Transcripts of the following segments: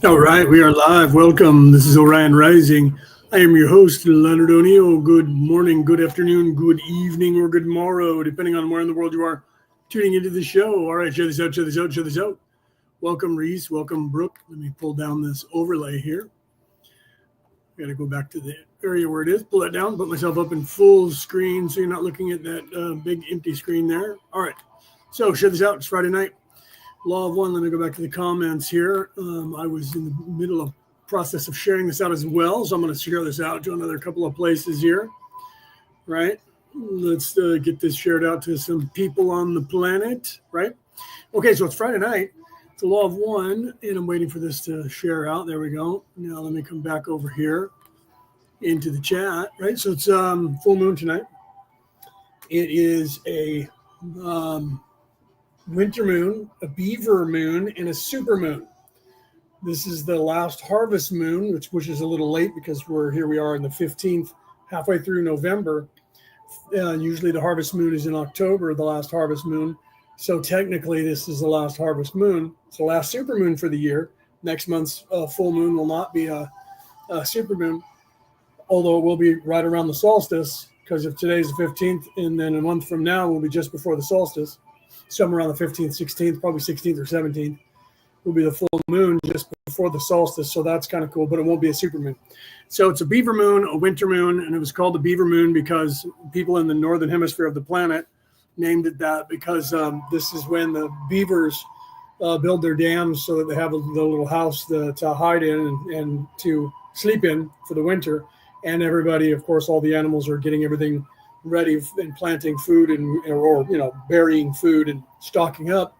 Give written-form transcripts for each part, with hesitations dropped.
All right, we are live. Welcome. This is Orion Rising. I am your host, Leonard O'Neill. Good morning, good afternoon, good evening, or good morrow, depending on where in the world you are tuning into the show. All right, check this out, check this out, check this out. Welcome, Reese. Welcome, Brooke. Let me pull down this overlay here. Got to go back to the area where it is. Pull that down, put myself up in full screen so you're not looking at that big empty screen there. All right, so check this out. It's Friday night. Law of One. Let me go back to the comments here. I was in the middle of process of sharing this out as well, so I'm going to share this out to another couple of places here. Right? Let's get this shared out to some people on the planet. Right? Okay, so it's Friday night. It's the Law of One, and I'm waiting for this to share out. There we go. Now let me come back over here into the chat. Right? So it's full moon tonight. It is a winter moon, a beaver moon, and a super moon. This is the last harvest moon, which is a little late because we are in the 15th, halfway through November. Usually the harvest moon is in October, the last harvest moon. So technically this is the last harvest moon. It's the last super moon for the year. Next month's full moon will not be a super moon, although it will be right around the solstice, because if today's the 15th and then a month from now will be just before the solstice. Somewhere around the 15th, 16th, probably 16th or 17th will be the full moon just before the solstice. So that's kind of cool, but it won't be a super moon. So it's a beaver moon, a winter moon, and it was called the beaver moon because people in the northern hemisphere of the planet named it that because this is when the beavers build their dams so that they have the little house to hide in and to sleep in for the winter. And everybody, of course, all the animals are getting everything ready and planting food or burying food and stocking up,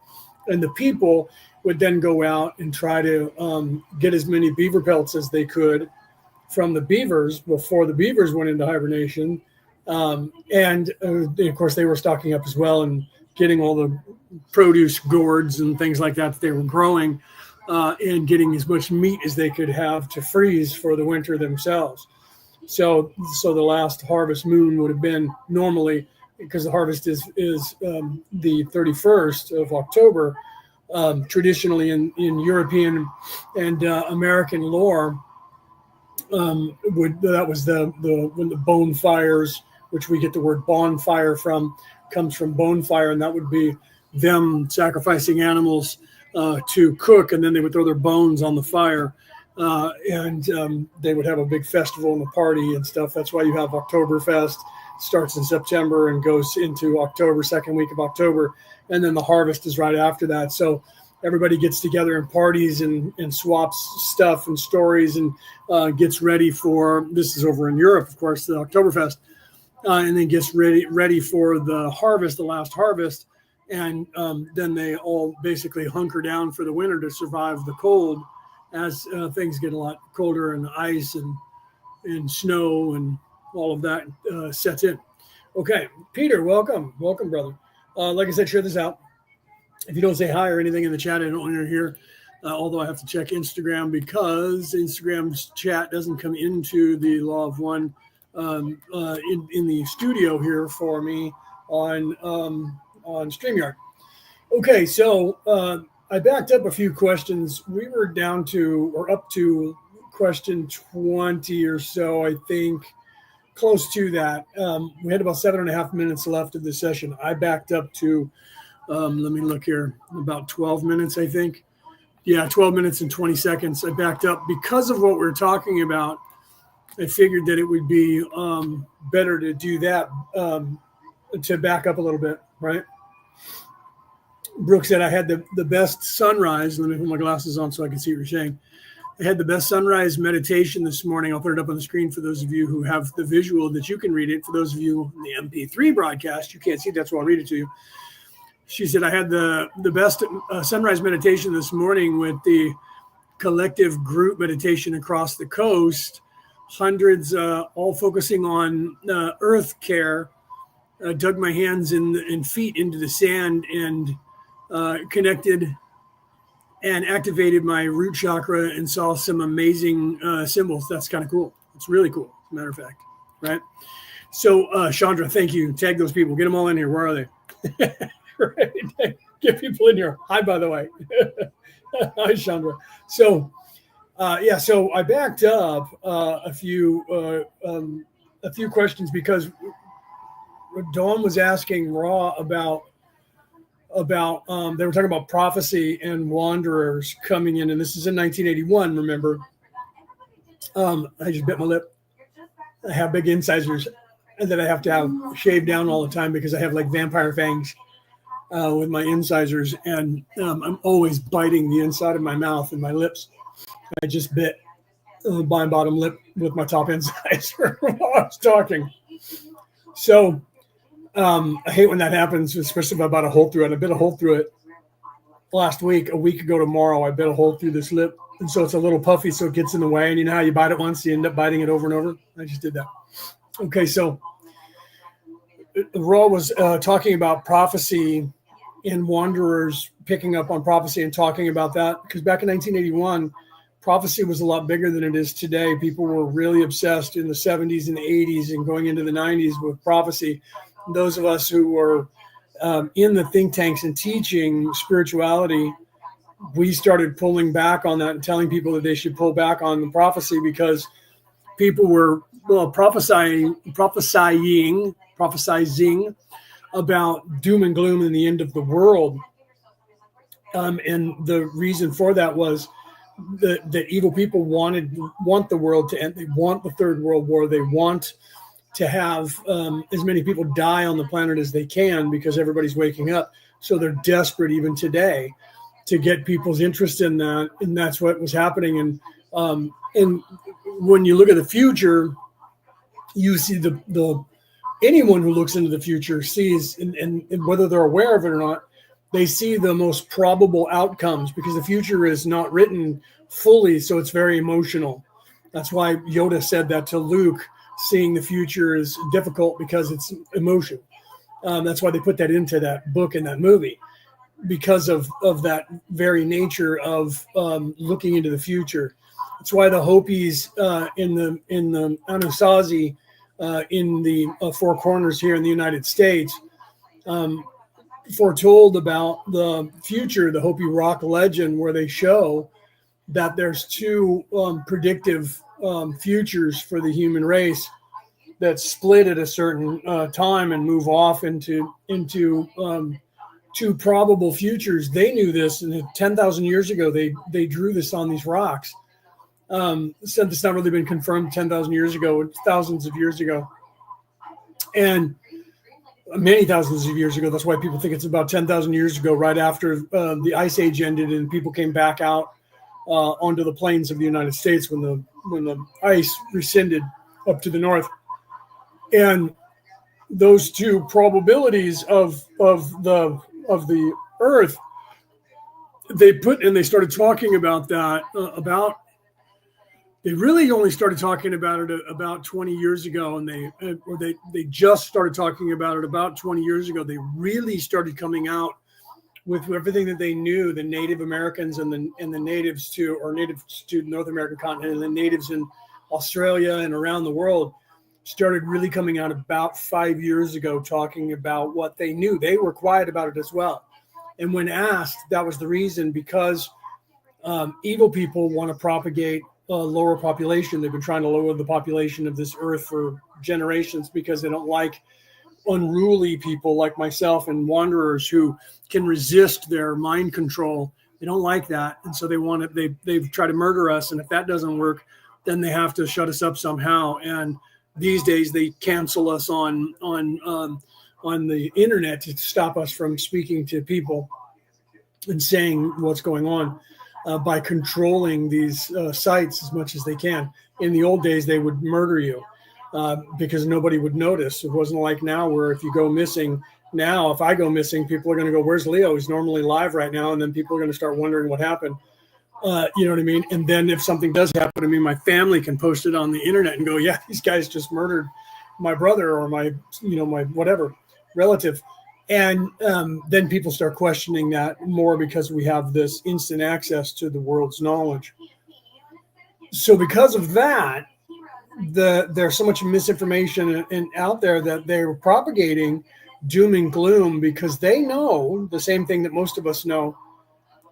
and the people would then go out and try to get as many beaver pelts as they could from the beavers before the beavers went into hibernation, and of course they were stocking up as well and getting all the produce gourds and things like that they were growing, and getting as much meat as they could have to freeze for the winter themselves. So the last harvest moon would have been normally, because the harvest is the 31st of October, traditionally in European and American lore, that was when the bonfires, which we get the word bonfire from, comes from bonfire, and that would be them sacrificing animals to cook, and then they would throw their bones on the fire. And they would have a big festival and a party and stuff. That's why you have Oktoberfest. Starts in September and goes into October, second week of October. And then the harvest is right after that. So everybody gets together and parties and swaps stuff and stories and gets ready for, this is over in Europe, of course, the Oktoberfest. And then gets ready for the harvest, the last harvest. And then they all basically hunker down for the winter to survive the cold, as things get a lot colder and ice and snow and all of that sets in. Okay, Peter, welcome, brother. Like I said, share this out. If you don't say hi or anything in the chat, I don't want to hear. Although I have to check Instagram because Instagram's chat doesn't come into the Law of One in the studio here for me on StreamYard. Okay, so I backed up a few questions. We were down to, or up to question 20 or so, I think, close to that. We had about 7.5 minutes left of the session. I backed up to, let me look here, about 12 minutes, I think. Yeah, 12 minutes and 20 seconds. I backed up because of what we're talking about. I figured that it would be better to do that, to back up a little bit, right? Brooke said I had the best sunrise. Let me put my glasses on so I can see what you're saying. I had the best sunrise meditation this morning. I'll put it up on the screen for those of you who have the visual that you can read it. For those of you in the MP3 broadcast, you can't see that's why I'll read it to you. She said I had the best sunrise meditation this morning with the collective group meditation across the coast. Hundreds all focusing on earth care. Dug my hands and feet into the sand and connected and activated my root chakra and saw some amazing symbols. That's kind of cool. It's really cool, as a matter of fact, right? So, Chandra, thank you. Tag those people. Get them all in here. Where are they? Right. Get people in here. Hi, by the way. Hi, Chandra. So Yeah, so I backed up a few questions because Dawn was asking Raw about they were talking about prophecy and wanderers coming in, and this is in 1981. Remember, I just bit my lip. I have big incisors that I have to have shaved down all the time because I have like vampire fangs with my incisors, and I'm always biting the inside of my mouth and my lips. I just bit my bottom lip with my top incisor while I was talking. So I hate when that happens, especially if I bite a hole through it. I bit a hole through it last week, a week ago tomorrow. I bit a hole through this lip, and so it's a little puffy, so it gets in the way. And you know how you bite it once, you end up biting it over and over? I just did that. Okay, so Raw was talking about prophecy and wanderers picking up on prophecy and talking about that, because back in 1981, prophecy was a lot bigger than it is today. People were really obsessed in the 70s and the 80s and going into the 90s with prophecy. Those of us who were in the think tanks and teaching spirituality, we started pulling back on that and telling people that they should pull back on the prophecy because people were prophesying about doom and gloom and the end of the world. And the reason for that was that evil people want the world to end. They want the Third World War. They want to have as many people die on the planet as they can because everybody's waking up. So they're desperate even today to get people's interest in that. And that's what was happening. And when you look at the future, you see the anyone who looks into the future sees, and whether they're aware of it or not, they see the most probable outcomes because the future is not written fully, so it's very emotional. That's why Yoda said that to Luke. Seeing the future is difficult because it's emotion. That's why they put that into that book and that movie, because of that very nature of looking into the future. That's why the Hopis in the Anasazi in the Four Corners here in the United States foretold about the future, the Hopi rock legend, where they show that there's two predictive futures for the human race that split at a certain time and move off into two probable futures. They knew this, and 10,000 years ago, they drew this on these rocks. Said it's not really been confirmed 10,000 years ago, thousands of years ago, and many thousands of years ago. That's why people think it's about 10,000 years ago, right after the Ice Age ended and people came back out onto the plains of the United States when the ice rescinded up to the north. And those two probabilities of the Earth, they started talking about that they really only started talking about it about 20 years ago, and they just started talking about it about 20 years ago. They really started coming out with everything that they knew. The Native Americans and the natives to the North American continent, and the natives in Australia and around the world started really coming out about 5 years ago, talking about what they knew. They were quiet about it as well. And when asked, that was the reason, because evil people want to propagate lower population. They've been trying to lower the population of this earth for generations because they don't like unruly people like myself and wanderers who can resist their mind control. They don't like that. And so they've tried to murder us. And if that doesn't work, then they have to shut us up somehow. And these days they cancel us on the internet to stop us from speaking to people and saying what's going on. By controlling these sites as much as they can. In the old days, they would murder you because nobody would notice. It wasn't like now where if you go missing, now if I go missing, people are going to go, where's Leo? He's normally live right now. And then people are going to start wondering what happened. You know what I mean? And then if something does happen to me, my family can post it on the internet and go, yeah, these guys just murdered my brother or my whatever relative. And then people start questioning that more because we have this instant access to the world's knowledge. So because of that, there's so much misinformation out there that they're propagating doom and gloom because they know the same thing that most of us know.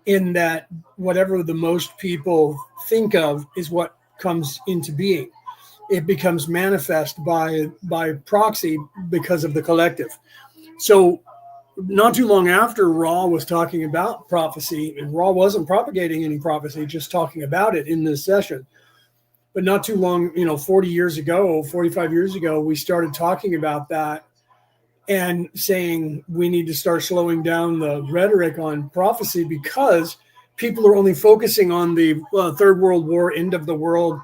in that whatever the most people think of is what comes into being. It becomes manifest by proxy because of the collective. So not too long after Ra was talking about prophecy, and Ra wasn't propagating any prophecy, just talking about it in this session. But not too long, 40 years ago, 45 years ago, we started talking about that and saying we need to start slowing down the rhetoric on prophecy because people are only focusing on the Third World War, end of the world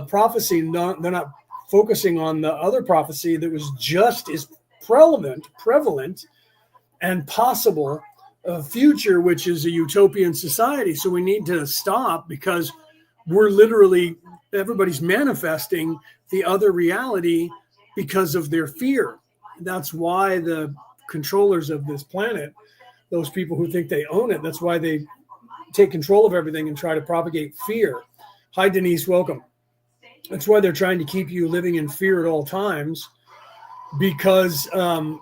prophecy. They're not focusing on the other prophecy that was just as prevalent and possible future, which is a utopian society. So we need to stop because everybody's manifesting the other reality because of their fear. That's why the controllers of this planet, those people who think they own it, that's why they take control of everything and try to propagate fear. Hi, Denise, welcome. That's why they're trying to keep you living in fear at all times because I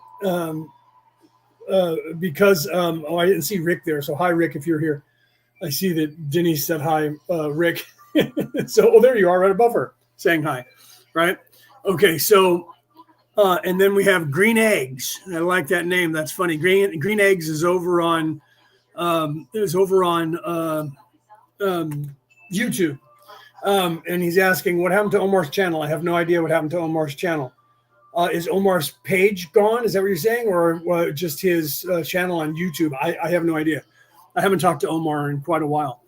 didn't see Rick there. So hi, Rick, if you're here. I see that Denise said hi, Rick. So there you are right above her saying hi, right? Okay, so and then we have Green Eggs. I like that name. That's funny. Green Eggs is over on YouTube. And he's asking, what happened to Omar's channel? I have no idea what happened to Omar's channel. Is Omar's page gone? Is that what you're saying? Or just his channel on YouTube? I have no idea. I haven't talked to Omar in quite a while.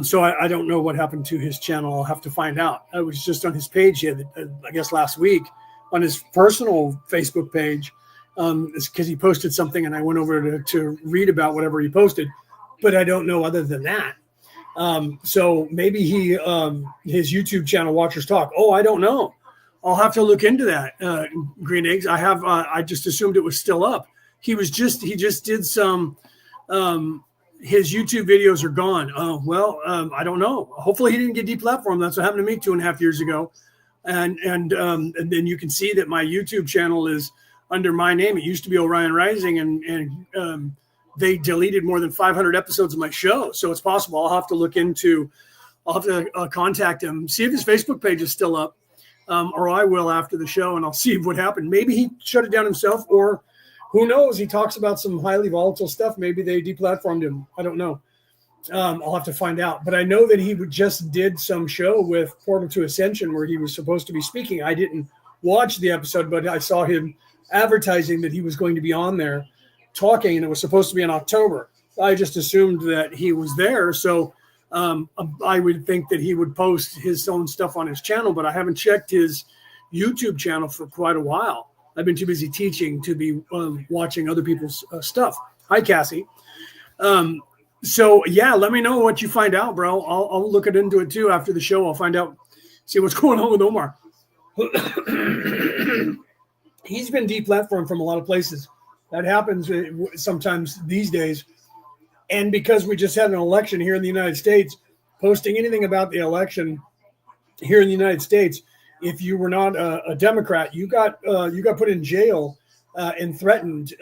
So I don't know what happened to his channel. I'll have to find out. I was just on his page, I guess last week, on his personal Facebook page, because he posted something and I went over to read about whatever he posted. But I don't know other than that. So maybe his YouTube channel, Watchers Talk. Oh, I don't know. I'll have to look into that. Green Eggs. I just assumed it was still up. He just did some. His YouTube videos are gone. Oh well, I don't know. Hopefully he didn't get deplatformed. That's what happened to me 2.5 years ago. And then you can see that my YouTube channel is under my name. It used to be Orion Rising, and they deleted more than 500 episodes of my show. So it's possible. I'll have to contact him, see if his Facebook page is still up, or I will after the show, and I'll see what happened. Maybe he shut it down himself, or who knows? He talks about some highly volatile stuff. Maybe they deplatformed him. I don't know. I'll have to find out. But I know that he just did some show with Portal to Ascension where he was supposed to be speaking. I didn't watch the episode, but I saw him advertising that he was going to be on there talking, and it was supposed to be in October. I just assumed that he was there. So I would think that he would post his own stuff on his channel, but I haven't checked his YouTube channel for quite a while. I've been too busy teaching to be watching other people's stuff. Hi, Cassie. So yeah, let me know what you find out, bro. I'll look into it too after the show. I'll find out, see what's going on with Omar. He's been deplatformed from a lot of places. That happens sometimes these days. And because we just had an election here in the United States, posting anything about the election here in the United States, if you were not a Democrat, you got put in jail and threatened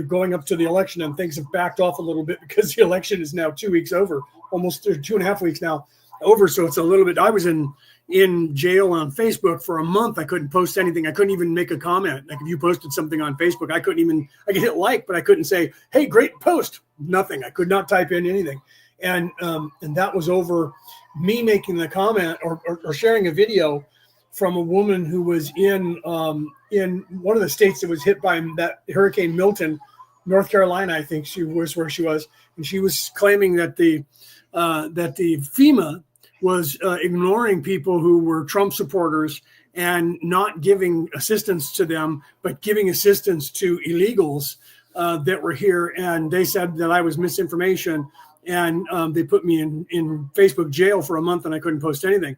going up to the election, and things have backed off a little bit because the election is now 2 weeks over, almost 2.5 weeks now over. So it's a little bit. I was in jail on Facebook for a month. I couldn't post anything. I couldn't even make a comment. Like if you posted something on Facebook, I could hit like, but I couldn't say, "Hey, great post." Nothing. I could not type in anything, and that was over me making the comment or sharing a video from a woman who was in one of the states that was hit by that Hurricane Milton, North Carolina, I think she was where she was, and she was claiming that the FEMA was ignoring people who were Trump supporters and not giving assistance to them, but giving assistance to illegals that were here. And they said that I was misinformation, and they put me in Facebook jail for a month, and I couldn't post anything.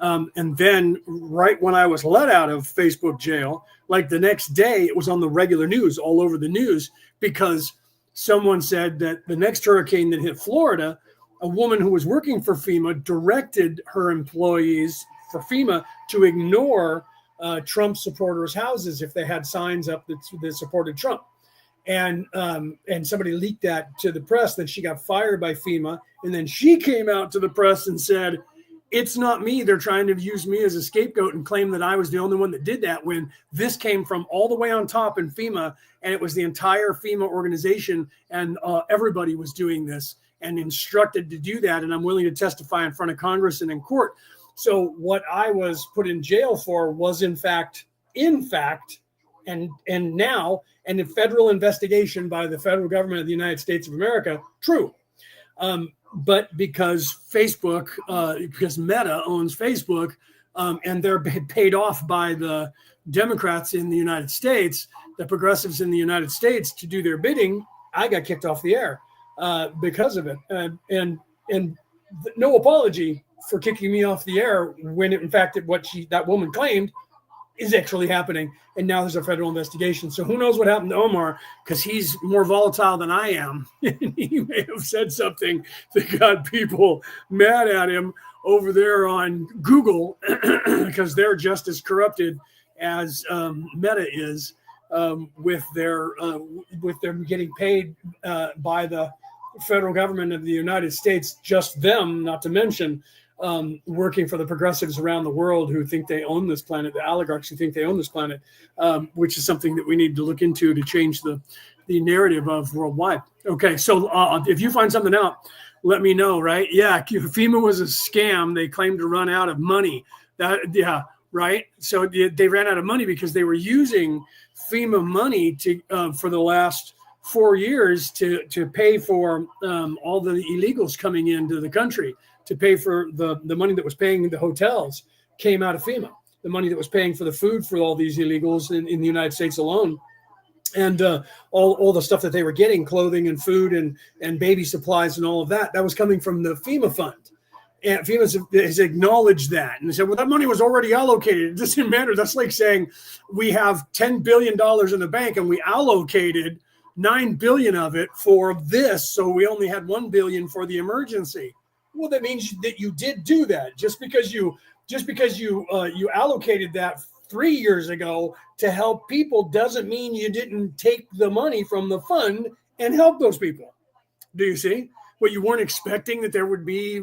And then right when I was let out of Facebook jail, like the next day, it was on the regular news, all over the news, because someone said that the next hurricane that hit Florida, a woman who was working for FEMA directed her employees for FEMA to ignore Trump supporters' houses if they had signs up that supported Trump. and somebody leaked that to the press. Then she got fired by FEMA, and then she came out to the press and said, it's not me. They're trying to use me as a scapegoat and claim that I was the only one that did that, when this came from all the way on top in FEMA, and it was the entire FEMA organization, and everybody was doing this and instructed to do that. And I'm willing to testify in front of Congress and in court. So what I was put in jail for was in fact, and now, and a federal investigation by the federal government of the United States of America, true. But because Facebook, because Meta owns Facebook, and they're paid off by the Democrats in the United States, the progressives in the United States, to do their bidding, I got kicked off the air because of it. And no apology for kicking me off the air, when in fact that woman claimed is actually happening. And now there's a federal investigation. So who knows what happened to Omar, because he's more volatile than I am. He may have said something that got people mad at him over there on Google, because they're just as corrupted as Meta is, with their getting paid by the federal government of the United States, just them, not to mention working for the progressives around the world who think they own this planet, the oligarchs who think they own this planet, which is something that we need to look into to change the narrative of worldwide. Okay, so if you find something out, let me know, right? Yeah, FEMA was a scam. They claimed to run out of money. Right? So they ran out of money because they were using FEMA money for the last 4 years to pay for all the illegals coming into the country, to pay for the money that was paying the hotels came out of FEMA. The money that was paying for the food for all these illegals in the United States alone, and all the stuff that they were getting, clothing and food and baby supplies and all of that, that was coming from the FEMA fund. And FEMA has acknowledged that. And they said, well, that money was already allocated. It doesn't matter. That's like saying we have $10 billion in the bank and we allocated $9 billion of it for this, so we only had $1 billion for the emergency. Well, that means that you did do that. Just because you allocated that 3 years ago to help people doesn't mean you didn't take the money from the fund and help those people. Do you see? Well, you weren't expecting that there would be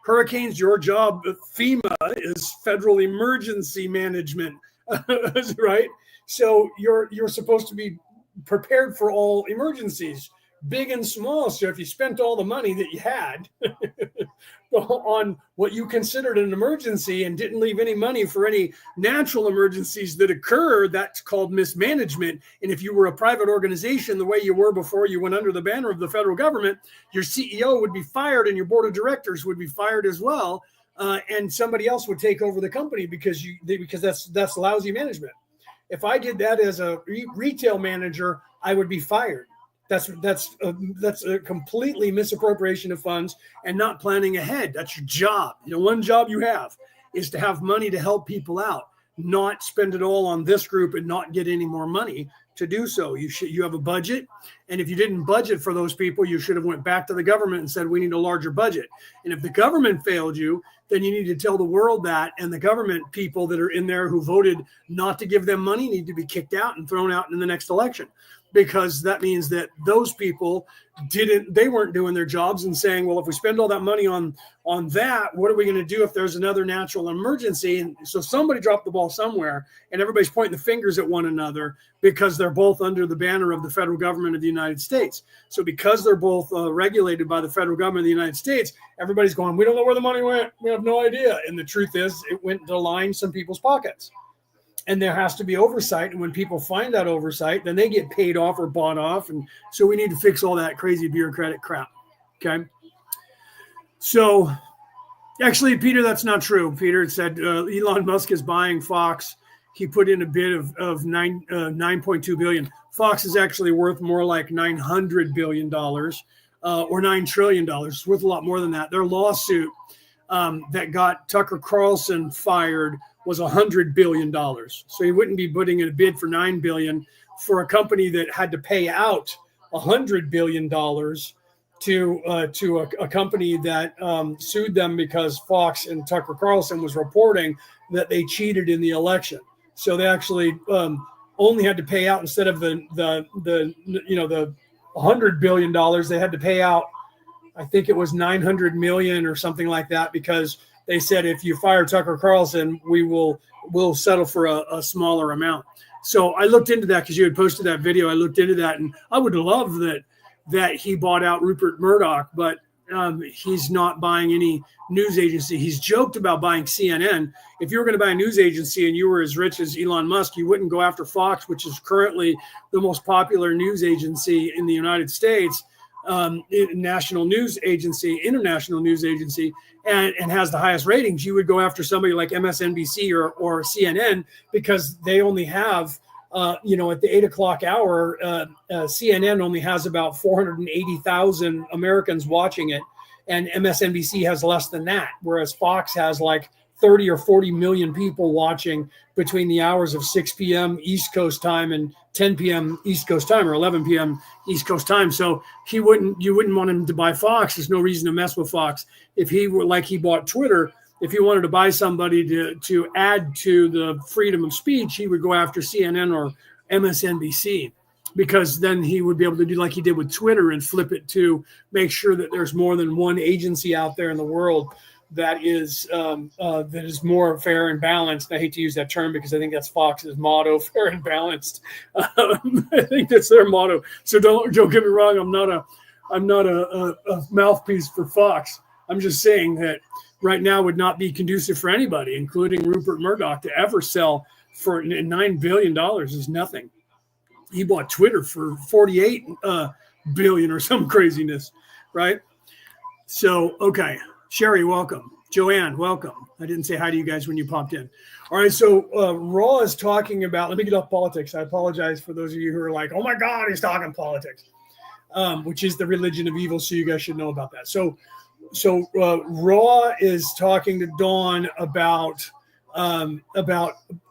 hurricanes. Your job, FEMA, is federal emergency management, right? So you're supposed to be prepared for all emergencies, big and small. So if you spent all the money that you had on what you considered an emergency and didn't leave any money for any natural emergencies that occur, that's called mismanagement. And if you were a private organization, the way you were before you went under the banner of the federal government, your CEO would be fired and your board of directors would be fired as well. And somebody else would take over the company because that's lousy management. If I did that as a retail manager, I would be fired. That's a completely misappropriation of funds and not planning ahead. That's your job. One job you have is to have money to help people out, not spend it all on this group and not get any more money to do so. You have a budget, and if you didn't budget for those people, you should have went back to the government and said, we need a larger budget. And if the government failed you, then you need to tell the world that, and the government people that are in there who voted not to give them money need to be kicked out and thrown out in the next election. Because that means that those people they weren't doing their jobs and saying, well, if we spend all that money on that, what are we going to do if there's another natural emergency? And so somebody dropped the ball somewhere, and everybody's pointing the fingers at one another because they're both under the banner of the federal government of the United States. So because they're both regulated by the federal government of the United States, everybody's going, we don't know where the money went. We have no idea. And the truth is, it went to line some people's pockets. And there has to be oversight. And when people find that oversight, then they get paid off or bought off. And so we need to fix all that crazy bureaucratic crap. Okay. So actually, Peter, that's not true. Peter said Elon Musk is buying Fox. He put in a bid of 9.2 billion. Fox is actually worth more like $900 billion or $9 trillion. It's worth a lot more than that. Their lawsuit that got Tucker Carlson fired was $100 billion. So he wouldn't be putting in a bid for $9 billion for a company that had to pay out $100 billion to a company that sued them because Fox and Tucker Carlson was reporting that they cheated in the election. So they actually only had to pay out, instead of the $100 billion, they had to pay out, I think it was 900 million or something like that, because they said, if you fire Tucker Carlson, we'll settle for a smaller amount. So I looked into that because you had posted that video. I looked into that, and I would love that he bought out Rupert Murdoch, but he's not buying any news agency. He's joked about buying CNN. If you were going to buy a news agency and you were as rich as Elon Musk, you wouldn't go after Fox, which is currently the most popular news agency in the United States, national news agency, international news agency, and has the highest ratings. You would go after somebody like MSNBC or CNN, because they only have, at the 8 o'clock hour, CNN only has about 480,000 Americans watching it, and MSNBC has less than that, whereas Fox has like 30 or 40 million people watching between the hours of 6 p.m. East Coast time and 10 p.m. East Coast time, or 11 p.m. East Coast time. So you wouldn't want him to buy Fox. There's no reason to mess with Fox. If he were like he bought Twitter, if he wanted to buy somebody to add to the freedom of speech, he would go after CNN or MSNBC, because then he would be able to do like he did with Twitter and flip it to make sure that there's more than one agency out there in the world that is more fair and balanced. I hate to use that term because I think that's Fox's motto, fair and balanced. I think that's their motto. So don't get me wrong. I'm not a mouthpiece for Fox. I'm just saying that right now would not be conducive for anybody, including Rupert Murdoch, to ever sell for $9 billion is nothing. He bought Twitter for 48 billion or some craziness, right? So, okay. Sherry, welcome. Joanne, welcome. I didn't say hi to you guys when you popped in. All right, so Raw is talking about, let me get off politics. I apologize for those of you who are like, oh my God, he's talking politics, which is the religion of evil, so you guys should know about that. So Raw is talking to Dawn about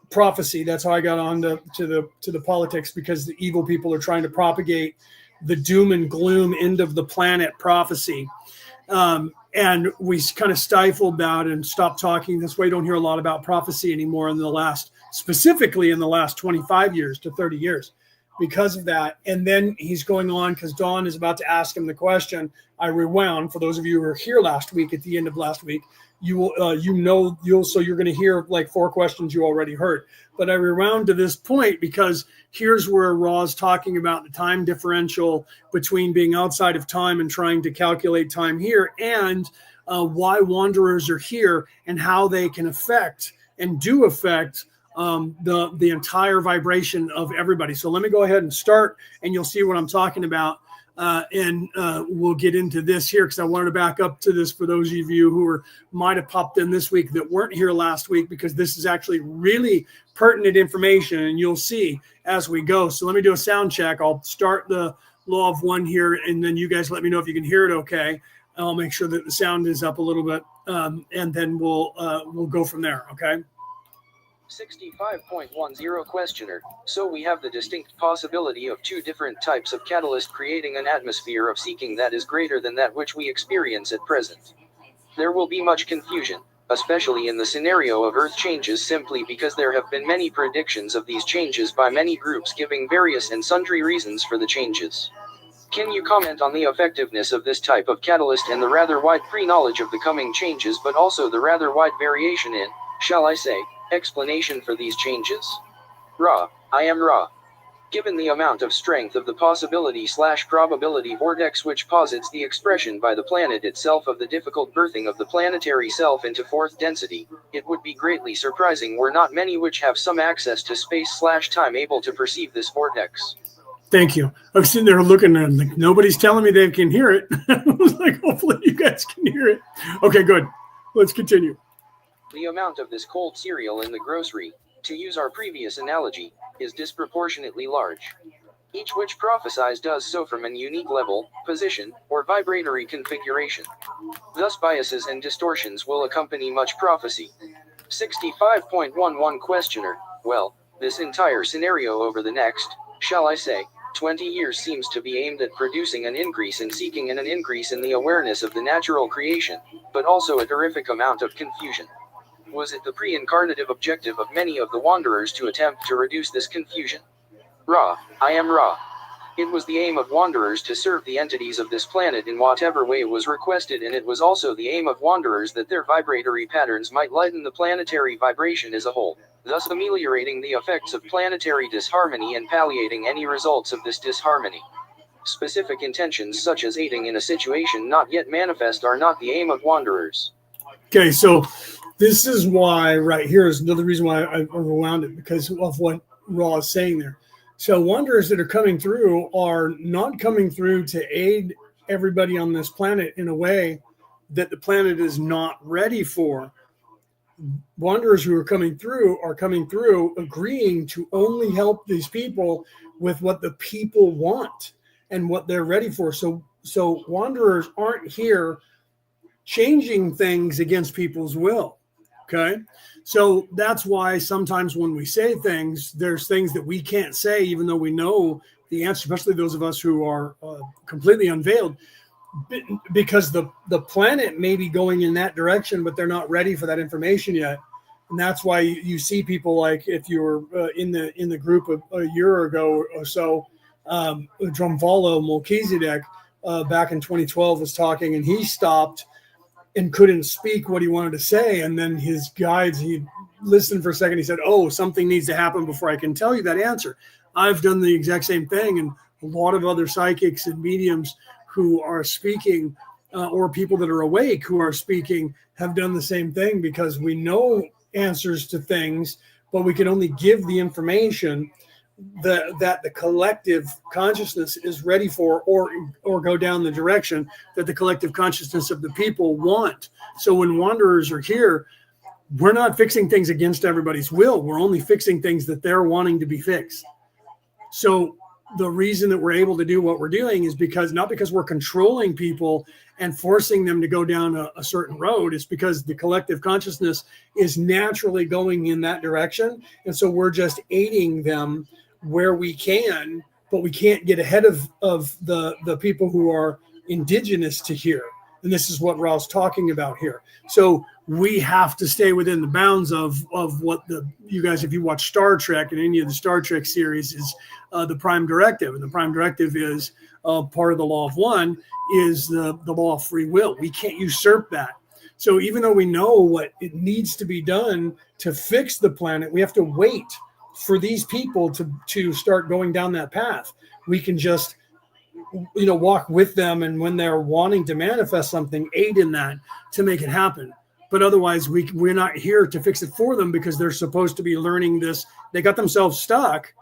prophecy. That's how I got on to the politics, because the evil people are trying to propagate the doom and gloom end of the planet prophecy. And we kind of stifled that and stopped talking. That's why you don't hear a lot about prophecy anymore specifically in the last 25 years to 30 years because of that. And then he's going on because Dawn is about to ask him the question. I rewound for those of you who were here last week, at the end of last week, so you're going to hear like 4 questions you already heard. But I rewound to this point because here's where Raw's talking about the time differential between being outside of time and trying to calculate time here, and why wanderers are here and how they can affect and do affect the entire vibration of everybody. So let me go ahead and start, and you'll see what I'm talking about. And we'll get into this here because I wanted to back up to this for those of you who might have popped in this week that weren't here last week, because this is actually really pertinent information, and you'll see as we go. So let me do a sound check. I'll start the law of one here, and then you guys let me know if you can hear it okay. I'll make sure that the sound is up a little bit, and then we'll go from there, okay? 65.10 Questioner. So we have the distinct possibility of 2 different types of catalyst creating an atmosphere of seeking that is greater than that which we experience at present. There will be much confusion, especially in the scenario of Earth changes, simply because there have been many predictions of these changes by many groups giving various and sundry reasons for the changes. Can you comment on the effectiveness of this type of catalyst and the rather wide pre-knowledge of the coming changes, but also the rather wide variation in, shall I say, explanation for these changes? Ra. I am Ra. Given the amount of strength of the possibility/probability vortex which posits the expression by the planet itself of the difficult birthing of the planetary self into 4th density, it would be greatly surprising were not many which have some access to space/time able to perceive this vortex. Thank you. I was sitting there looking and like, nobody's telling me they can hear it. I was like, hopefully you guys can hear it. Okay, good. Let's continue. The amount of this cold cereal in the grocery, to use our previous analogy, is disproportionately large. Each which prophesies does so from an unique level, position, or vibratory configuration. Thus biases and distortions will accompany much prophecy. 65.11 Questioner. Well, this entire scenario over the next, shall I say, 20 years seems to be aimed at producing an increase in seeking and an increase in the awareness of the natural creation, but also a terrific amount of confusion. Was it the pre-incarnative objective of many of the wanderers to attempt to reduce this confusion? Ra, I am Ra. It was the aim of Wanderers to serve the entities of this planet in whatever way was requested, and it was also the aim of Wanderers that their vibratory patterns might lighten the planetary vibration as a whole, thus ameliorating the effects of planetary disharmony and palliating any results of this disharmony. Specific intentions such as aiding in a situation not yet manifest are not the aim of Wanderers. Okay, so this is why right here is another reason why I overwound it, because of what Raw is saying there. So wanderers that are coming through are not coming through to aid everybody on this planet in a way that the planet is not ready for. Wanderers who are coming through agreeing to only help these people with what the people want and what they're ready for. So wanderers aren't here changing things against people's will. Okay. So that's why sometimes when we say things, there's things that we can't say, even though we know the answer, especially those of us who are completely unveiled, because the planet may be going in that direction, but they're not ready for that information yet. And that's why you see people like, if you were in the group a year ago or so, Drumvalo Melchizedek back in 2012 was talking, and he stopped and couldn't speak what he wanted to say. And then his guides, he listened for a second. He said, "Oh, something needs to happen before I can tell you that answer." I've done the exact same thing. And a lot of other psychics and mediums who are speaking or people that are awake who are speaking have done the same thing, because we know answers to things, but we can only give the information that the collective consciousness is ready for, or go down the direction that the collective consciousness of the people want. So when wanderers are here, we're not fixing things against everybody's will. We're only fixing things that they're wanting to be fixed. So the reason that we're able to do what we're doing is not because we're controlling people and forcing them to go down a certain road. It's because the collective consciousness is naturally going in that direction. And so we're just aiding them where we can, but we can't get ahead of the people who are indigenous to here. And this is what Ra's talking about here. So we have to stay within the bounds of what you guys, if you watch Star Trek and any of the Star Trek series, is the prime directive. And the prime directive is part of the law of one, is the law of free will. We can't usurp that. So even though we know what it needs to be done to fix the planet, we have to wait for these people to start going down that path. We can just walk with them, and when they're wanting to manifest something, aid in that to make it happen. But otherwise we're not here to fix it for them, because they're supposed to be learning this. They got themselves stuck.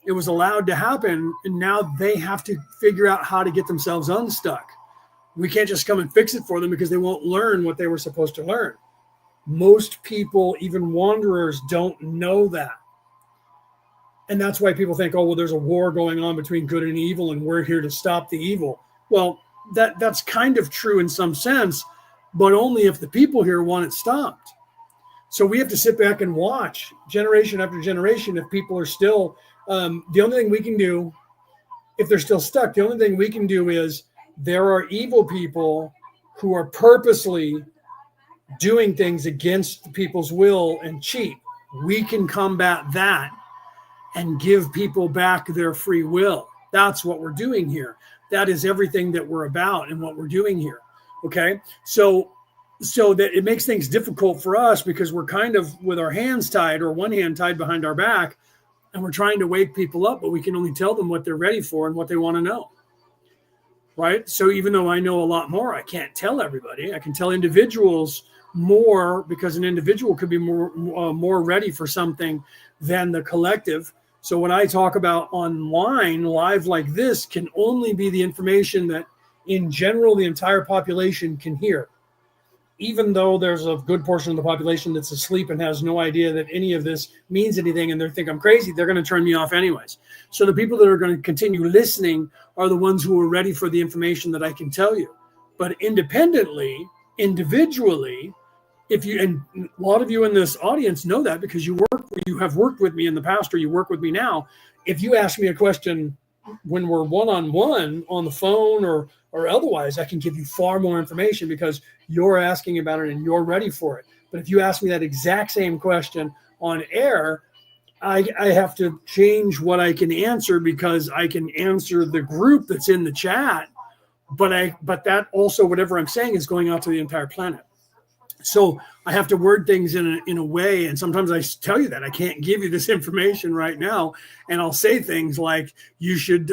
It was allowed to happen, and now they have to figure out how to get themselves unstuck. We can't just come and fix it for them, because they won't learn what they were supposed to learn. Most people, even wanderers, don't know that. And that's why people think, oh, well, there's a war going on between good and evil, and we're here to stop the evil. Well, that's kind of true in some sense, but only if the people here want it stopped. So we have to sit back and watch generation after generation. If people are still, the only thing we can do, if they're still stuck, the only thing we can do is, there are evil people who are purposely doing things against the people's will and cheat. We can combat that and give people back their free will. That's what we're doing here. That is everything that we're about and what we're doing here. Okay. So that it makes things difficult for us, because we're kind of with our hands tied, or one hand tied behind our back, and we're trying to wake people up, but we can only tell them what they're ready for and what they want to know. Right. So even though I know a lot more, I can't tell everybody. I can tell individuals more, because an individual could be more ready for something than the collective. So when I talk about online, live like this, can only be the information that in general the entire population can hear. Even though there's a good portion of the population that's asleep and has no idea that any of this means anything, and they think I'm crazy, they're going to turn me off anyways. So the people that are going to continue listening are the ones who are ready for the information that I can tell you. But independently, individually, and a lot of you in this audience know that, because you have worked with me in the past, or you work with me now. If you ask me a question when we're one-on-one on the phone or otherwise, I can give you far more information, because you're asking about it and you're ready for it. But if you ask me that exact same question on air, I have to change what I can answer because I can answer the group that's in the chat, but that also, whatever I'm saying is going out to the entire planet. So I have to word things in a way, and sometimes I tell you that I can't give you this information right now, and I'll say things like you should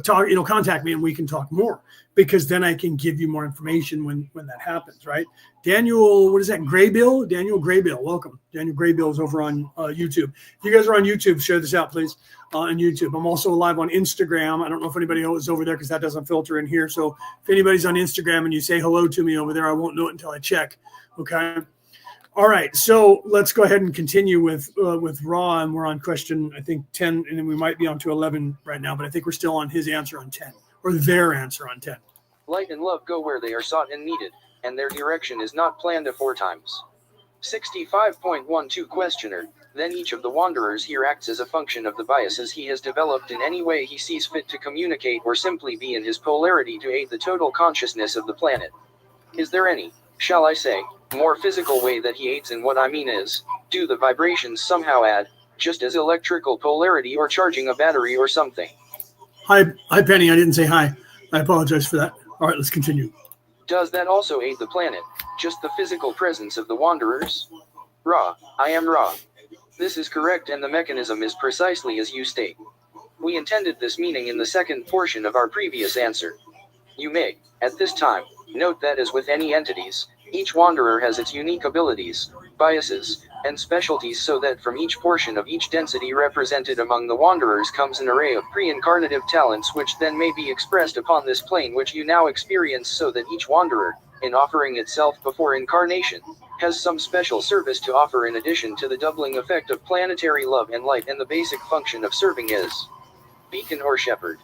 talk, contact me and we can talk more, because then I can give you more information when that happens, right? Daniel, what is that? Graybill? Daniel Graybill, welcome. Daniel Graybill is over on YouTube. If you guys are on YouTube, share this out, please, on YouTube. I'm also live on Instagram. I don't know if anybody is over there because that doesn't filter in here. So if anybody's on Instagram and you say hello to me over there, I won't know it until I check, okay? All right, so let's go ahead and continue with Ra, and we're on question, I think, 10, and then we might be on to 11 right now, but I think we're still on his answer on 10, or their answer on 10. Light and love go where they are sought and needed, and their direction is not planned aforetimes. 65.12 Questioner. Then each of the wanderers here acts as a function of the biases he has developed in any way he sees fit to communicate or simply be in his polarity to aid the total consciousness of the planet. Is there any, shall I say, more physical way that he aids? In what I mean is, do the vibrations somehow add, just as electrical polarity or charging a battery or something? Hi, Penny. I didn't say hi. I apologize for that. All right, let's continue. Does that also aid the planet, just the physical presence of the wanderers? Ra, I am Ra. This is correct, and the mechanism is precisely as you state. We intended this meaning in the second portion of our previous answer. You may, at this time, note that as with any entities, each wanderer has its unique abilities, biases, and specialties, so that from each portion of each density represented among the wanderers comes an array of pre-incarnative talents which then may be expressed upon this plane which you now experience, so that each wanderer, in offering itself before incarnation, has some special service to offer in addition to the doubling effect of planetary love and light, and the basic function of serving as beacon or shepherd.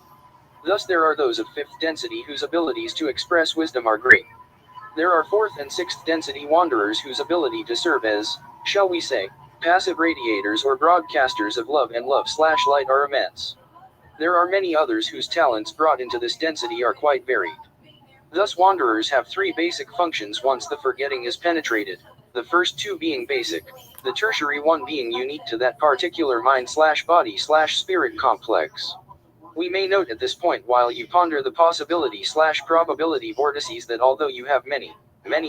Thus there are those of fifth density whose abilities to express wisdom are great. There are fourth and sixth density wanderers whose ability to serve as, shall we say, passive radiators or broadcasters of love and love/light are immense. There are many others whose talents brought into this density are quite varied. Thus wanderers have three basic functions once the forgetting is penetrated, the first two being basic, the tertiary one being unique to that particular mind/body/spirit complex. We may note at this point, while you ponder the possibility/probability vortices, that although you have many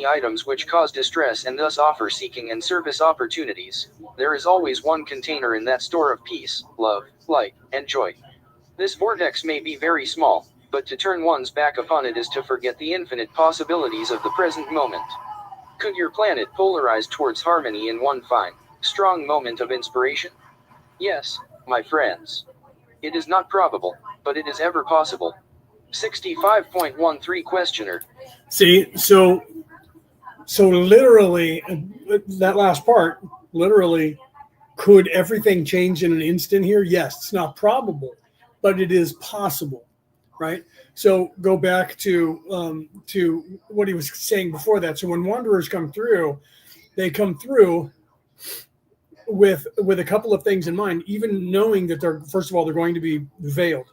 items which cause distress and thus offer seeking and service opportunities, there is always one container in that store of peace, love, light, and joy. This vortex may be very small, but to turn one's back upon it is to forget the infinite possibilities of the present moment. Could your planet polarize towards harmony in one fine, strong moment of inspiration? Yes, my friends. It is not probable, but it is ever possible. 65.13 Questioner. See, so literally, that last part, literally, could everything change in an instant here? Yes, it's not probable, but it is possible, right? So go back to what he was saying before that. So when wanderers come through, they come through with a couple of things in mind, even knowing that they're going to be veiled.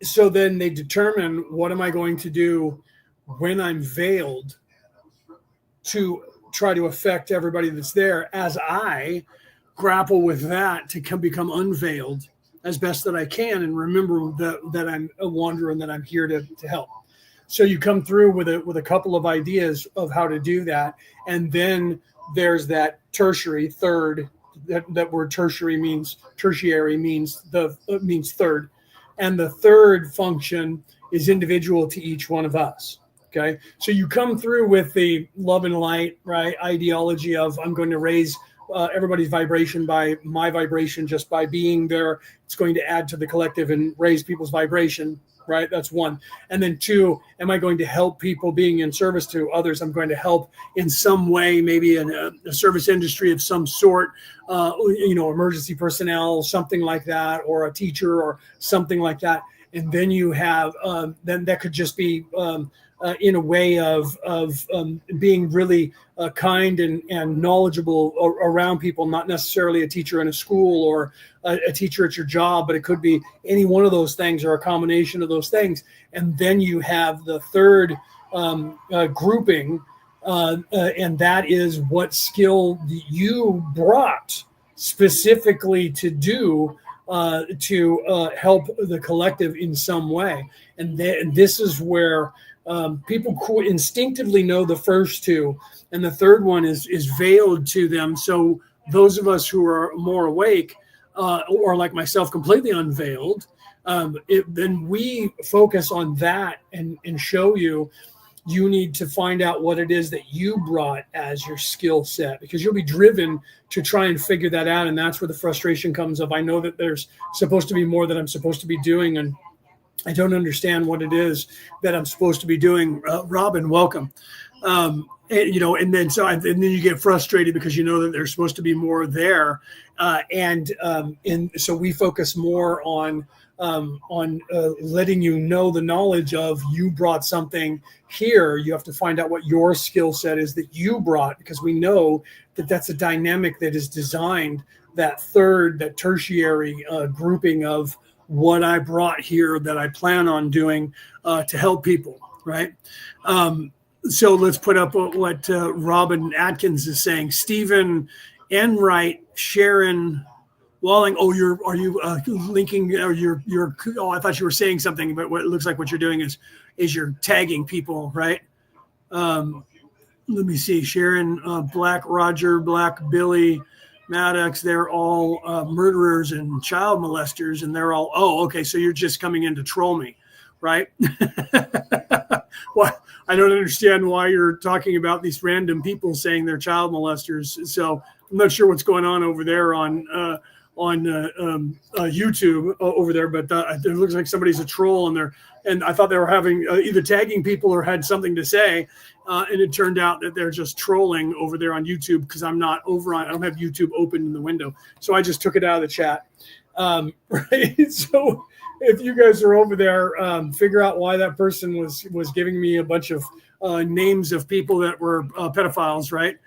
So then they determine, what am I going to do when I'm veiled to try to affect everybody that's there, as I grapple with that to become unveiled as best that I can, and remember that I'm a wanderer and that I'm here to help. So you come through with a couple of ideas of how to do that, and then there's that tertiary, third. That word tertiary means means third, and the third function is individual to each one of us. Okay, so you come through with the love and light, right, ideology of, I'm going to raise everybody's vibration by my vibration, just by being there. It's going to add to the collective and raise people's vibration, right? That's one. And then two, am I going to help people being in service to others? I'm going to help in some way, maybe in a service industry of some sort, emergency personnel, something like that, or a teacher or something like that. And then you have, then that could just be in a way of being really kind and knowledgeable around people, not necessarily a teacher in a school or a teacher at your job, but it could be any one of those things or a combination of those things. And then you have the third grouping and that is what skill you brought specifically to do to help the collective in some way. And this is where people instinctively know the first two, and the third one is veiled to them. So those of us who are more awake, or like myself, completely unveiled, then we focus on that and show you. You need to find out what it is that you brought as your skill set, because you'll be driven to try and figure that out. And that's where the frustration comes of, I know that there's supposed to be more that I'm supposed to be doing, and I don't understand what it is that I'm supposed to be doing. Robin, welcome. And then you get frustrated because you know that there's supposed to be more there. So we focus more on letting you know the knowledge of, you brought something here. You have to find out what your skill set is that you brought, because we know that that's a dynamic that is designed, that tertiary grouping of what I brought here that I plan on doing to help people, right? So let's put up what Robin Atkins is saying. Stephen Enright, Sharon Walling. Oh, are you linking? Or you're. Oh, I thought you were saying something, but what it looks like what you're doing is you're tagging people, right? Let me see. Sharon, Black Roger, Black Billy, Maddox. They're all murderers and child molesters, and they're all. Oh, okay. So you're just coming in to troll me, right? Well, I don't understand why you're talking about these random people saying they're child molesters. So I'm not sure what's going on over there on YouTube over there, but it looks like somebody's a troll, and I thought they were having either tagging people or had something to say, and it turned out that they're just trolling over there on YouTube, because I don't have YouTube open in the window, so I just took it out of the chat. Right, so if you guys are over there, figure out why that person was giving me a bunch of names of people that were pedophiles, right?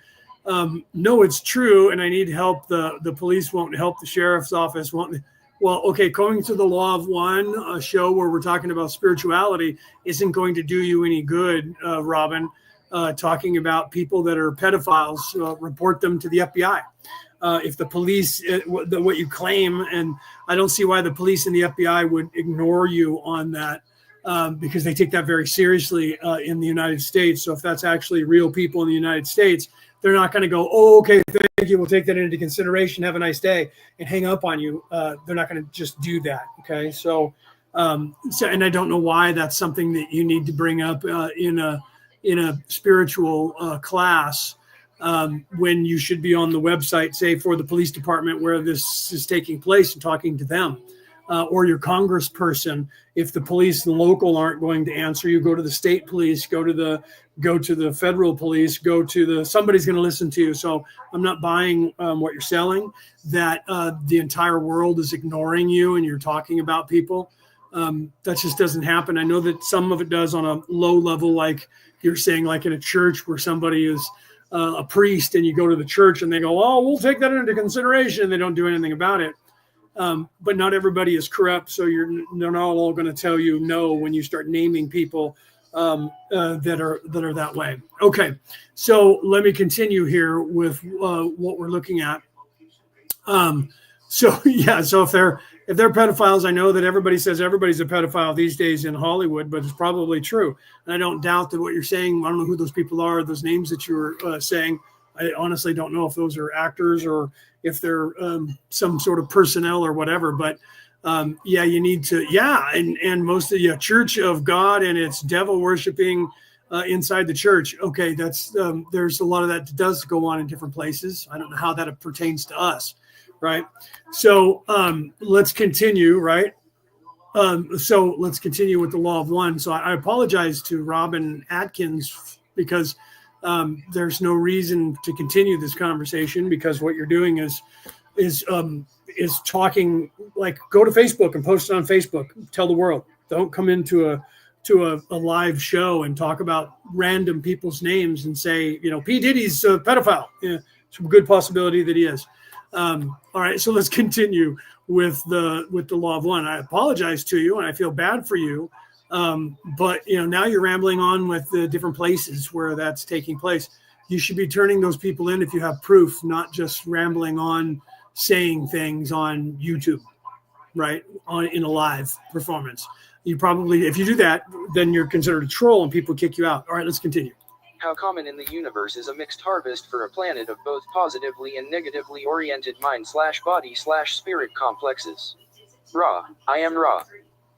No, it's true, and I need help. The police won't help. The sheriff's office won't. Well, okay, going to the Law of One, a show where we're talking about spirituality, isn't going to do you any good, Robin. Talking about people that are pedophiles, report them to the FBI. If the police, what you claim, and I don't see why the police and the FBI would ignore you on that, because they take that very seriously in the United States. So if that's actually real people in the United States, they're not going to go, oh, okay, thank you, we'll take that into consideration, have a nice day, and hang up on you. They're not going to just do that, okay? So and I don't know why that's something that you need to bring up in a spiritual class, when you should be on the website, say, for the police department where this is taking place, and talking to them, or your congressperson. If the police, the local, aren't going to answer you, go to the state police, go to the federal police, somebody's going to listen to you. So I'm not buying what you're selling, that the entire world is ignoring you and you're talking about people. That just doesn't happen. I know that some of it does on a low level, like you're saying, like in a church where somebody is a priest, and you go to the church and they go, oh, we'll take that into consideration, and they don't do anything about it. But not everybody is corrupt, so they're not all going to tell you no when you start naming people that are that way. Okay, so let me continue here with what we're looking at. So if they're pedophiles, I know that everybody says everybody's a pedophile these days in Hollywood, but it's probably true. And I don't doubt that what you're saying. I don't know who those people are, those names that you were saying. I honestly don't know if those are actors or if they're some sort of personnel or whatever. But you need to, and most of the Church of God and its devil worshiping inside the church. Okay, that's there's a lot of that does go on in different places. I don't know how that pertains to us. Right. So let's continue. Right. So let's continue with the Law of One. So I apologize to Robin Atkins, because there's no reason to continue this conversation, because what you're doing is talking, like, go to Facebook and post it on Facebook. Tell the world. Don't come into a live show and talk about random people's names and say, P. Diddy's a pedophile. Yeah, it's a good possibility that he is. All right, so let's continue with the Law of One. I apologize to you, and I feel bad for you, But now you're rambling on with the different places where that's taking place. You should be turning those people in if you have proof, not just rambling on saying things on YouTube, right? In a live performance. You probably, if you do that, then you're considered a troll and people kick you out. All right, let's continue. How common in the universe is a mixed harvest for a planet of both positively and negatively oriented mind/body/spirit complexes? Ra. I am Ra.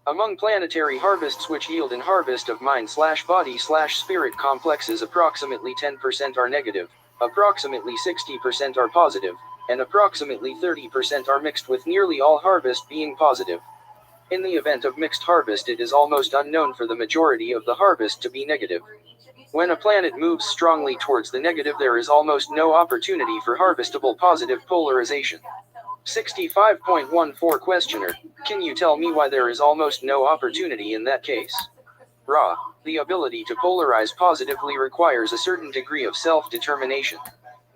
Among planetary harvests which yield an harvest of mind/body/spirit complexes, approximately 10% are negative, approximately 60% are positive, and approximately 30% are mixed, with nearly all harvest being positive. In the event of mixed harvest, it is almost unknown for the majority of the harvest to be negative. When a planet moves strongly towards the negative, there is almost no opportunity for harvestable positive polarization. 65.14 Questioner. Can you tell me why there is almost no opportunity in that case? Ra. The ability to polarize positively requires a certain degree of self-determination.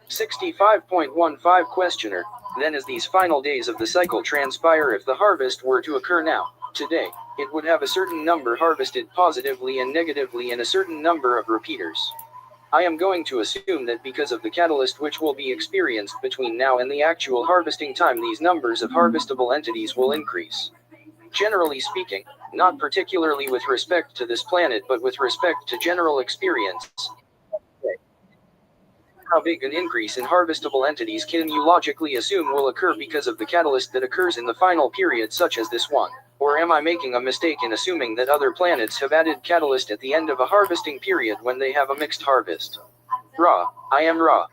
65.15 Questioner. Then, as these final days of the cycle transpire, if the harvest were to occur now, today, it would have a certain number harvested positively and negatively and a certain number of repeaters. I am going to assume that because of the catalyst which will be experienced between now and the actual harvesting time, these numbers of harvestable entities will increase. Generally speaking, not particularly with respect to this planet, but with respect to general experience. How big an increase in harvestable entities can you logically assume will occur because of the catalyst that occurs in the final period, such as this one? Or am I making a mistake in assuming that other planets have added catalyst at the end of a harvesting period when they have a mixed harvest? Ra. I am Ra.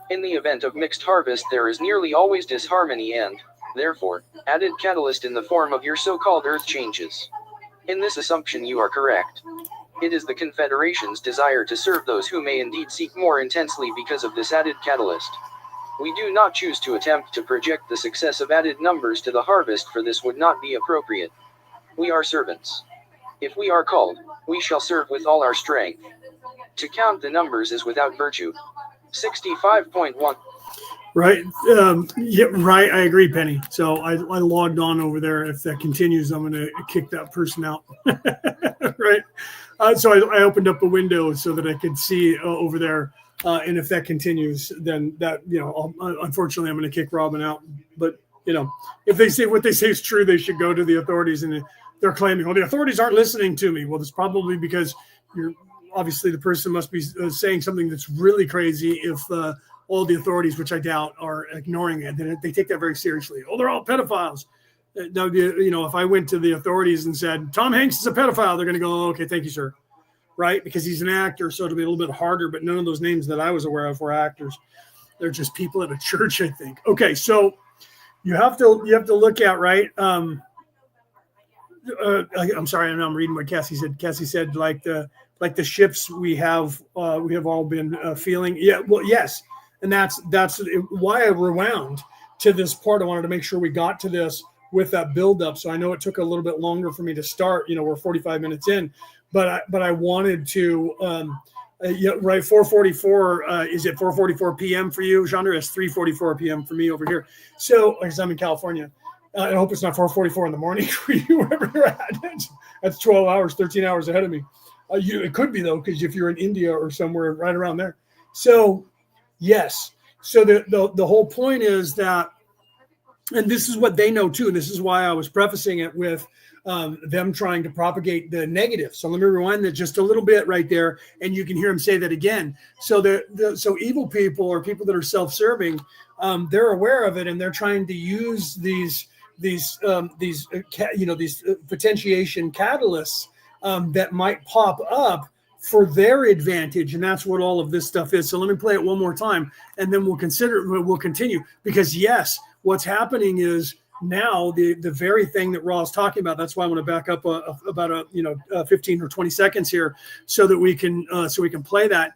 In the event of mixed harvest, there is nearly always disharmony and, therefore, added catalyst in the form of your so-called earth changes. In this assumption you are correct. It is the Confederation's desire to serve those who may indeed seek more intensely because of this added catalyst. We do not choose to attempt to project the success of added numbers to the harvest, for this would not be appropriate. We are servants. If we are called, we shall serve with all our strength. To count the numbers is without virtue. 65.1. Right. Yeah, right. I agree, Penny. So I logged on over there. If that continues, I'm going to kick that person out. Right. So I opened up a window so that I could see over there. And if that continues, then that, unfortunately, I'm going to kick Robin out. But, if they say what they say is true, they should go to the authorities, and they're claiming, well, the authorities aren't listening to me. Well, it's probably because obviously the person must be saying something that's really crazy if all the authorities, which I doubt, are ignoring it. Then they take that very seriously. Oh, they're all pedophiles. Now, if I went to the authorities and said, Tom Hanks is a pedophile, they're going to go, oh, okay, thank you, sir. Right? Because he's an actor, so it'll be a little bit harder, but none of those names that I was aware of were actors. They're just people at a church, I think. Okay, so you have to look at, right? I'm sorry, I'm reading what Cassie said. Cassie said, like the ships we have all been feeling. Yeah, well, yes. And that's why I rewound to this part. I wanted to make sure we got to this with that buildup. So I know it took a little bit longer for me to start. We're 45 minutes in, but I wanted to. Right, 4:44. Is it 4:44 p.m. for you, Chandra? It's 3:44 p.m. for me over here. So, because I'm in California, I hope it's not 4:44 in the morning for you, wherever you're at. That's 12 hours, 13 hours ahead of me. It could be though, because if you're in India or somewhere right around there. So. Yes. So the whole point is that, and this is what they know too, and this is why I was prefacing it with them trying to propagate the negative. So let me rewind that just a little bit right there, and you can hear him say that again. So so evil people, or people that are self-serving, they're aware of it, and they're trying to use these potentiation catalysts that might pop up for their advantage, and that's what all of this stuff is. So let me play it one more time, and then we'll continue. Because yes, what's happening is now the very thing that Ra's talking about. That's why I want to back up about 15 or 20 seconds here, so that we can play that.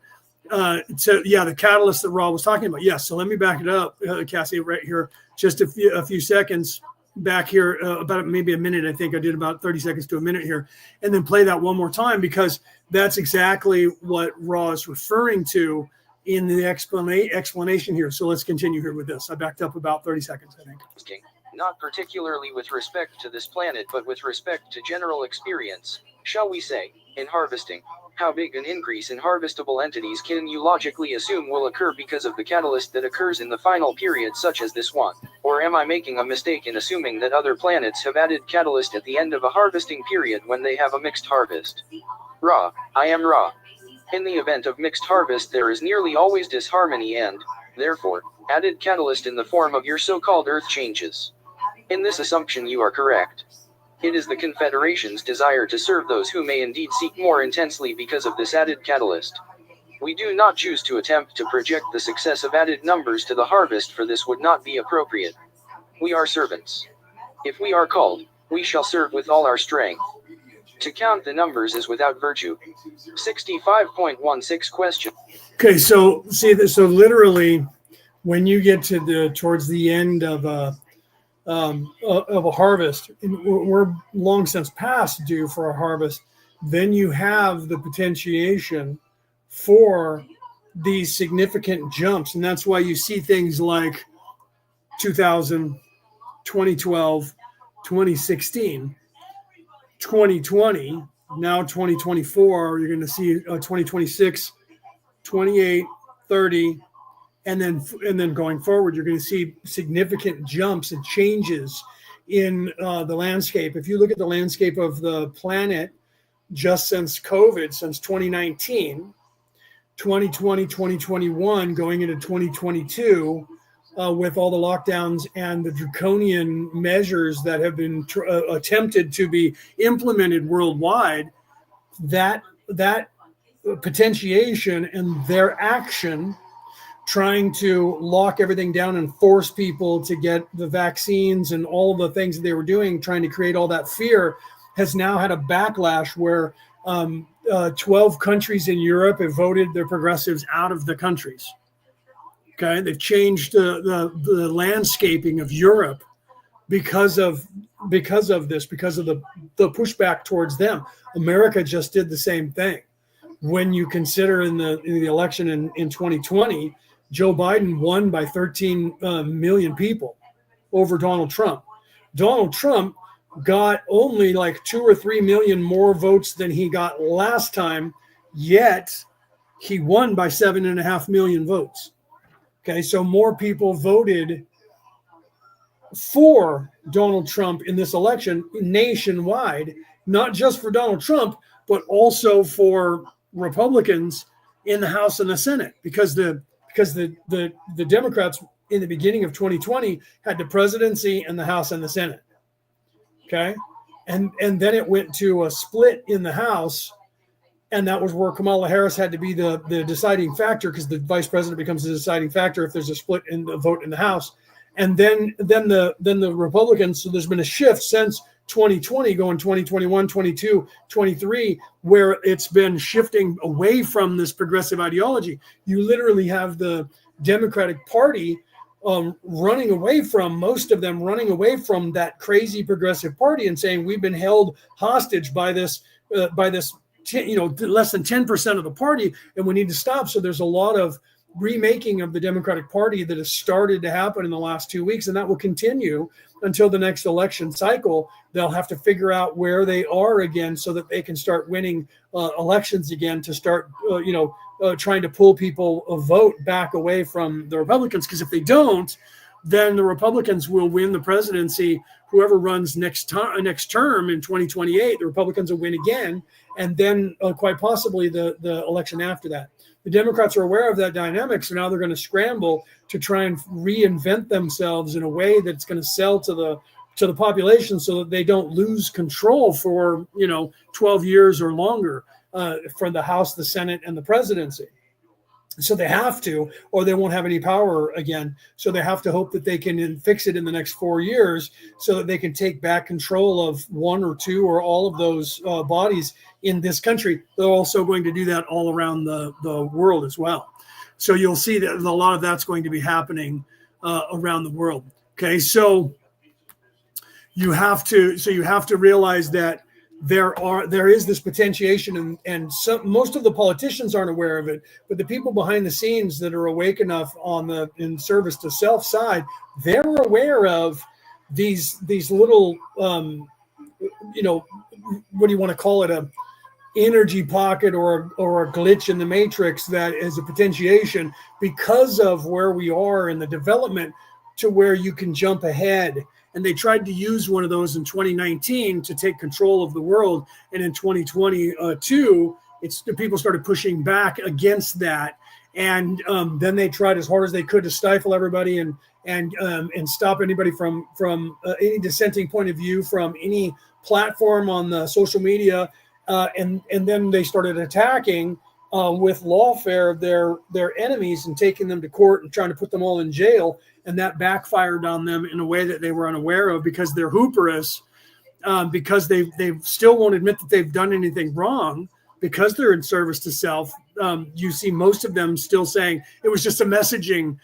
So yeah, the catalyst that Ra was talking about. Yes. So let me back it up, Cassie, right here, just a few seconds back here, about maybe a minute. I think I did about 30 seconds to a minute here, and then play that one more time, because that's exactly what Ra is referring to in the explanation here. So let's continue here with this. I backed up about 30 seconds, I think. Not particularly with respect to this planet, but with respect to general experience. shall we say, in harvesting. How big an increase in harvestable entities can you logically assume will occur because of the catalyst that occurs in the final period such as this one? Or am I making a mistake in assuming that other planets have added catalyst at the end of a harvesting period when they have a mixed harvest? Ra, I am Ra. In the event of mixed harvest there is nearly always disharmony and, therefore, added catalyst in the form of your so-called earth changes. In this assumption you are correct. It is the Confederation's desire to serve those who may indeed seek more intensely because of this added catalyst. We do not choose to attempt to project the success of added numbers to the harvest, for this would not be appropriate. We are servants. If we are called, we shall serve with all our strength. To count the numbers is without virtue. 65.16 question. Okay, so see this. So literally, when you get to towards the end of a harvest, and we're long since past due for a harvest, then you have the potentiation for these significant jumps, and that's why you see things like 2000, 2012, 2016, 2020, now 2024. You're going to see 2026, 28, 30. And then going forward, you're going to see significant jumps and changes in the landscape. If you look at the landscape of the planet just since COVID, since 2019, 2020, 2021, going into 2022, with all the lockdowns and the draconian measures that have been attempted to be implemented worldwide, that potentiation and their action trying to lock everything down and force people to get the vaccines and all of the things that they were doing, trying to create all that fear, has now had a backlash where 12 countries in Europe have voted their progressives out of the countries. Okay, they've changed the landscaping of Europe because of this, because of the pushback towards them. America just did the same thing. When you consider in the election in 2020, Joe Biden won by 13 million people over Donald Trump. Donald Trump got only like 2 or 3 million more votes than he got last time, yet he won by 7.5 million votes. Okay, so more people voted for Donald Trump in this election nationwide, not just for Donald Trump, but also for Republicans in the House and the Senate, because the Democrats in the beginning of 2020 had the presidency and the House and the Senate. Okay, and then it went to a split in the House, and that was where Kamala Harris had to be the deciding factor, because the vice president becomes the deciding factor if there's a split in the vote in the House. And then the Republicans. So there's been a shift since 2020, going 2021, 22, 23, where it's been shifting away from this progressive ideology. You literally have the Democratic Party running away from, most of them running away from that crazy progressive party and saying we've been held hostage by this less than 10% of the party, and we need to stop. So there's a lot of remaking of the Democratic Party that has started to happen in the last 2 weeks, and that will continue until the next election cycle. They'll have to figure out where they are again so that they can start winning elections again, to start trying to pull people a vote back away from the Republicans, because if they don't, then the Republicans will win the presidency. Whoever runs next term in 2028, the Republicans will win again, and then quite possibly the election after that. The Democrats are aware of that dynamic, so now they're going to scramble to try and reinvent themselves in a way that's going to sell to the population, so that they don't lose control for 12 years or longer for the House, the Senate, and the presidency. So they have to, or they won't have any power again. So they have to hope that they can fix it in the next 4 years, so that they can take back control of one or two or all of those bodies in this country. They're also going to do that all around the world as well. So you'll see that a lot of that's going to be happening around the world. Okay, so you have to realize that there is this potentiation, and most of the politicians aren't aware of it, but the people behind the scenes that are awake enough in service to self side, they're aware of these little what do you want to call it, a energy pocket or a glitch in the matrix that is a potentiation because of where we are in the development to where you can jump ahead. And they tried to use one of those in 2019 to take control of the world. And in 2022, people started pushing back against that. And then they tried as hard as they could to stifle everybody and stop anybody from any dissenting point of view from any platform on the social media. And then they started attacking with lawfare their enemies and taking them to court and trying to put them all in jail. And that backfired on them in a way that they were unaware of because they're hooperous, because they still won't admit that they've done anything wrong because they're in service to self. You see most of them still saying it was just a messaging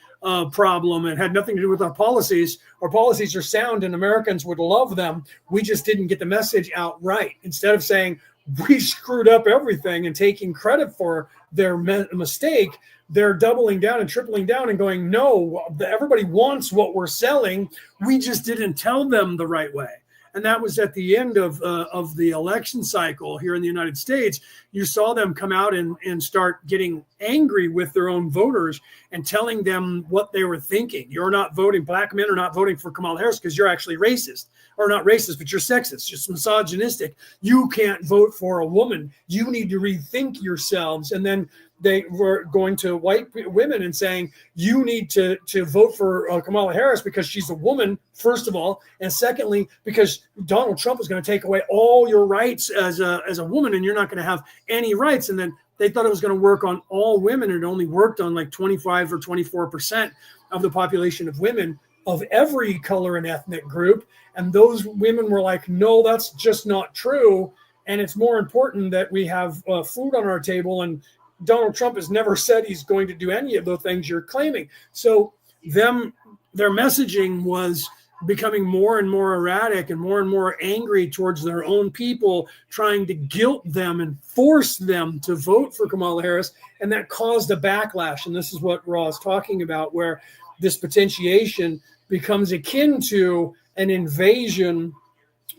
problem and had nothing to do with our policies. Our policies are sound and Americans would love them. We just didn't get the message out right. Instead of saying we screwed up everything and taking credit for their mistake, they're doubling down and tripling down and going, no, everybody wants what we're selling. We just didn't tell them the right way. And that was at the end of the election cycle here in the United States. You saw them come out and start getting angry with their own voters and telling them what they were thinking. You're not voting, black men are not voting for Kamala Harris because you're actually racist. Or not racist, but you're sexist, just misogynistic. You can't vote for a woman. You need to rethink yourselves. And then they were going to white women and saying, you need to vote for Kamala Harris because she's a woman, first of all. And secondly, because Donald Trump is going to take away all your rights as a woman and you're not going to have any rights. And then they thought it was going to work on all women. It only worked on like 25 or 24% of the population of women of every color and ethnic group. And those women were like, no, that's just not true. And it's more important that we have food on our table. And Donald Trump has never said he's going to do any of the things you're claiming. So their messaging was becoming more and more erratic and more angry towards their own people, trying to guilt them and force them to vote for Kamala Harris. And that caused a backlash. And this is what Ra is talking about, where this potentiation becomes akin to an invasion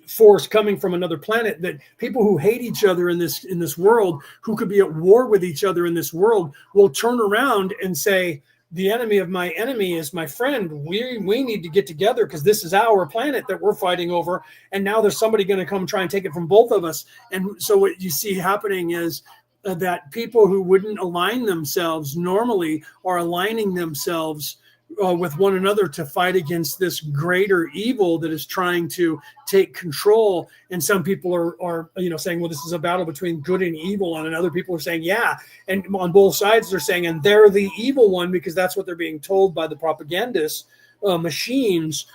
force coming from another planet, that people who hate each other in this world, who could be at war with each other in this world, will turn around and say, the enemy of my enemy is my friend. We need to get together because this is our planet that we're fighting over. And now there's somebody going to come try and take it from both of us. And so what you see happening is that people who wouldn't align themselves normally are aligning themselves with one another to fight against this greater evil that is trying to take control. And some people are saying, well, this is a battle between good and evil. And other people are saying, yeah. And on both sides, they're saying, and they're the evil one, because that's what they're being told by the propagandists, machines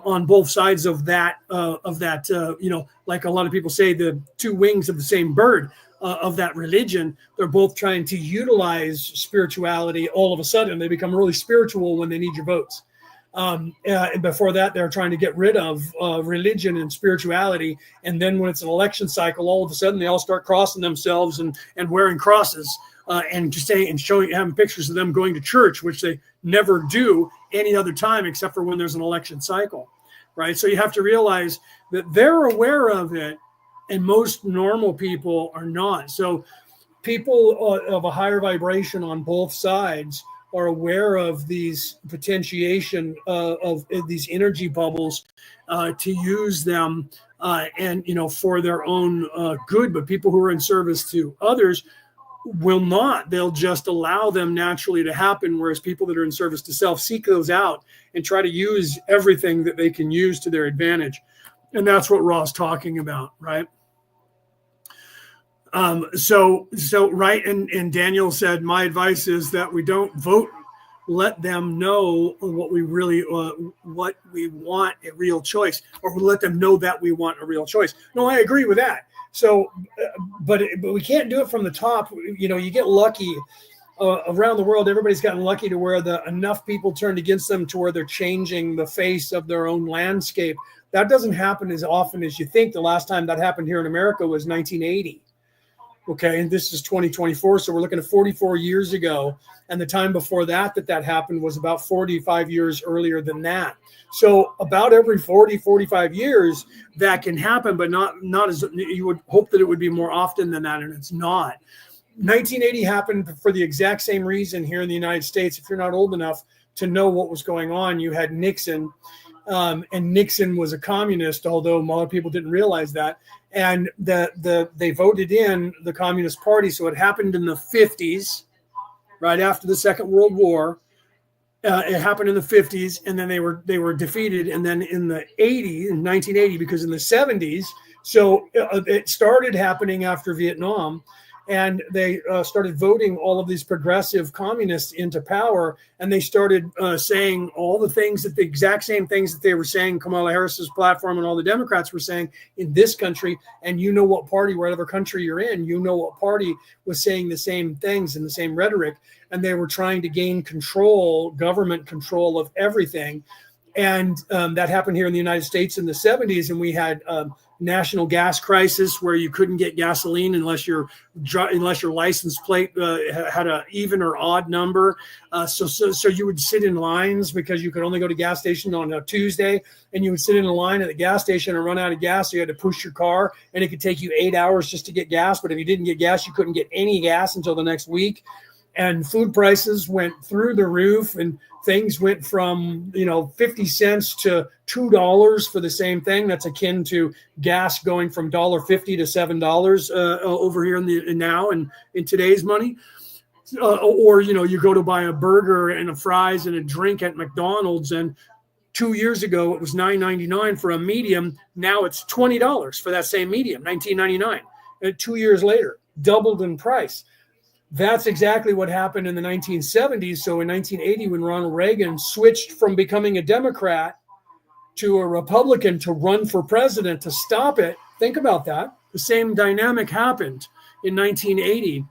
on both sides of that, like a lot of people say, the two wings of the same bird. Of that religion, they're both trying to utilize spirituality. All of a sudden, they become really spiritual when they need your votes. And before that, they're trying to get rid of religion and spirituality. And then when it's an election cycle, all of a sudden they all start crossing themselves and wearing crosses and just saying and having pictures of them going to church, which they never do any other time except for when there's an election cycle, right? So you have to realize that they're aware of it, and most normal people are not. So people of a higher vibration on both sides are aware of these potentiation of these energy bubbles to use them and for their own good. But people who are in service to others will not. They'll just allow them naturally to happen, whereas people that are in service to self seek those out and try to use everything that they can use to their advantage. And that's what Ra's talking about, right? So right. And Daniel said, my advice is that we don't vote. Let them know what we really, what we want, a real choice, or let them know that we want a real choice. No, I agree with that. So, but we can't do it from the top. You get lucky around the world. Everybody's gotten lucky to where enough people turned against them to where they're changing the face of their own landscape. That doesn't happen as often as you think. The last time that happened here in America was 1980. Okay, and this is 2024, so we're looking at 44 years ago, and the time before that happened was about 45 years earlier than that. So about every 40, 45 years that can happen, but not as you would hope that it would be more often than that, and it's not. 1980 happened for the exact same reason here in the United States. If you're not old enough to know what was going on, you had Nixon, and Nixon was a communist, although a lot of people didn't realize that. And they voted in the Communist Party. So it happened in the 50s, right after the Second World War. It happened in the 50s, and then they were defeated. And then in the 80s, in 1980, because in the 70s, so it started happening after Vietnam. And they started voting all of these progressive communists into power, and they started saying all the things the exact same things that they were saying, Kamala Harris's platform and all the Democrats were saying in this country. And you know what party, whatever country you're in, you know what party was saying the same things and the same rhetoric. And they were trying to gain control, government control of everything. And that happened here in the United States in the 70s. And we had national gas crisis where you couldn't get gasoline unless your license plate had an even or odd number. So you would sit in lines because you could only go to gas station on a Tuesday, and you would sit in a line at the gas station and run out of gas. So you had to push your car, and it could take you 8 hours just to get gas. But if you didn't get gas, you couldn't get any gas until the next week. And food prices went through the roof, and things went from 50 cents to $2 for the same thing. That's akin to gas going from $1.50 to $7 over here now in today's money. Or you go to buy a burger and a fries and a drink at McDonald's, and 2 years ago it was $9.99 for a medium. Now it's $20 for that same medium, $19.99. And 2 years later, doubled in price. That's exactly what happened in the 1970s. So in 1980, when Ronald Reagan switched from becoming a Democrat to a Republican to run for president to stop it, think about that. The same dynamic happened in 1980.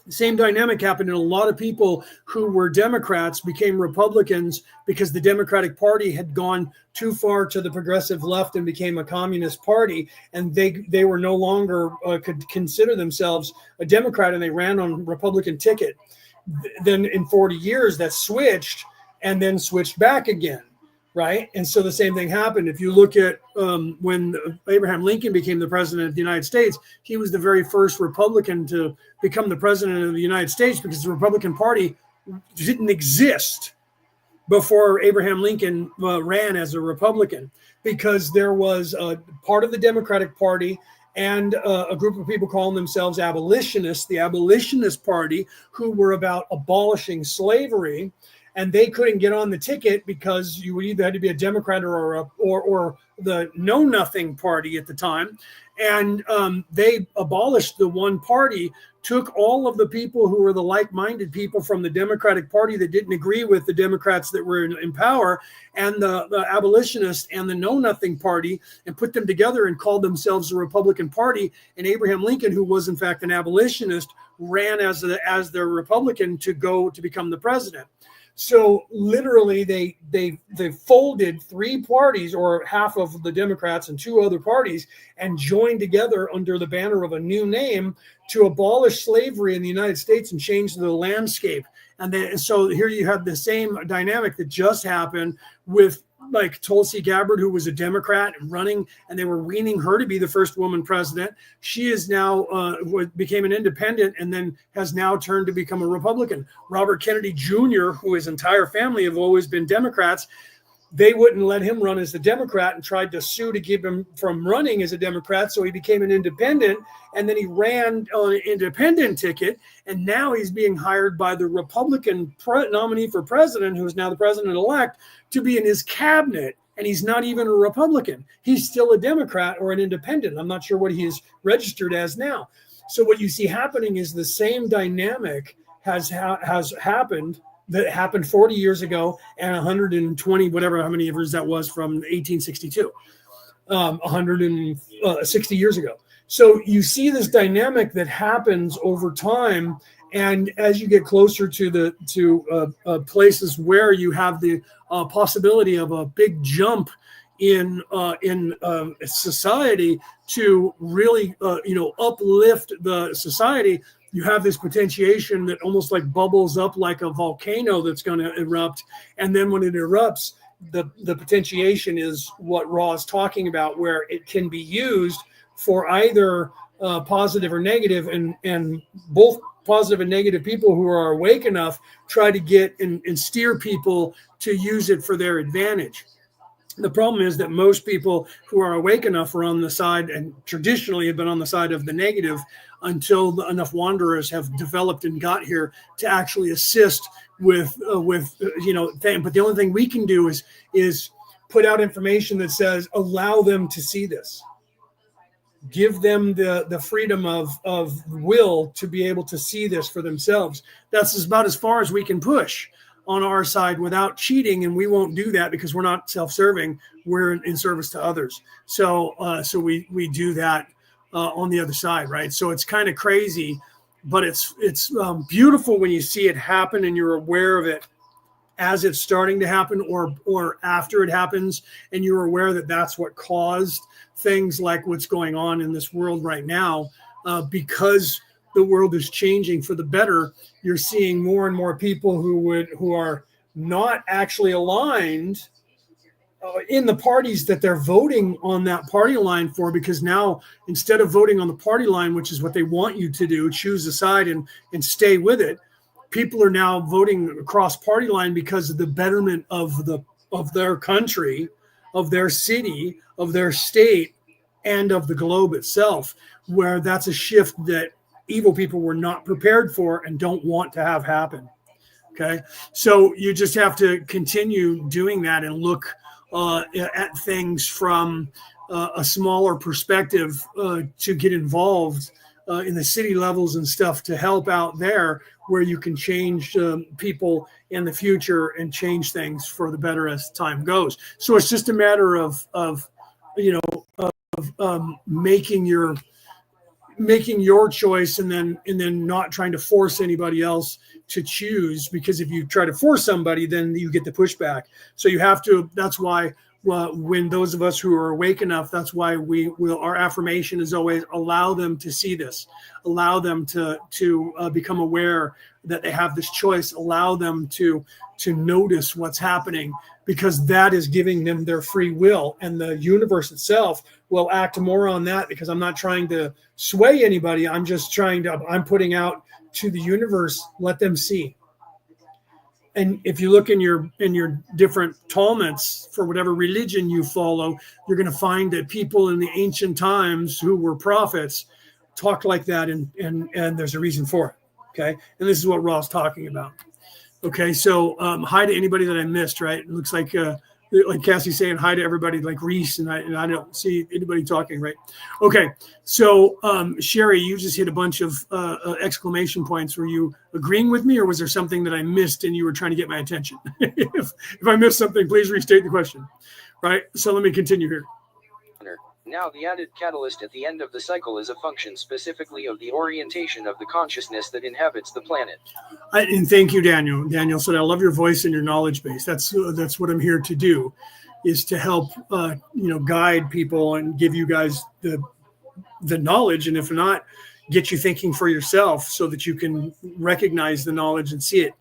The same dynamic happened, and a lot of people who were Democrats became Republicans because the Democratic Party had gone too far to the progressive left and became a communist party, and they were no longer could consider themselves a Democrat, and they ran on Republican ticket. Then in 40 years that switched, and then switched back again. Right. And so the same thing happened. If you look at when Abraham Lincoln became the president of the United States, he was the very first Republican to become the president of the United States, because the Republican Party didn't exist before Abraham Lincoln ran as a Republican, because there was a part of the Democratic Party and a group of people calling themselves abolitionists, the Abolitionist Party, who were about abolishing slavery. And they couldn't get on the ticket because you would either had to be a Democrat or the Know Nothing Party at the time. And they abolished the one party, took all of the people who were the like-minded people from the Democratic Party that didn't agree with the Democrats that were in power, and the abolitionists and the Know Nothing Party, and put them together and called themselves the Republican Party. And Abraham Lincoln, who was in fact an abolitionist, ran as the Republican to become the president. So literally they folded three parties, or half of the Democrats and two other parties, and joined together under the banner of a new name to abolish slavery in the United States and change the landscape. And so here you have the same dynamic that just happened with like Tulsi Gabbard, who was a Democrat running, and they were weaning her to be the first woman president. She is now became an independent and then has now turned to become a Republican. Robert Kennedy Jr., who his entire family have always been Democrats, they wouldn't let him run as a Democrat and tried to sue to keep him from running as a Democrat. So he became an independent, and then he ran on an independent ticket. And now he's being hired by the Republican nominee for president, who is now the president-elect, to be in his cabinet. And he's not even a Republican. He's still a Democrat or an independent. I'm not sure what he is registered as now. So what you see happening is the same dynamic has happened that happened 40 years ago and 120, whatever, how many years that was, from 1862, 160 years ago. So you see this dynamic that happens over time. And as you get closer to places where you have the possibility of a big jump in society to really uplift the society. You have this potentiation that almost like bubbles up like a volcano that's going to erupt, and then when it erupts, the potentiation is what Ra is talking about, where it can be used for either positive or negative, and both positive and negative people who are awake enough try to get and steer people to use it for their advantage. The problem is that most people who are awake enough are on the side, and traditionally have been on the side of the negative, until enough wanderers have developed and got here to actually assist with thing. But the only thing we can do is put out information that says allow them to see this. Give them the freedom of will to be able to see this for themselves. That's about as far as we can push on our side without cheating, and we won't do that because we're not self-serving. We're in service to others. So we do that on the other side, right? So it's kind of crazy, but it's beautiful when you see it happen and you're aware of it as it's starting to happen, or after it happens, and you're aware that that's what caused things like what's going on in this world right now, because the world is changing for the better. You're seeing more and more people who are not actually aligned in the parties that they're voting on that party line for, because now instead of voting on the party line, which is what they want you to do, choose a side and stay with it, people are now voting across party line because of the betterment of their country, of their city, of their state, and of the globe itself, where that's a shift that evil people were not prepared for and don't want to have happen. Okay, so you just have to continue doing that and look at things from a smaller perspective to get involved in the city levels and stuff to help out there, where you can change people in the future and change things for the better as time goes. So it's just a matter of making your choice, and then not trying to force anybody else to choose, because if you try to force somebody, then you get the pushback. So you have to. That's why when those of us who are awake enough, that's why our affirmation is always allow them to see this, allow them to become aware that they have this choice, allow them to notice what's happening, because that is giving them their free will, and the universe itself will act more on that, because I'm not trying to sway anybody. I'm putting out to the universe, let them see. And if you look in your different Talmuds for whatever religion you follow, you're going to find that people in the ancient times who were prophets talked like that, and there's a reason for it. Okay, and this is what Ra's talking about. Okay, so hi to anybody that I missed. Right, it looks like Cassie's saying hi to everybody, like Reese, and I don't see anybody talking. Right, okay. So Sherry, you just hit a bunch of exclamation points. Were you agreeing with me, or was there something that I missed and you were trying to get my attention? if I missed something, please restate the question. Right. So let me continue here. Now the added catalyst at the end of the cycle is a function specifically of the orientation of the consciousness that inhabits the planet. And thank you, Daniel. Daniel said, I love your voice and your knowledge base. That's what I'm here to do, is to help guide people and give you guys the knowledge, and if not, get you thinking for yourself so that you can recognize the knowledge and see it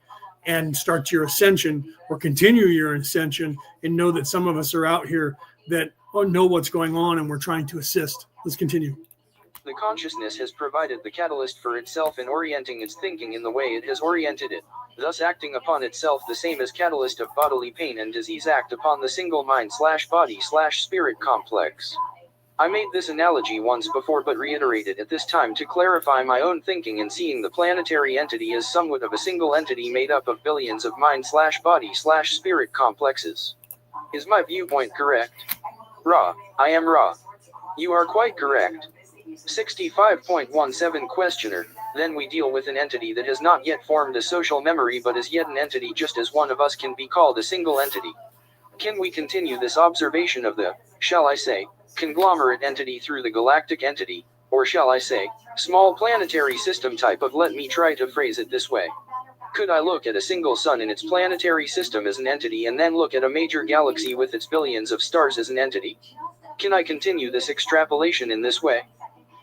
and start your ascension, or continue your ascension, and know that some of us are out here that know what's going on, and we're trying to assist. Let's continue. The consciousness has provided the catalyst for itself in orienting its thinking in the way it has oriented it, thus acting upon itself the same as catalyst of bodily pain and disease act upon the single mind/body/spirit complex. I made this analogy once before, but reiterate it at this time to clarify my own thinking in seeing the planetary entity as somewhat of a single entity made up of billions of mind/body/spirit complexes. Is my viewpoint correct? Ra, I am Ra. You are quite correct. 65.17 Questioner. Then we deal with an entity that has not yet formed a social memory, but is yet an entity, just as one of us can be called a single entity. Can we continue this observation of the, shall I say, conglomerate entity through the galactic entity, or shall I say, small planetary system type of, let me try to phrase it this way. Could I look at a single sun in its planetary system as an entity and then look at a major galaxy with its billions of stars as an entity? Can I continue this extrapolation in this way?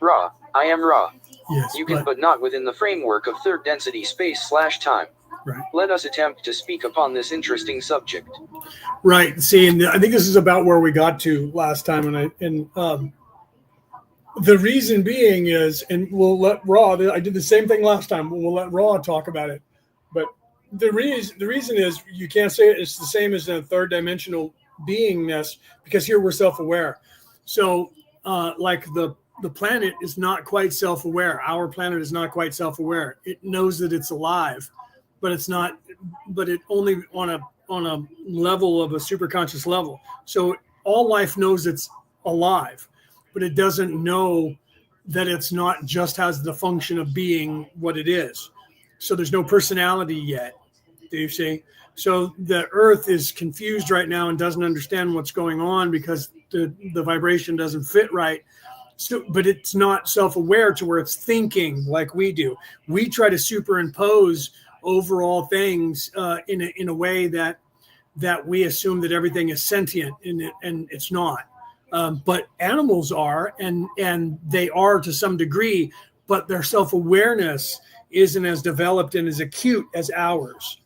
Ra, I am Ra. Yes, You can, but not within the framework of third density space/time. right. Let us attempt to speak upon this interesting subject. Right. See, and I think this is about where we got to last time, and the reason being is, and we'll let Raw. I did the same thing last time. We'll let Raw talk about it, but the reason is you can't say it's the same as a third dimensional beingness, because here we're self-aware. So, like the planet is not quite self-aware. Our planet is not quite self-aware. It knows that it's alive, but it's not. But it only on a level of a superconscious level. So all life knows it's alive, but it doesn't know that it's not just has the function of being what it is. So there's no personality yet. Do you see? So the Earth is confused right now and doesn't understand what's going on because the vibration doesn't fit right. So, but it's not self-aware to where it's thinking like we do. We try to superimpose overall things in a way that we assume that everything is sentient, and it's not. But animals are, and they are to some degree, but their self-awareness isn't as developed and as acute as ours.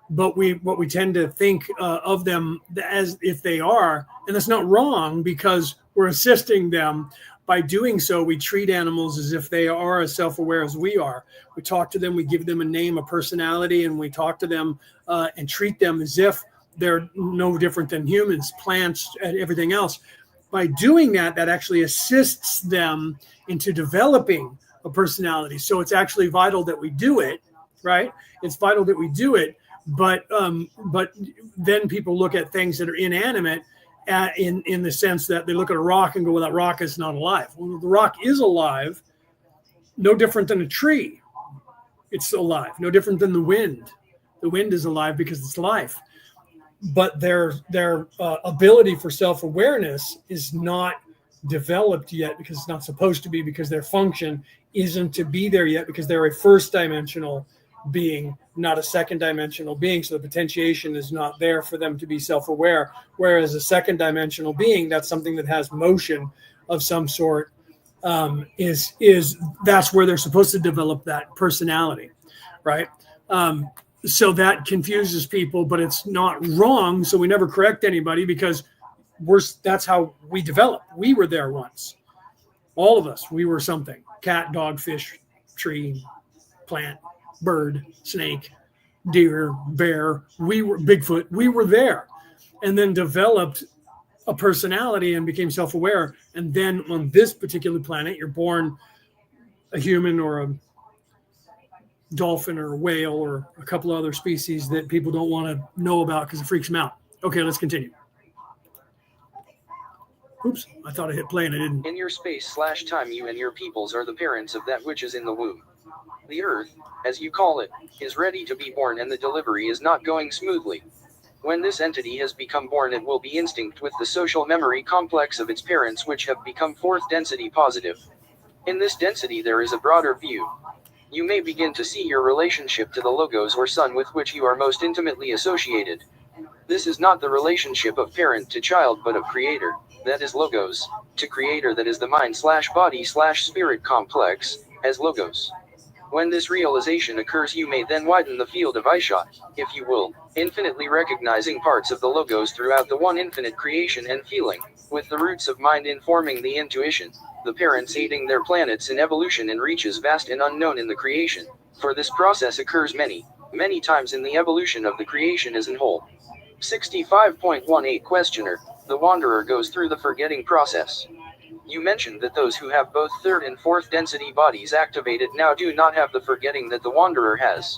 But what we tend to think of them as if they are, and that's not wrong because we're assisting them. By doing so, we treat animals as if they are as self-aware as we are. We talk to them, we give them a name, a personality, and we talk to them and treat them as if they're no different than humans, plants, and everything else. By doing that, that actually assists them into developing a personality. So it's actually vital that we do it, right? It's vital that we do it, but then people look at things that are inanimate in the sense that they look at a rock and go, well, that rock is not alive. Well, the rock is alive, no different than a tree. It's alive, no different than the wind. The wind is alive because it's life. But their ability for self-awareness is not developed yet because it's not supposed to be, because their function isn't to be there yet because they're a first dimensional being, not a second dimensional being. So the potentiation is not there for them to be self-aware. Whereas a second dimensional being, that's something that has motion of some sort, is that's where they're supposed to develop that personality, right? So that confuses people, but it's not wrong. So we never correct anybody because that's how we develop. We were there once. All of us, we were something: cat, dog, fish, tree, plant, bird, snake, deer, bear. We were Bigfoot. We were there, and then developed a personality and became self-aware. And then on this particular planet, you're born a human or a dolphin or a whale or a couple of other species that people don't want to know about because it freaks them out. Okay, let's continue. Oops, I thought I hit play and I didn't. In your space/time, you and your peoples are the parents of that which is in the womb. The Earth, as you call it, is ready to be born, and the delivery is not going smoothly. When this entity has become born, it will be instinct with the social memory complex of its parents, which have become fourth density positive. In this density there is a broader view. You may begin to see your relationship to the logos or sun with which you are most intimately associated. This is not the relationship of parent to child, but of creator, that is logos, to creator, that is the mind/body/spirit complex, as logos. When this realization occurs, you may then widen the field of eyeshot, if you will, infinitely recognizing parts of the logos throughout the one infinite creation and feeling, with the roots of mind informing the intuition, the parents aiding their planets in evolution and reaches vast and unknown in the creation, for this process occurs many, many times in the evolution of the creation as a whole. 65.18 Questioner, the wanderer goes through the forgetting process. You mentioned that those who have both third and fourth density bodies activated now do not have the forgetting that the wanderer has.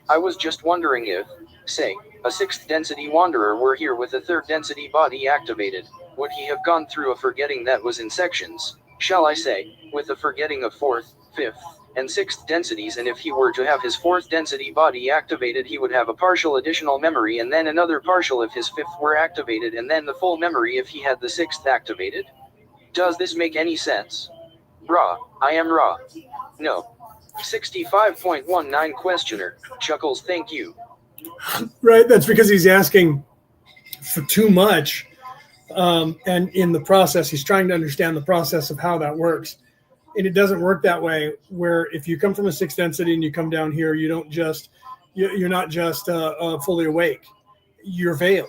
I was just wondering if, say, a sixth density wanderer were here with a third density body activated, would he have gone through a forgetting that was in sections, shall I say, with the forgetting of fourth, fifth, and sixth densities? And if he were to have his fourth density body activated, he would have a partial additional memory, and then another partial if his fifth were activated, and then the full memory if he had the sixth activated? Does this make any sense? Ra, I am Ra. No. 65.19 questioner, chuckles, thank you. Right. That's because he's asking for too much. And in the process, he's trying to understand the process of how that works. And it doesn't work that way, where if you come from a sixth density and you come down here, you don't just, you're not just fully awake. You're veiled.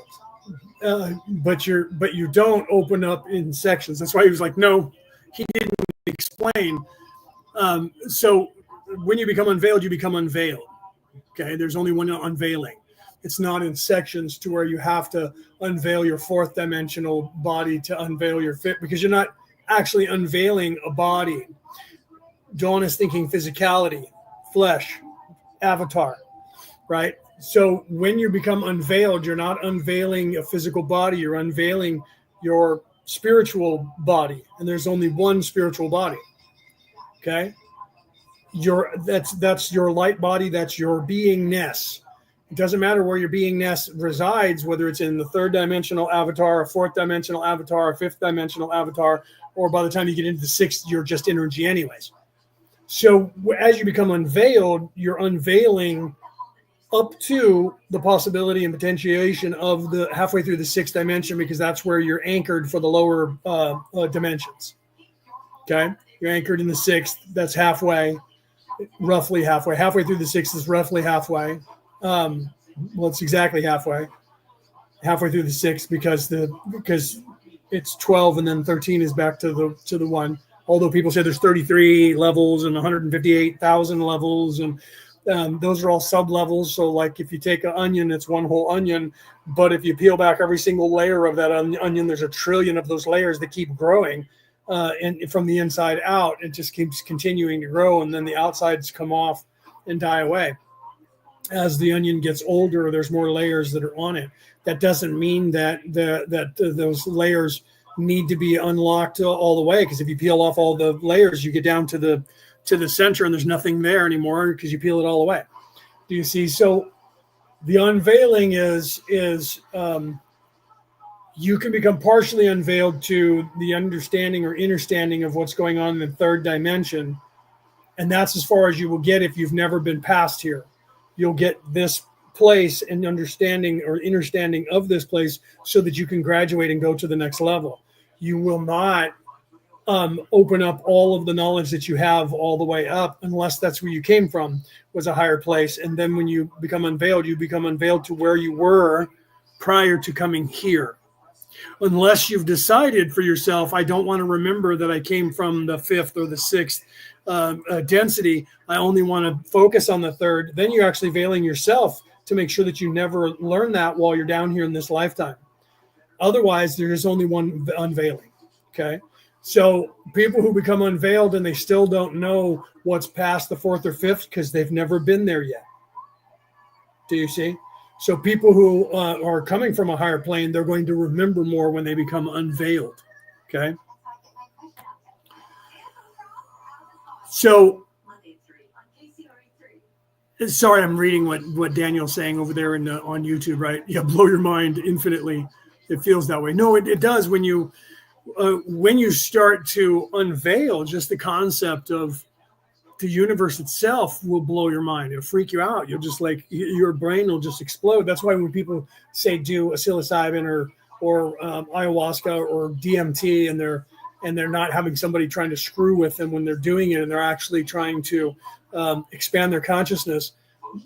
But you don't open up in sections. That's why he was like, no, he didn't explain. So when you become unveiled, you become unveiled. Okay, there's only one unveiling. It's not in sections to where you have to unveil your fourth dimensional body to unveil your fifth, because you're not actually unveiling a body. Dawn is thinking physicality, flesh, avatar, right? So when you become unveiled, you're not unveiling a physical body, you're unveiling your spiritual body. And there's only one spiritual body. Okay? That's your light body, that's your beingness. It doesn't matter where your beingness resides, whether it's in the third dimensional avatar, a fourth dimensional avatar, a fifth dimensional avatar, or by the time you get into the sixth, you're just energy anyways. So as you become unveiled, you're unveiling up to the possibility and potentiation of the halfway through the sixth dimension, because that's where you're anchored for the lower dimensions. Okay? You're anchored in the sixth. That's halfway, roughly halfway. Halfway through the sixth is roughly halfway. Well, it's exactly halfway through the sixth, because it's 12 and then 13 is back to the one. Although people say there's 33 levels and 158,000 levels, and those are all sub levels. So like if you take an onion, it's one whole onion, but if you peel back every single layer of that onion, there's a trillion of those layers that keep growing, and from the inside out, it just keeps continuing to grow, and then the outsides come off and die away. As the onion gets older, there's more layers that are on it. That doesn't mean that those layers need to be unlocked all the way, because if you peel off all the layers, you get down to the center and there's nothing there anymore because you peel it all away. Do you see? So the unveiling is you can become partially unveiled to the understanding or understanding of what's going on in the third dimension, and that's as far as you will get if you've never been past here. You'll get this place and understanding or understanding of this place so that you can graduate and go to the next level. You will not open up all of the knowledge that you have all the way up, unless that's where you came from, was a higher place. And then when you become unveiled to where you were prior to coming here. Unless you've decided for yourself, I don't want to remember that I came from the fifth or the sixth density. I only want to focus on the third. Then you're actually veiling yourself to make sure that you never learn that while you're down here in this lifetime. Otherwise, there is only one unveiling. Okay. So people who become unveiled and they still don't know what's past the fourth or fifth because they've never been there yet. Do you see? So people who are coming from a higher plane, they're going to remember more when they become unveiled. Okay. So, sorry, I'm reading what Daniel's saying over there on YouTube, right? Yeah, blow your mind infinitely. It feels that way. No, it does when you start to unveil. Just the concept of the universe itself will blow your mind. It'll freak you out. You'll just your brain will just explode. That's why when people say do psilocybin or ayahuasca or DMT and they're not having somebody trying to screw with them when they're doing it, and they're actually trying to expand their consciousness,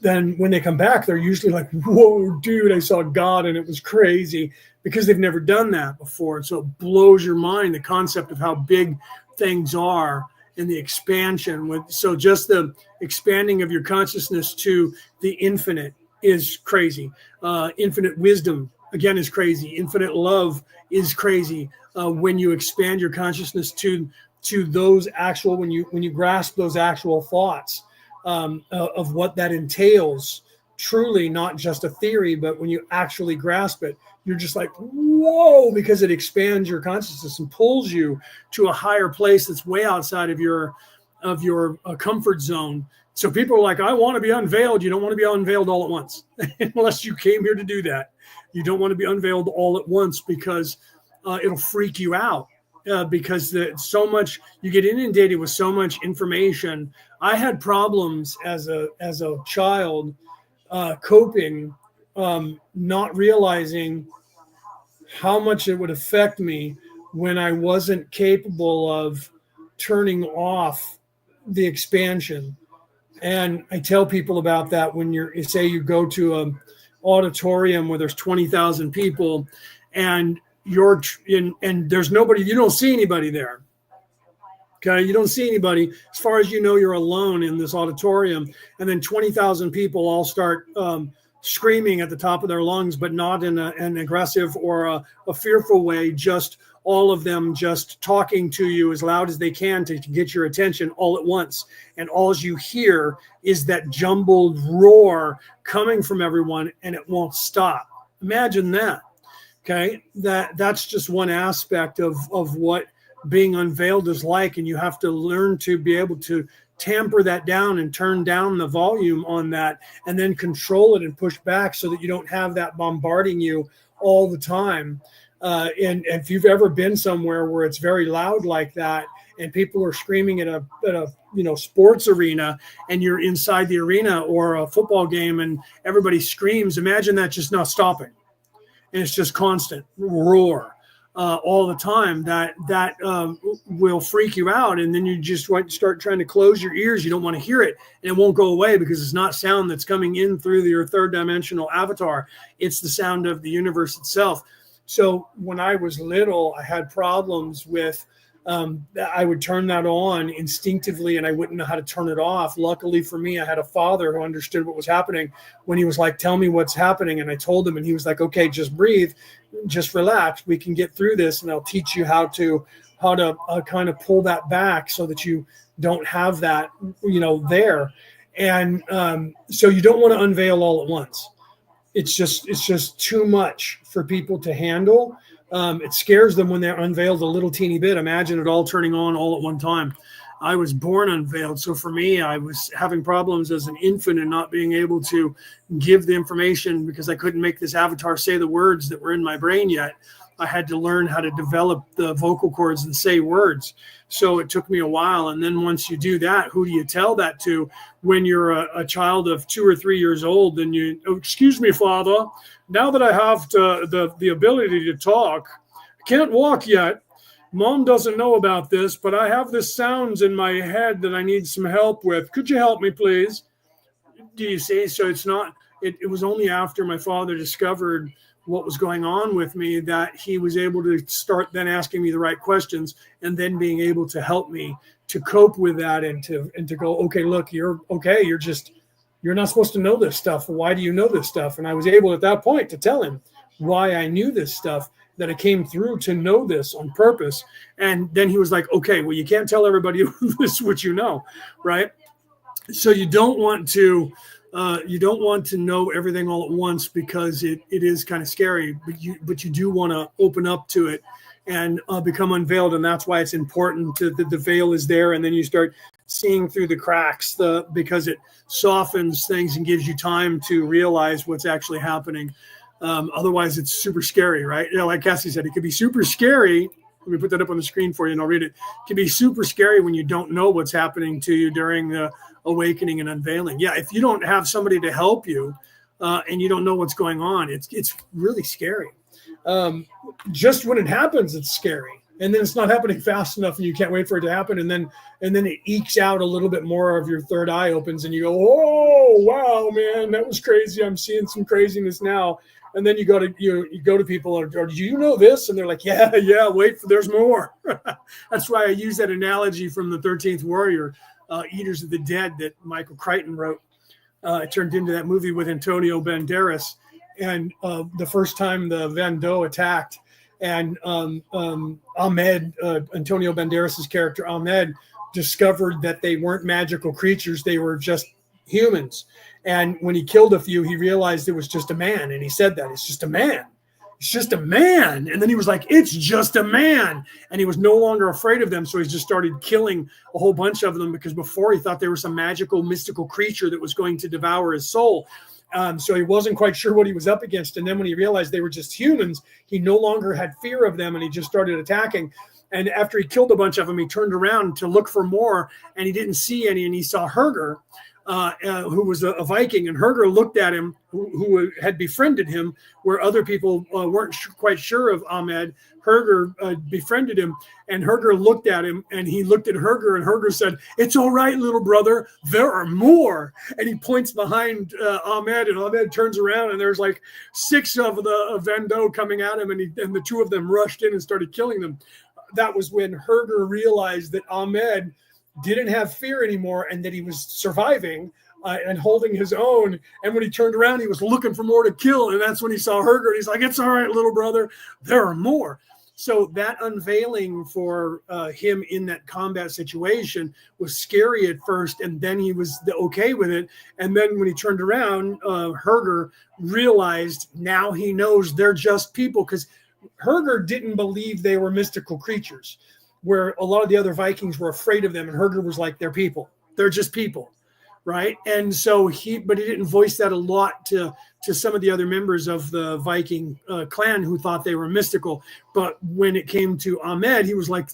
then when they come back, they're usually like, whoa, dude, I saw God and it was crazy, because they've never done that before. And so it blows your mind, the concept of how big things are and the expansion. So just the expanding of your consciousness to the infinite is crazy. Infinite wisdom, again, is crazy. Infinite love is crazy. When you expand your consciousness to those actual, when you grasp those actual thoughts of what that entails, truly not just a theory, but when you actually grasp it, you're just like, whoa, because it expands your consciousness and pulls you to a higher place that's way outside of your comfort zone. So people are like, I want to be unveiled. You don't want to be unveiled all at once, unless you came here to do that. You don't want to be unveiled all at once, because it'll freak you out. because so much, you get inundated with so much information. I had problems as a child coping, not realizing how much it would affect me when I wasn't capable of turning off the expansion. And I tell people about that when you say you go to an auditorium where there's 20,000 people and you're in, and there's nobody, you don't see anybody there. Okay, you don't see anybody. As far as you know, you're alone in this auditorium, and then 20,000 people all start screaming at the top of their lungs, but not in an aggressive or a fearful way, just all of them just talking to you as loud as they can to get your attention all at once. And all you hear is that jumbled roar coming from everyone, and it won't stop. Imagine that. Okay, that's just one aspect of what being unveiled is like, and you have to learn to be able to tamper that down and turn down the volume on that, and then control it and push back so that you don't have that bombarding you all the time. And if you've ever been somewhere where it's very loud like that, and people are screaming at a sports arena, and you're inside the arena or a football game and everybody screams, imagine that just not stopping, and it's just constant roar all the time. That will freak you out, and then you just start trying to close your ears. You don't want to hear it, and it won't go away because it's not sound that's coming in through your third dimensional avatar. It's the sound of the universe itself. So when I was little, I had problems with I would turn that on instinctively and I wouldn't know how to turn it off. Luckily for me, I had a father who understood what was happening when he was like, tell me what's happening. And I told him, and he was like, okay, just breathe, just relax. We can get through this. And I'll teach you how to kind of pull that back so that you don't have that, there. And so you don't want to unveil all at once. It's just too much for people to handle. It scares them when they're unveiled a little teeny bit. Imagine it all turning on all at one time. I was born unveiled. So for me, I was having problems as an infant and not being able to give the information because I couldn't make this avatar say the words that were in my brain yet. I had to learn how to develop the vocal cords and say words. So it took me a while. And then once you do that, who do you tell that to when you're a child of 2 or 3 years old? And excuse me, Father, now that I have the ability to talk, I can't walk yet. Mom doesn't know about this, but I have this sounds in my head that I need some help with. Could you help me, please? Do you see? So it was only after my father discovered what was going on with me that he was able to start then asking me the right questions and then being able to help me to cope with that and to go, okay, look, you're okay. You're not supposed to know this stuff. Why do you know this stuff? And I was able at that point to tell him why I knew this stuff, that I came through to know this on purpose. And then he was like, okay, well, you can't tell everybody this, what you know, right? So you don't want to know everything all at once because it is kind of scary, but you do want to open up to it and become unveiled. And that's why it's important that the veil is there. And then you start seeing through the cracks because it softens things and gives you time to realize what's actually happening. Otherwise, it's super scary, right? Like Cassie said, it could be super scary. Let me put that up on the screen for you and I'll read it. It can be super scary when you don't know what's happening to you during the awakening and unveiling. Yeah, if you don't have somebody to help you and you don't know what's going on, it's really scary. Just when it happens, it's scary. And then it's not happening fast enough and you can't wait for it to happen. And then it ekes out a little bit more of your third eye opens and you go, oh, wow, man, that was crazy. I'm seeing some craziness now. And then you go to people or do you know this? And they're like, yeah, wait, there's more. That's why I use that analogy from the 13th Warrior, Eaters of the Dead, that Michael Crichton wrote. It turned into that movie with Antonio Banderas. And the first time the Van Gogh attacked, and Ahmed, Antonio Banderas' character Ahmed, discovered that they weren't magical creatures. They were just humans. And when he killed a few, he realized it was just a man. And he said that, it's just a man. It's just a man. And then he was like, it's just a man. And he was no longer afraid of them. So he just started killing a whole bunch of them because before he thought they were some magical, mystical creature that was going to devour his soul. So he wasn't quite sure what he was up against. And then when he realized they were just humans, he no longer had fear of them and he just started attacking. And after he killed a bunch of them, he turned around to look for more, and he didn't see any. And he saw Herger, who was a Viking, and Herger looked at him, who had befriended him, where other people weren't quite sure of Ahmed. Herger befriended him, and Herger looked at him, and he looked at Herger, and Herger said, "It's all right, little brother. There are more." And he points behind Ahmed, and Ahmed turns around, and there's like 6 of the Vando coming at him, and the 2 of them rushed in and started killing them. That was when Herger realized that Ahmed didn't have fear anymore and that he was surviving and holding his own. And when he turned around, he was looking for more to kill. And that's when he saw Herger. And he's like, "It's all right, little brother. There are more." So that unveiling for him in that combat situation was scary at first. And then he was okay with it. And then when he turned around, Herger realized now he knows they're just people, because Herger didn't believe they were mystical creatures, where a lot of the other Vikings were afraid of them. And Herger was like, "They're people. They're just people." Right. And so but he didn't voice that a lot to some of the other members of the Viking clan who thought they were mystical. But when it came to Ahmed, he was like,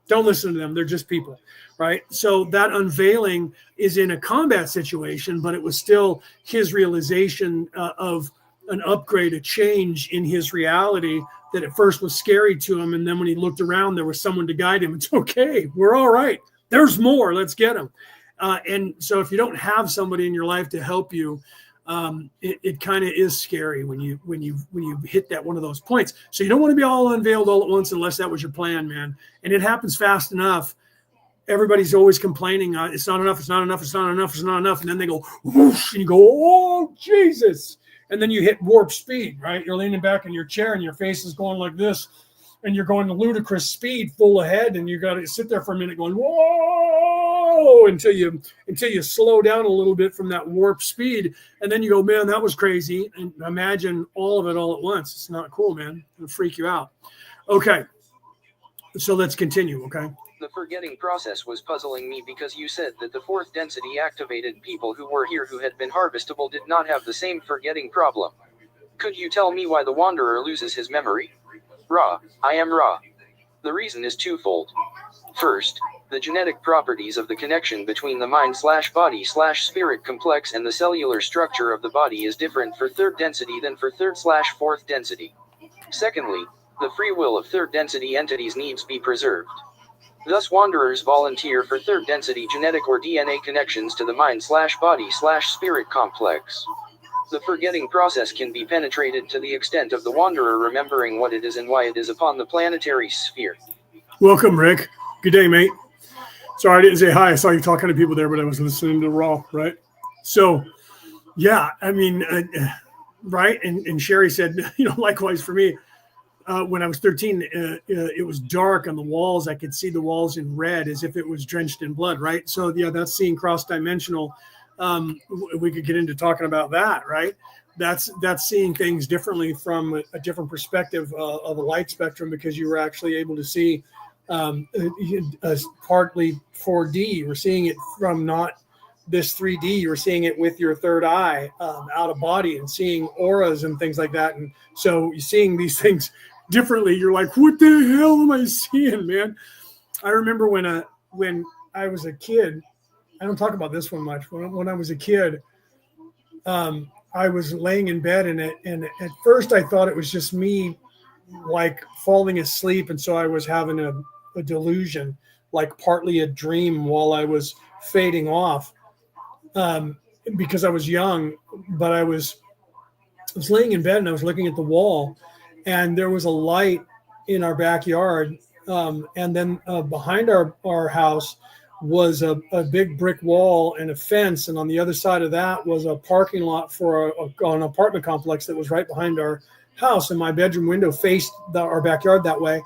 "Don't listen to them. They're just people." Right. So that unveiling is in a combat situation, but it was still his realization of an upgrade, a change in his reality that at first was scary to him. And then when he looked around, there was someone to guide him. It's okay. We're all right. There's more. Let's get him. And so if you don't have somebody in your life to help you, it kind of is scary when you hit that one of those points. So you don't want to be all unveiled all at once unless that was your plan, man. And it happens fast enough. Everybody's always complaining, "It's not enough, it's not enough, it's not enough, it's not enough." And then they go, whoosh, and you go, "Oh, Jesus." And then you hit warp speed, right? You're leaning back in your chair and your face is going like this, and you're going to ludicrous speed full ahead, and you got to sit there for a minute going, "Whoa," until you slow down a little bit from that warp speed. And then you go, "Man, that was crazy." And imagine all of it all at once. It's not cool, man. It'll freak you out. Okay. So let's continue, okay? The forgetting process was puzzling me because you said that the 4th density activated people who were here who had been harvestable did not have the same forgetting problem. Could you tell me why the Wanderer loses his memory? Ra, I am Ra. The reason is twofold. First, the genetic properties of the connection between the mind/body/spirit complex and the cellular structure of the body is different for 3rd density than for 3rd/4th density. Secondly, the free will of 3rd density entities needs be preserved. Thus Wanderers volunteer for 3rd density genetic or DNA connections to the mind/body/spirit complex. The forgetting process can be penetrated to the extent of the Wanderer remembering what it is and why it is upon the planetary sphere. Welcome, Rick. Good day, mate. Sorry, I didn't say hi. I saw you talking to people there, but I was listening to Raw, right? So, yeah, I mean, right? And Sherry said, likewise for me. When I was 13, it was dark on the walls. I could see the walls in red as if it was drenched in blood, right? So, yeah, that's seeing cross-dimensional. We could get into talking about that, right? That's seeing things differently from a different perspective of a light spectrum, because you were actually able to see partly 4D. You were seeing it from not this 3D. You were seeing it with your third eye out of body and seeing auras and things like that. And so you're seeing these things differently. You're like, "What the hell am I seeing, man?" I remember when I was a kid, I don't talk about this one much. When I was a kid, I was laying in bed, and at first I thought it was just me like falling asleep. And so I was having a delusion, like partly a dream while I was fading off, because I was young. But I was laying in bed and I was looking at the wall, and there was a light in our backyard. And then behind our house was a big brick wall and a fence. And on the other side of that was a parking lot for an apartment complex that was right behind our house. And my bedroom window faced our backyard that way.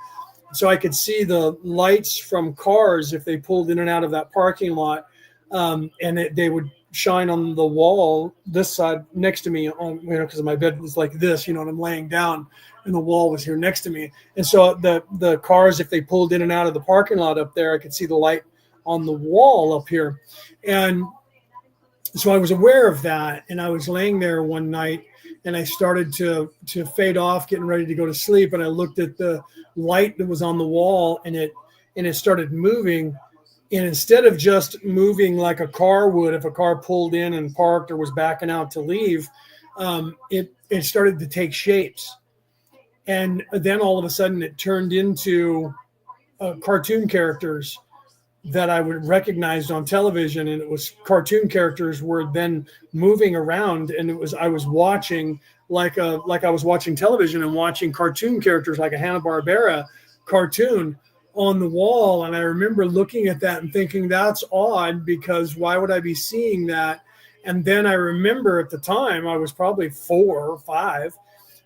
So I could see the lights from cars if they pulled in and out of that parking lot. And they would shine on the wall this side next to me, because my bed was like this, and I'm laying down and the wall was here next to me. And so the cars, if they pulled in and out of the parking lot up there, I could see the light on the wall up here. And so I was aware of that. And I was laying there one night and I started to fade off, getting ready to go to sleep. And I looked at the light that was on the wall, and it started moving. And instead of just moving like a car would if a car pulled in and parked or was backing out to leave, it started to take shapes. And then all of a sudden it turned into cartoon characters that I would recognize on television. And it was cartoon characters were then moving around, and I was watching like I was watching television and watching cartoon characters like a Hanna-Barbera cartoon on the wall. And I remember looking at that and thinking, that's odd, because why would I be seeing that? And then I remember at the time, I was probably 4 or 5,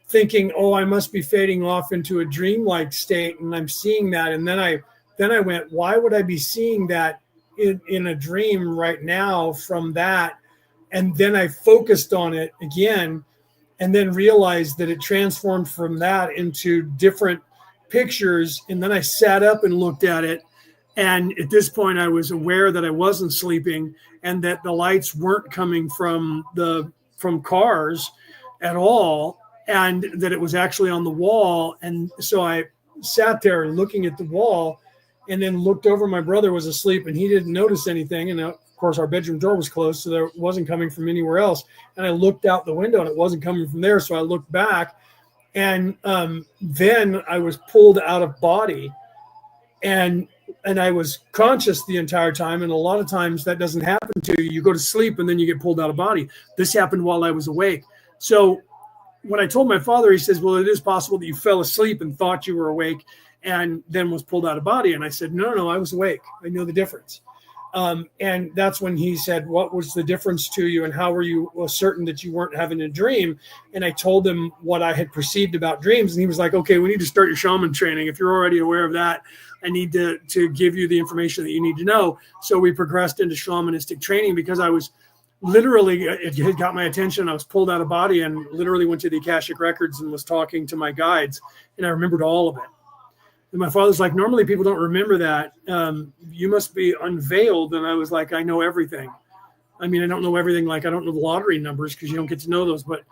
thinking, oh, I must be fading off into a dreamlike state, and I'm seeing that. And then I went, why would I be seeing that in a dream right now from that? And then I focused on it again, and then realized that it transformed from that into different pictures. And then I sat up and looked at it. And at this point, I was aware that I wasn't sleeping, and that the lights weren't coming from cars at all, and that it was actually on the wall. And so I sat there looking at the wall, and then looked over. My brother was asleep, and he didn't notice anything. And of course, our bedroom door was closed, so it wasn't coming from anywhere else. And I looked out the window, and it wasn't coming from there. So I looked back, and then I was pulled out of body, and I was conscious the entire time. And a lot of times that doesn't happen to you. You go to sleep, and then you get pulled out of body. This happened while I was awake. So when I told my father, he says, well, it is possible that you fell asleep and thought you were awake and then was pulled out of body. And I said, no, I was awake. I know the difference. And that's when he said, what was the difference to you, and how were you certain that you weren't having a dream? And I told him what I had perceived about dreams. And he was like, okay, we need to start your shaman training. If you're already aware of that, I need to give you the information that you need to know. So we progressed into shamanistic training, because I was literally, it had got my attention. I was pulled out of body and literally went to the Akashic Records and was talking to my guides, and I remembered all of it. And my father's like, normally people don't remember that. You must be unveiled. And I was like, I know everything. I mean, I don't know everything. Like, I don't know the lottery numbers, because you don't get to know those. But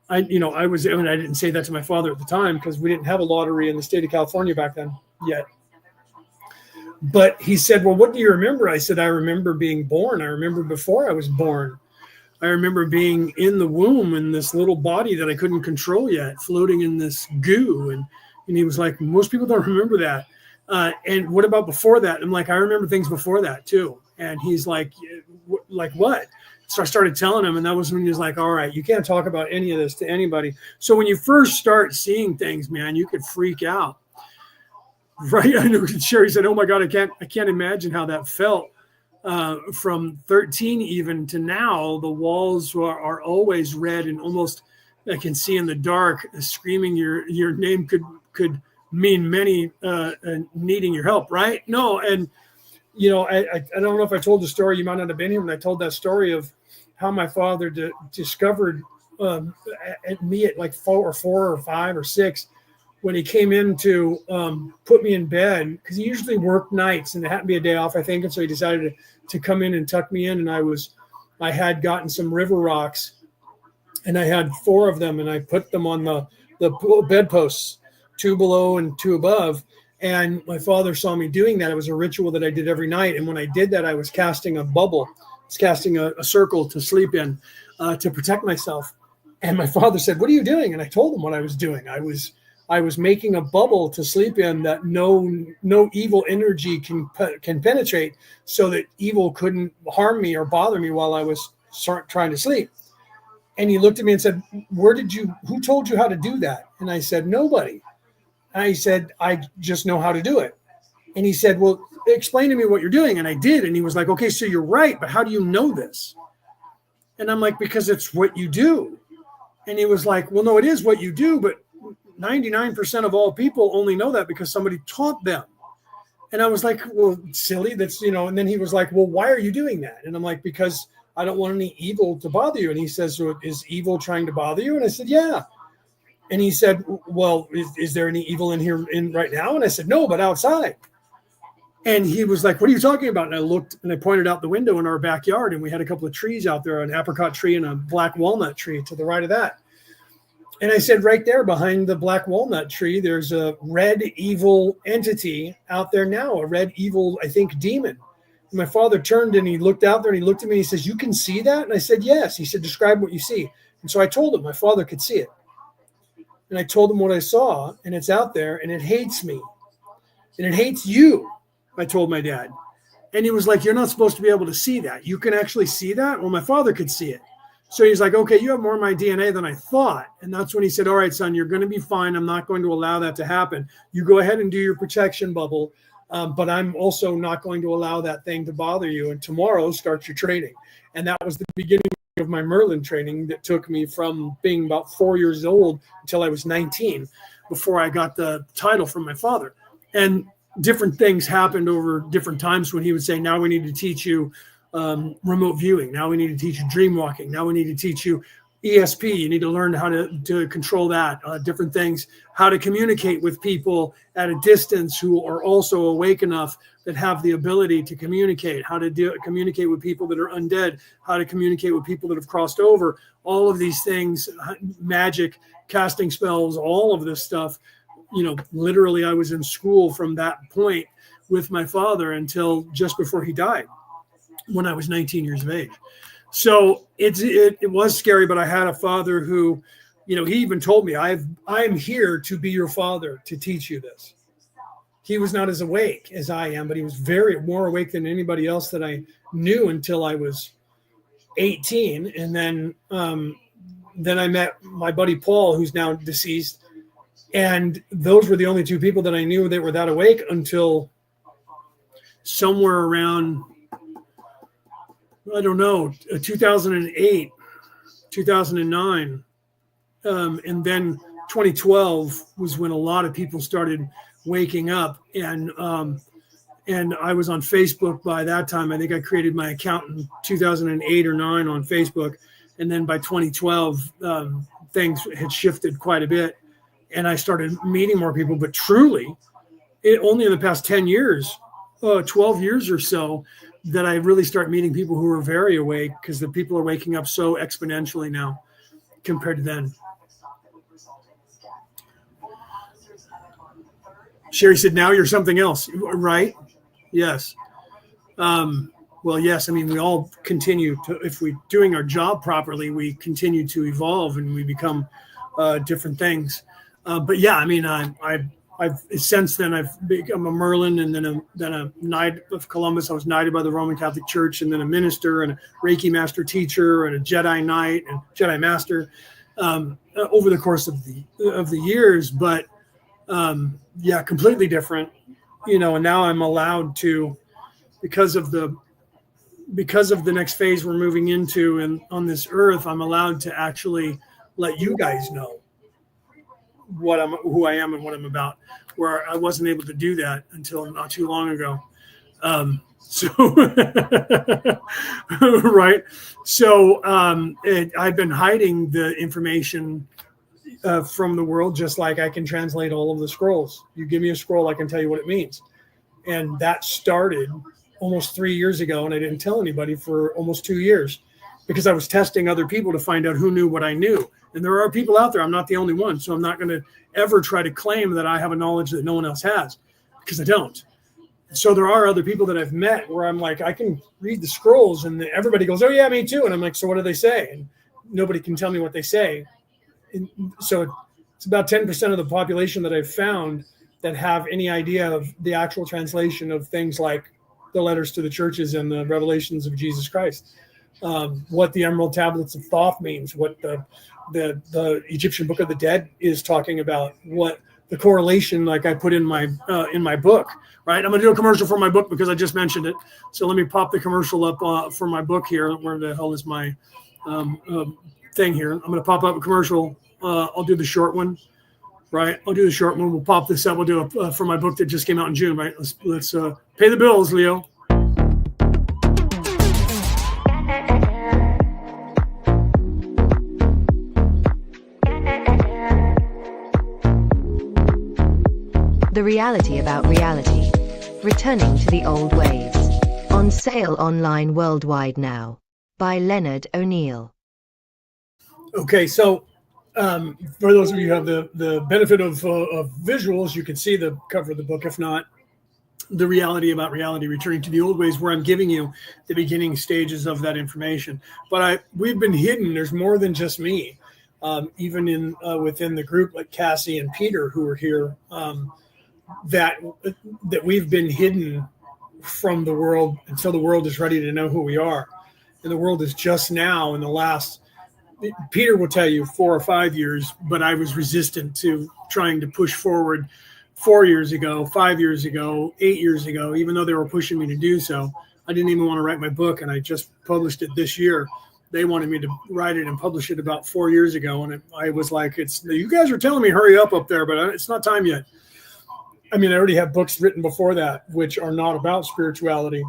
I didn't say that to my father at the time, because we didn't have a lottery in the state of California back then yet. But he said, well, what do you remember? I said, I remember being born. I remember before I was born. I remember being in the womb in this little body that I couldn't control yet, floating in this goo. And he was like, most people don't remember that. And what about before that? I'm like, I remember things before that too. And he's like what? So I started telling him, and that was when he was like, all right, you can't talk about any of this to anybody. So when you first start seeing things, man, you could freak out. Right? I know. Sherry said, oh my God, I can't imagine how that felt. From 13 even to now, the walls are always red, and almost I can see in the dark. Screaming your name could mean many needing your help, right? No, and I don't know if I told the story. You might not have been here when I told that story of how my father discovered at me at like 4 or 5 or 6, when he came in to put me in bed, because he usually worked nights and it happened to be a day off, I think. And so he decided to come in and tuck me in. And I had gotten some river rocks, and I had 4 of them, and I put them on the bedposts, 2 below and 2 above. And my father saw me doing that. It was a ritual that I did every night. And when I did that, I was casting a bubble. I was casting a circle to sleep in to protect myself. And my father said, what are you doing? And I told him what I was doing. I was making a bubble to sleep in that no evil energy can penetrate, so that evil couldn't harm me or bother me while I was trying to sleep. And he looked at me and said, who told you how to do that? And I said, nobody. I said, I just know how to do it. And he said, well, explain to me what you're doing. And I did. And he was like, okay, so you're right, but how do you know this? And I'm like, because it's what you do. And he was like, well, no, it is what you do, but 99% of all people only know that because somebody taught them. And I was like, well, silly. That's, and then he was like, well, why are you doing that? And I'm like, because I don't want any evil to bother you. And he says, so is evil trying to bother you? And I said, yeah. And he said, well, is there any evil in here right now? And I said, no, but outside. And he was like, what are you talking about? And I looked, and I pointed out the window in our backyard, and we had a couple of trees out there, an apricot tree and a black walnut tree to the right of that. And I said, right there behind the black walnut tree, there's a red evil entity out there now, a red evil, I think, demon. And my father turned and he looked out there and he looked at me and he says, you can see that? And I said, yes. He said, describe what you see. And so I told him my father could see it. And I told him what I saw, and it's out there, and it hates me. And it hates you, I told my dad. And he was like, you're not supposed to be able to see that. You can actually see that? Well, my father could see it. So he's like, okay, you have more of my DNA than I thought. And that's when he said, all right, son, you're going to be fine. I'm not going to allow that to happen. You go ahead and do your protection bubble. But I'm also not going to allow that thing to bother you. And tomorrow, start your training. And that was the beginning of my Merlin training that took me from being about 4 years old until I was 19 before I got the title from my father. And different things happened over different times when he would say, now we need to teach you remote viewing. Now we need to teach you dream walking. Now we need to teach you ESP. You need to learn how to control that, different things, how to communicate with people at a distance who are also awake enough that have the ability to communicate, how to communicate with people that are undead, how to communicate with people that have crossed over, all of these things, magic, casting spells, all of this stuff. You know, literally I was in school from that point with my father until just before he died when I was 19 years of age. So it was scary, but I had a father who, you know, he even told me, I'm here to be your father, to teach you this. He was not as awake as I am, but he was very more awake than anybody else that I knew until I was 18. And then I met my buddy Paul, who's now deceased. And those were the only two people that I knew that were that awake until somewhere around, I don't know, 2008, 2009. And then 2012 was when a lot of people started waking up. And I was on Facebook by that time. I think I created my account in 2008 or 9 on Facebook. And then by 2012, things had shifted quite a bit. And I started meeting more people. But truly, only in the past 10 years, 12 years or so, that I really start meeting people who are very awake, because the people are waking up so exponentially now compared to then. Sherry said, now you're something else, right? Yes. Well, yes. I mean, we all continue to, if we're doing our job properly, we continue to evolve and we become different things. But yeah, I mean, I've since then I've become a Merlin, and then a Knight of Columbus. I was knighted by the Roman Catholic Church, and then a minister and a Reiki master teacher and a Jedi Knight and Jedi Master over the course of the years. But yeah, completely different, you know. And now I'm allowed to, because of the next phase we're moving into and on this earth, I'm allowed to actually let you guys know who I am and what I'm about, where I wasn't able to do that until not too long ago. Right. So I've been hiding the information from the world, just like I can translate all of the scrolls. You give me a scroll, I can tell you what it means. And that started almost 3 years ago, and I didn't tell anybody for almost 2 years because I was testing other people to find out who knew what I knew. And there are people out there. I'm not the only one. So I'm not going to ever try to claim that I have a knowledge that no one else has, because I don't. So there are other people that I've met where I'm like, I can read the scrolls, and everybody goes, oh yeah, me too. And I'm like, so what do they say? And nobody can tell me what they say. And so it's about 10% of the population that I've found that have any idea of the actual translation of things like the letters to the churches and the revelations of Jesus Christ. What the Emerald Tablets of Thoth means, what the Egyptian Book of the Dead is talking about, what the correlation, like I put in my book, right? I'm going to do a commercial for my book because I just mentioned it. So let me pop the commercial up for my book here. Where the hell is my thing here? I'm going to pop up a commercial. I'll do the short one, right? I'll do the short one. We'll pop this up. We'll do it for my book that just came out in June, right? Let's pay the bills, Leo. The reality about reality. Returning to the old ways. On sale online worldwide now. By Leonard O'Neill. Okay, so For those of you who have the benefit of visuals, you can see the cover of the book. If not, The Reality About Reality, Returning to the Old Ways, where I'm giving you the beginning stages of that information. But we've been hidden. There's more than just me. Even in within the group, like Cassie and Peter, who are here, that we've been hidden from the world until the world is ready to know who we are. And the world is just now in the last, Peter will tell you 4 or 5 years, but I was resistant to trying to push forward 4 years ago, 5 years ago, 8 years ago, even though they were pushing me to do so. I didn't even want to write my book, and I just published it this year. They wanted me to write it and publish it about 4 years ago. And I was like, you guys are telling me hurry up there, but it's not time yet. I mean, I already have books written before that, which are not about spirituality,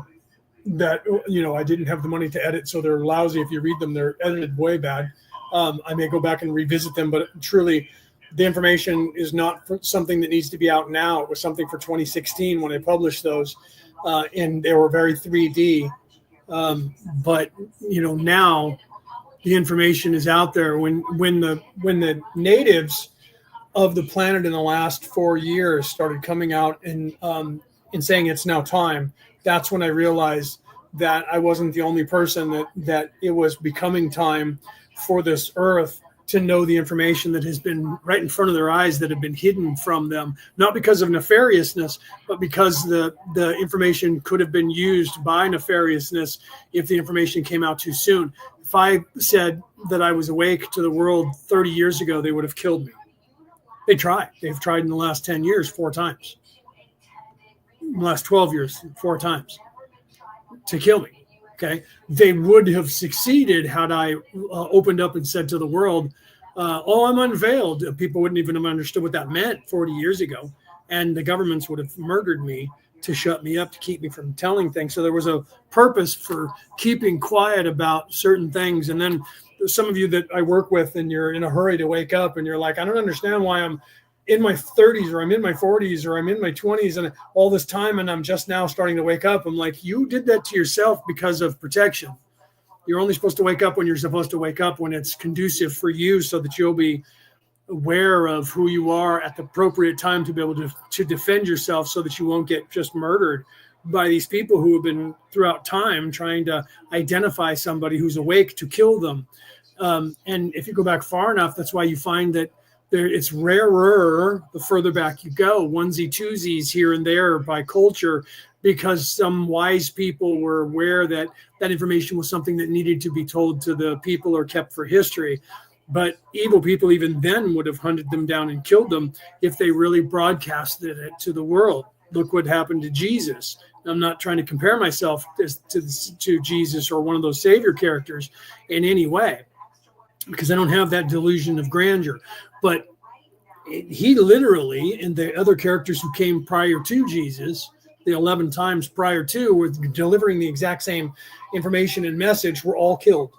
that, I didn't have the money to edit. So they're lousy. If you read them, they're edited way bad. I may go back and revisit them, but truly the information is not something that needs to be out now. It was something for 2016 when I published those, and they were very 3D. But now the information is out there. When the natives of the planet in the last 4 years started coming out and saying it's now time, that's when I realized that I wasn't the only person, that it was becoming time for this earth to know the information that has been right in front of their eyes, that have been hidden from them, not because of nefariousness, but because the information could have been used by nefariousness if the information came out too soon. If I said that I was awake to the world 30 years ago, they would have killed me. They tried. They've tried in the last 10 years 4 times. In the last 12 years, 4 times to kill me. Okay. They would have succeeded had I opened up and said to the world, I'm unveiled. People wouldn't even have understood what that meant 40 years ago. And the governments would have murdered me to shut me up, to keep me from telling things. So there was a purpose for keeping quiet about certain things. And then some of you that I work with, and you're in a hurry to wake up, and you're like, I don't understand why I'm in my 30s or I'm in my 40s or I'm in my 20s and all this time, and I'm just now starting to wake up. I'm like, you did that to yourself because of protection. You're only supposed to wake up when you're supposed to wake up, when it's conducive for you, so that you'll be aware of who you are at the appropriate time to be able to defend yourself, so that you won't get just murdered by these people who have been throughout time trying to identify somebody who's awake to kill them. And if you go back far enough, that's why you find that it's rarer the further back you go, onesie twosies here and there by culture, because some wise people were aware that that information was something that needed to be told to the people or kept for history. But evil people even then would have hunted them down and killed them if they really broadcasted it to the world. Look what happened to Jesus. I'm not trying to compare myself to Jesus or one of those savior characters in any way, because I don't have that delusion of grandeur. But he literally, and the other characters who came prior to Jesus, the 11 times prior to, were delivering the exact same information and message, were all killed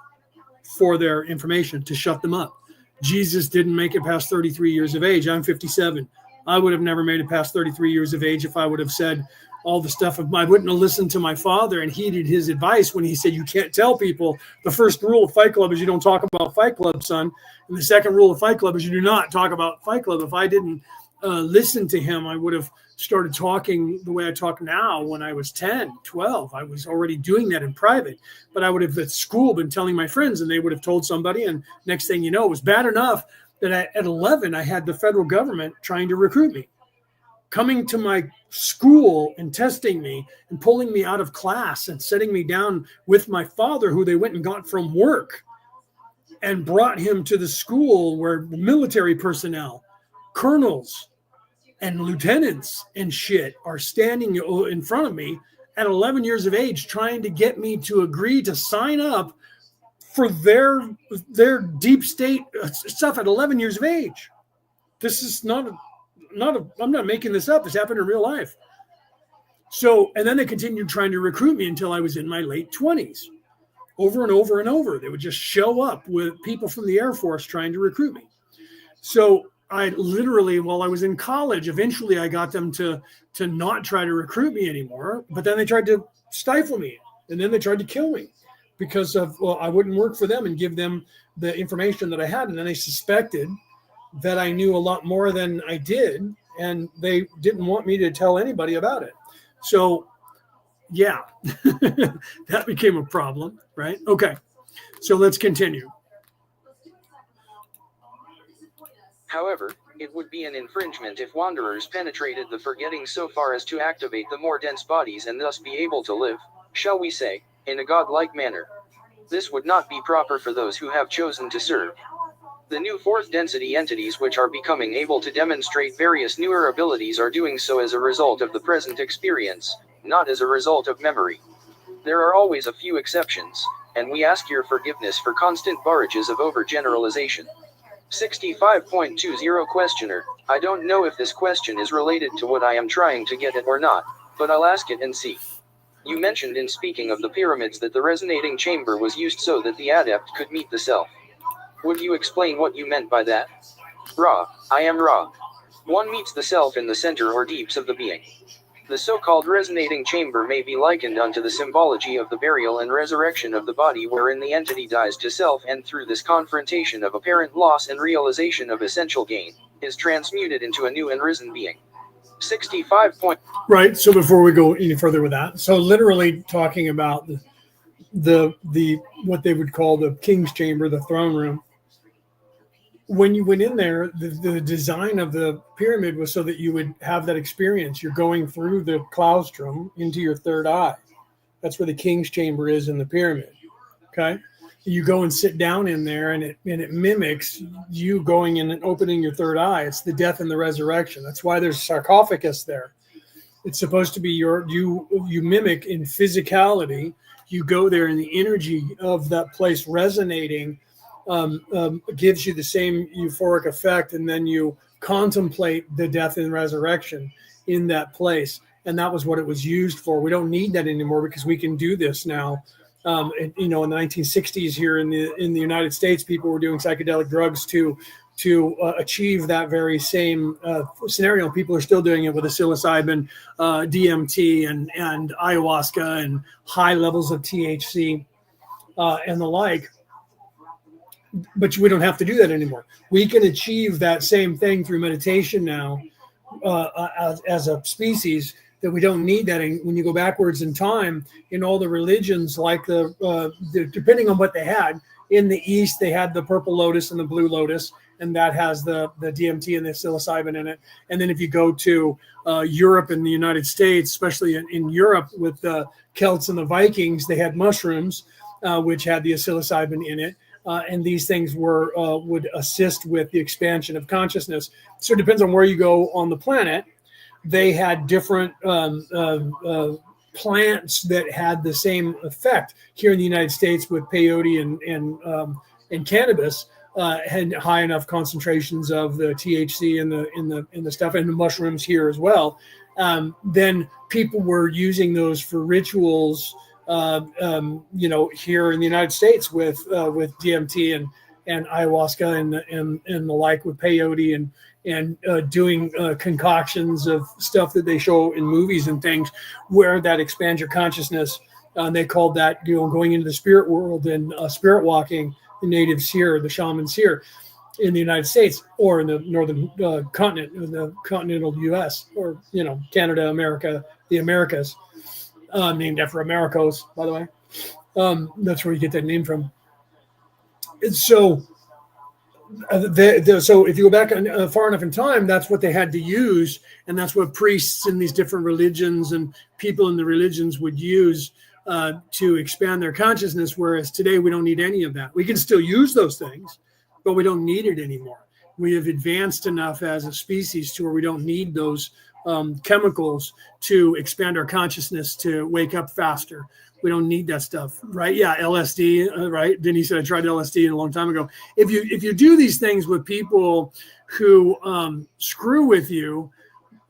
for their information, to shut them up. Jesus didn't make it past 33 years of age. I'm 57. I would have never made it past 33 years of age if I would have said all the stuff. I wouldn't have listened to my father and heeded his advice when he said, you can't tell people. The first rule of Fight Club is you don't talk about Fight Club, son. And the second rule of Fight Club is you do not talk about Fight Club. If I didn't listen to him, I would have started talking the way I talk now when I was 10, 12. I was already doing that in private, but I would have at school been telling my friends, and they would have told somebody. And next thing you know, it was bad enough that at 11, I had the federal government trying to recruit me, coming to my school and testing me and pulling me out of class and setting me down with my father, who they went and got from work and brought him to the school where military personnel, colonels and lieutenants and shit are standing in front of me at 11 years of age, trying to get me to agree to sign up for their deep state stuff at 11 years of age. This is I'm not making this up. This happened in real life. So, and then they continued trying to recruit me until I was in my late 20s. Over and over and over, they would just show up with people from the Air Force trying to recruit me. So I literally, while I was in college, eventually I got them to not try to recruit me anymore. But then they tried to stifle me, and then they tried to kill me, because of, well, I wouldn't work for them and give them the information that I had. And then they suspected that I knew a lot more than I did, and they didn't want me to tell anybody about it. So, yeah, that became a problem, right? Okay, so let's continue. However, it would be an infringement if wanderers penetrated the forgetting so far as to activate the more dense bodies and thus be able to live, shall we say, in a godlike manner. This would not be proper for those who have chosen to serve. The new fourth density entities which are becoming able to demonstrate various newer abilities are doing so as a result of the present experience, not as a result of memory. There are always a few exceptions, and we ask your forgiveness for constant barrages of overgeneralization. 65.20 Questioner: I don't know if this question is related to what I am trying to get at or not, but I'll ask it and see. You mentioned in speaking of the pyramids that the resonating chamber was used so that the adept could meet the self. Would you explain what you meant by that? Ra, I am Ra. One meets the self in the center or deeps of the being. The so-called resonating chamber may be likened unto the symbology of the burial and resurrection of the body, wherein the entity dies to self and through this confrontation of apparent loss and realization of essential gain, is transmuted into a new and risen being. 65 point. Right. So before we go any further with that, so literally talking about the what they would call the king's chamber, the throne room. When you went in there, the design of the pyramid was so that you would have that experience. You're going through the claustrum into your third eye. That's where the king's chamber is in the pyramid. Okay. You go and sit down in there, and it mimics you going in and opening your third eye. It's the death and the resurrection. That's why there's sarcophagus there. It's supposed to be you mimic in physicality. You go there, and the energy of that place resonating gives you the same euphoric effect, and then you contemplate the death and resurrection in that place. And that was what it was used for. We don't need that anymore because we can do this now. In the 1960s here in the United States, people were doing psychedelic drugs to achieve that very same scenario. People are still doing it with psilocybin, DMT, and ayahuasca, and high levels of THC and the like. But we don't have to do that anymore. We can achieve that same thing through meditation now as a species, that we don't need that. And when you go backwards in time, in all the religions, like depending on what they had, in the East, they had the purple lotus and the blue lotus, and that has the DMT and the psilocybin in it. And then if you go to Europe and the United States, especially in Europe with the Celts and the Vikings, they had mushrooms, which had the psilocybin in it. And these things would assist with the expansion of consciousness. So it depends on where you go on the planet. They had different plants that had the same effect. Here in the United States, with peyote and cannabis, had high enough concentrations of the THC in the stuff, and the mushrooms here as well. Then people were using those for rituals. Here in the United States with DMT and ayahuasca and the like, with peyote and doing concoctions of stuff that they show in movies and things, where that expands your consciousness. They called that, going into the spirit world and spirit walking. The natives here, the shamans here in the United States, or in the northern continent, in the continental U.S., or Canada, America, the Americas. Named after Americos, by the way. That's where you get that name from. And so, so if you go back far enough in time, that's what they had to use, and that's what priests in these different religions and people in the religions would use to expand their consciousness. Whereas today, we don't need any of that. We can still use those things, but we don't need it anymore. We have advanced enough as a species to where we don't need those chemicals to expand our consciousness, to wake up faster. We don't need that stuff, right? Yeah, LSD, right? Denny said I tried LSD a long time ago. If you do these things with people who screw with you,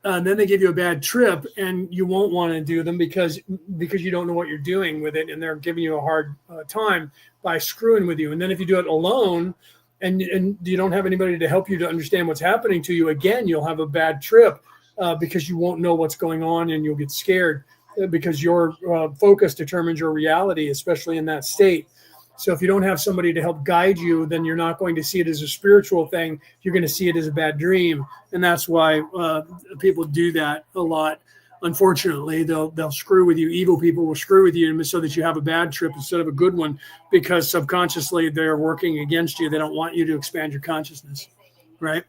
then they give you a bad trip, and you won't want to do them because you don't know what you're doing with it, and they're giving you a hard time by screwing with you. And then if you do it alone, and you don't have anybody to help you to understand what's happening to you, again, you'll have a bad trip. Because you won't know what's going on, and you'll get scared. because your focus determines your reality, especially in that state. So if you don't have somebody to help guide you, then you're not going to see it as a spiritual thing. You're going to see it as a bad dream. And that's why people do that a lot. Unfortunately, they'll screw with you. Evil people will screw with you so that you have a bad trip instead of a good one, because subconsciously they're working against you. They don't want you to expand your consciousness, right?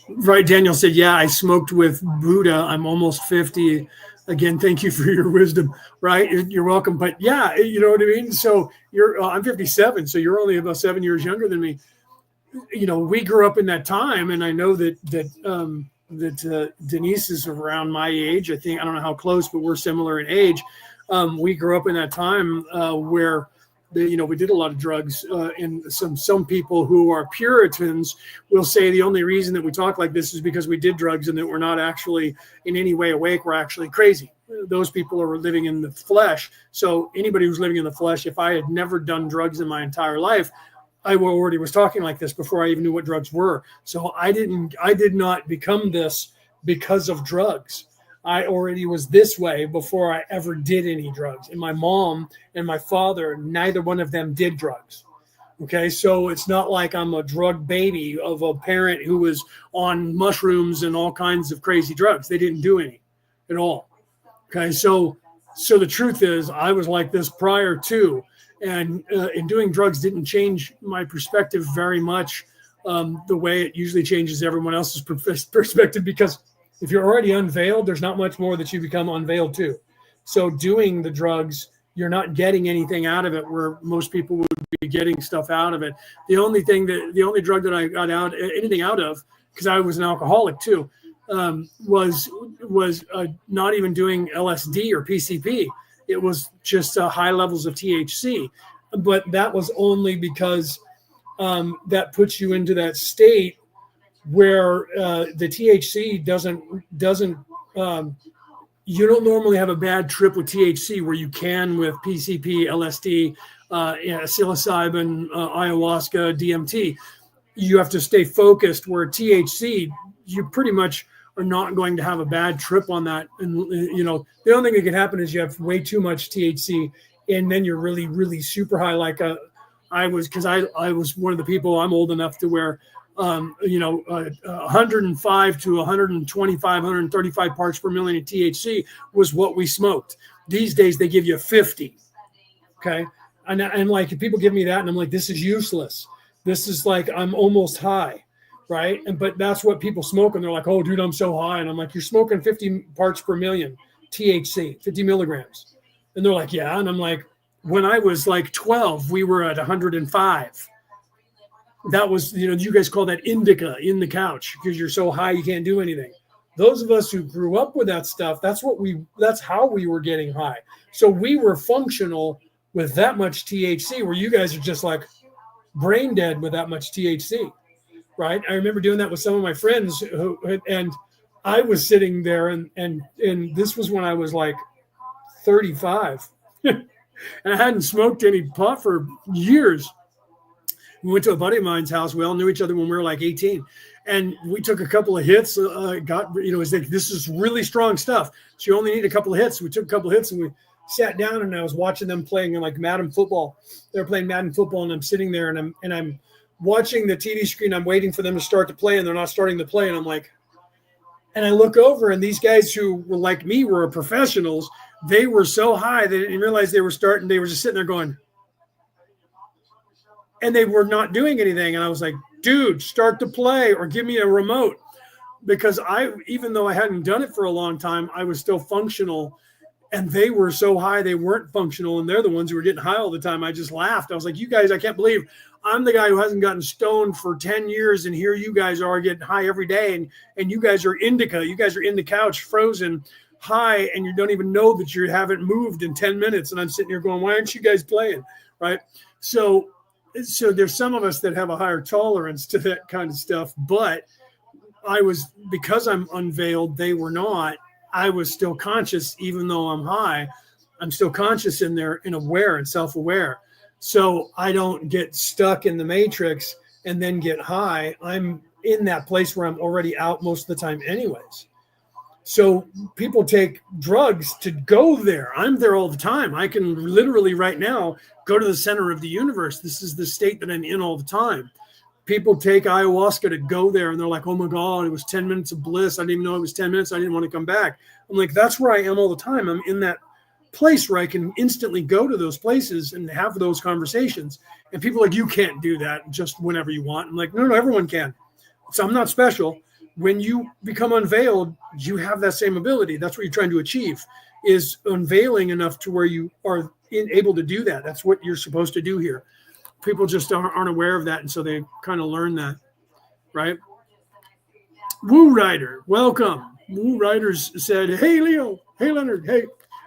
Right, Daniel said, yeah, I smoked with Buddha. I'm almost 50. Again, thank you for your wisdom, right? You're welcome. But yeah, you know what I mean? So I'm 57, so you're only about 7 years younger than me. You know, we grew up in that time, and I know that Denise is around my age. I don't know how close, but we're similar in age. We grew up in that time where we did a lot of drugs, and some people who are Puritans will say the only reason that we talk like this is because we did drugs and that we're not actually in any way awake. We're actually crazy. Those people are living in the flesh. So anybody who's living in the flesh, if I had never done drugs in my entire life, I already was talking like this before I even knew what drugs were. So I did not become this because of drugs. I already was this way before I ever did any drugs. And my mom and my father, neither one of them did drugs. Okay, so it's not like I'm a drug baby of a parent who was on mushrooms and all kinds of crazy drugs. They didn't do any at all. Okay, so the truth is I was like this prior to, and in doing drugs didn't change my perspective very much, the way it usually changes everyone else's perspective, because if you're already unveiled, there's not much more that you become unveiled to. So doing the drugs, you're not getting anything out of it where most people would be getting stuff out of it. The only drug that I got anything out of, because I was an alcoholic too, was not even doing LSD or PCP. It was just high levels of THC. But that was only because that puts you into that state where the THC doesn't you don't normally have a bad trip with THC where you can with PCP, LSD, psilocybin, ayahuasca, DMT. You have to stay focused, where THC, you pretty much are not going to have a bad trip on that. And, the only thing that can happen is you have way too much THC, and then you're really, really super high. Like I was one of the people, I'm old enough to where 105 to 125, 135 parts per million of THC was what we smoked. These days they give you 50. Okay. And like, if people give me that and I'm like, this is useless. This is like, I'm almost high. Right. But that's what people smoke. And they're like, oh dude, I'm so high. And I'm like, you're smoking 50 parts per million THC, 50 milligrams. And they're like, yeah. And I'm like, when I was like 12, we were at 105. That was, you guys call that indica, in the couch, because you're so high you can't do anything. Those of us who grew up with that stuff, that's how we were getting high. So we were functional with that much THC, where you guys are just like brain dead with that much THC, right? I remember doing that with some of my friends and I was sitting there and this was when I was like 35 and I hadn't smoked any pot for years. We went to a buddy of mine's house. We all knew each other when we were like 18. And we took a couple of hits. It's like, this is really strong stuff. So you only need a couple of hits. We took a couple of hits and we sat down, and I was watching them playing like Madden football. They were playing Madden football, and I'm sitting there and I'm watching the TV screen. I'm waiting for them to start to play, and they're not starting to play. And I'm like, and I look over, and these guys who were like me were professionals. They were so high they didn't realize they were starting. They were just sitting there going, and they were not doing anything. And I was like, dude, start to play or give me a remote. Because even though I hadn't done it for a long time, I was still functional. And they were so high, they weren't functional. And they're the ones who were getting high all the time. I just laughed. I was like, you guys, I can't believe I'm the guy who hasn't gotten stoned for 10 years. And here you guys are getting high every day. And you guys are indica. You guys are in the couch, frozen, high. And you don't even know that you haven't moved in 10 minutes. And I'm sitting here going, why aren't you guys playing? Right. So there's some of us that have a higher tolerance to that kind of stuff, but because I'm unveiled, they were not. I was still conscious, even though I'm high. I'm still conscious in there and aware and self-aware. So I don't get stuck in the matrix and then get high. I'm in that place where I'm already out most of the time anyways. So people take drugs to go there. I'm there all the time. I can literally right now go to the center of the universe. This is the state that I'm in all the time. People take ayahuasca to go there, and they're like, oh my God, it was 10 minutes of bliss. I didn't even know it was 10 minutes. I didn't want to come back. I'm like, that's where I am all the time. I'm in that place where I can instantly go to those places and have those conversations. And people are like, you can't do that just whenever you want. I'm like, no, everyone can. So I'm not special. When you become unveiled, you have that same ability. That's what you're trying to achieve, is unveiling enough to where you are able to do that. That's what you're supposed to do here. People just aren't aware of that, and so they kind of learn that, right? Woo Rider, welcome. Woo Riders said, hey, Leo. Hey, Leonard. Hey.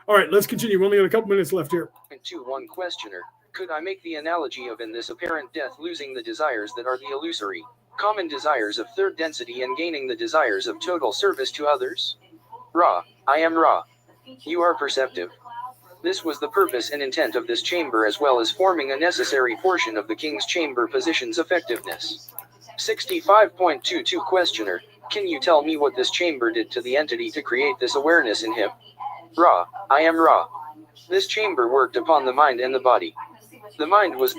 All right, let's continue. We only got a couple minutes left here. To one questioner, could I make the analogy of in this apparent death losing the desires that are the illusory, common desires of third density and gaining the desires of total service to others? Ra, I am Ra. You are perceptive. This was the purpose and intent of this chamber, as well as forming a necessary portion of the King's Chamber position's effectiveness. 65.22 Questioner, can you tell me what this chamber did to the entity to create this awareness in him? Ra, I am Ra. This chamber worked upon the mind and the body. The mind was...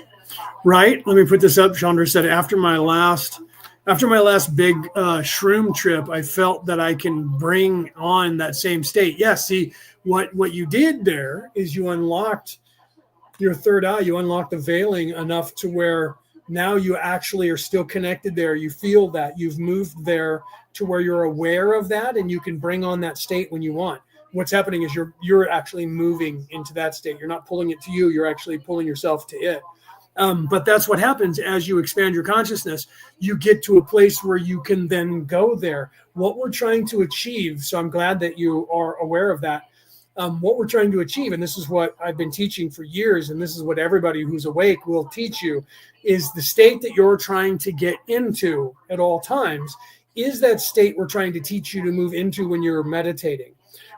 Right, let me put this up. Chandra said, after my last big shroom trip, I felt that I can bring on that same state. Yes, see, what you did there is you unlocked your third eye. You unlocked the veiling enough to where now you actually are still connected there. You feel that. You've moved there to where you're aware of that, and you can bring on that state when you want. What's happening is you're actually moving into that state. You're not pulling it to you. You're actually pulling yourself to it. But that's what happens as you expand your consciousness. You get to a place where you can then go there. What we're trying to achieve, so I'm glad that you are aware of that. What we're trying to achieve, and this is what I've been teaching for years, and this is what everybody who's awake will teach you, is the state that you're trying to get into at all times is that state we're trying to teach you to move into when you're meditating.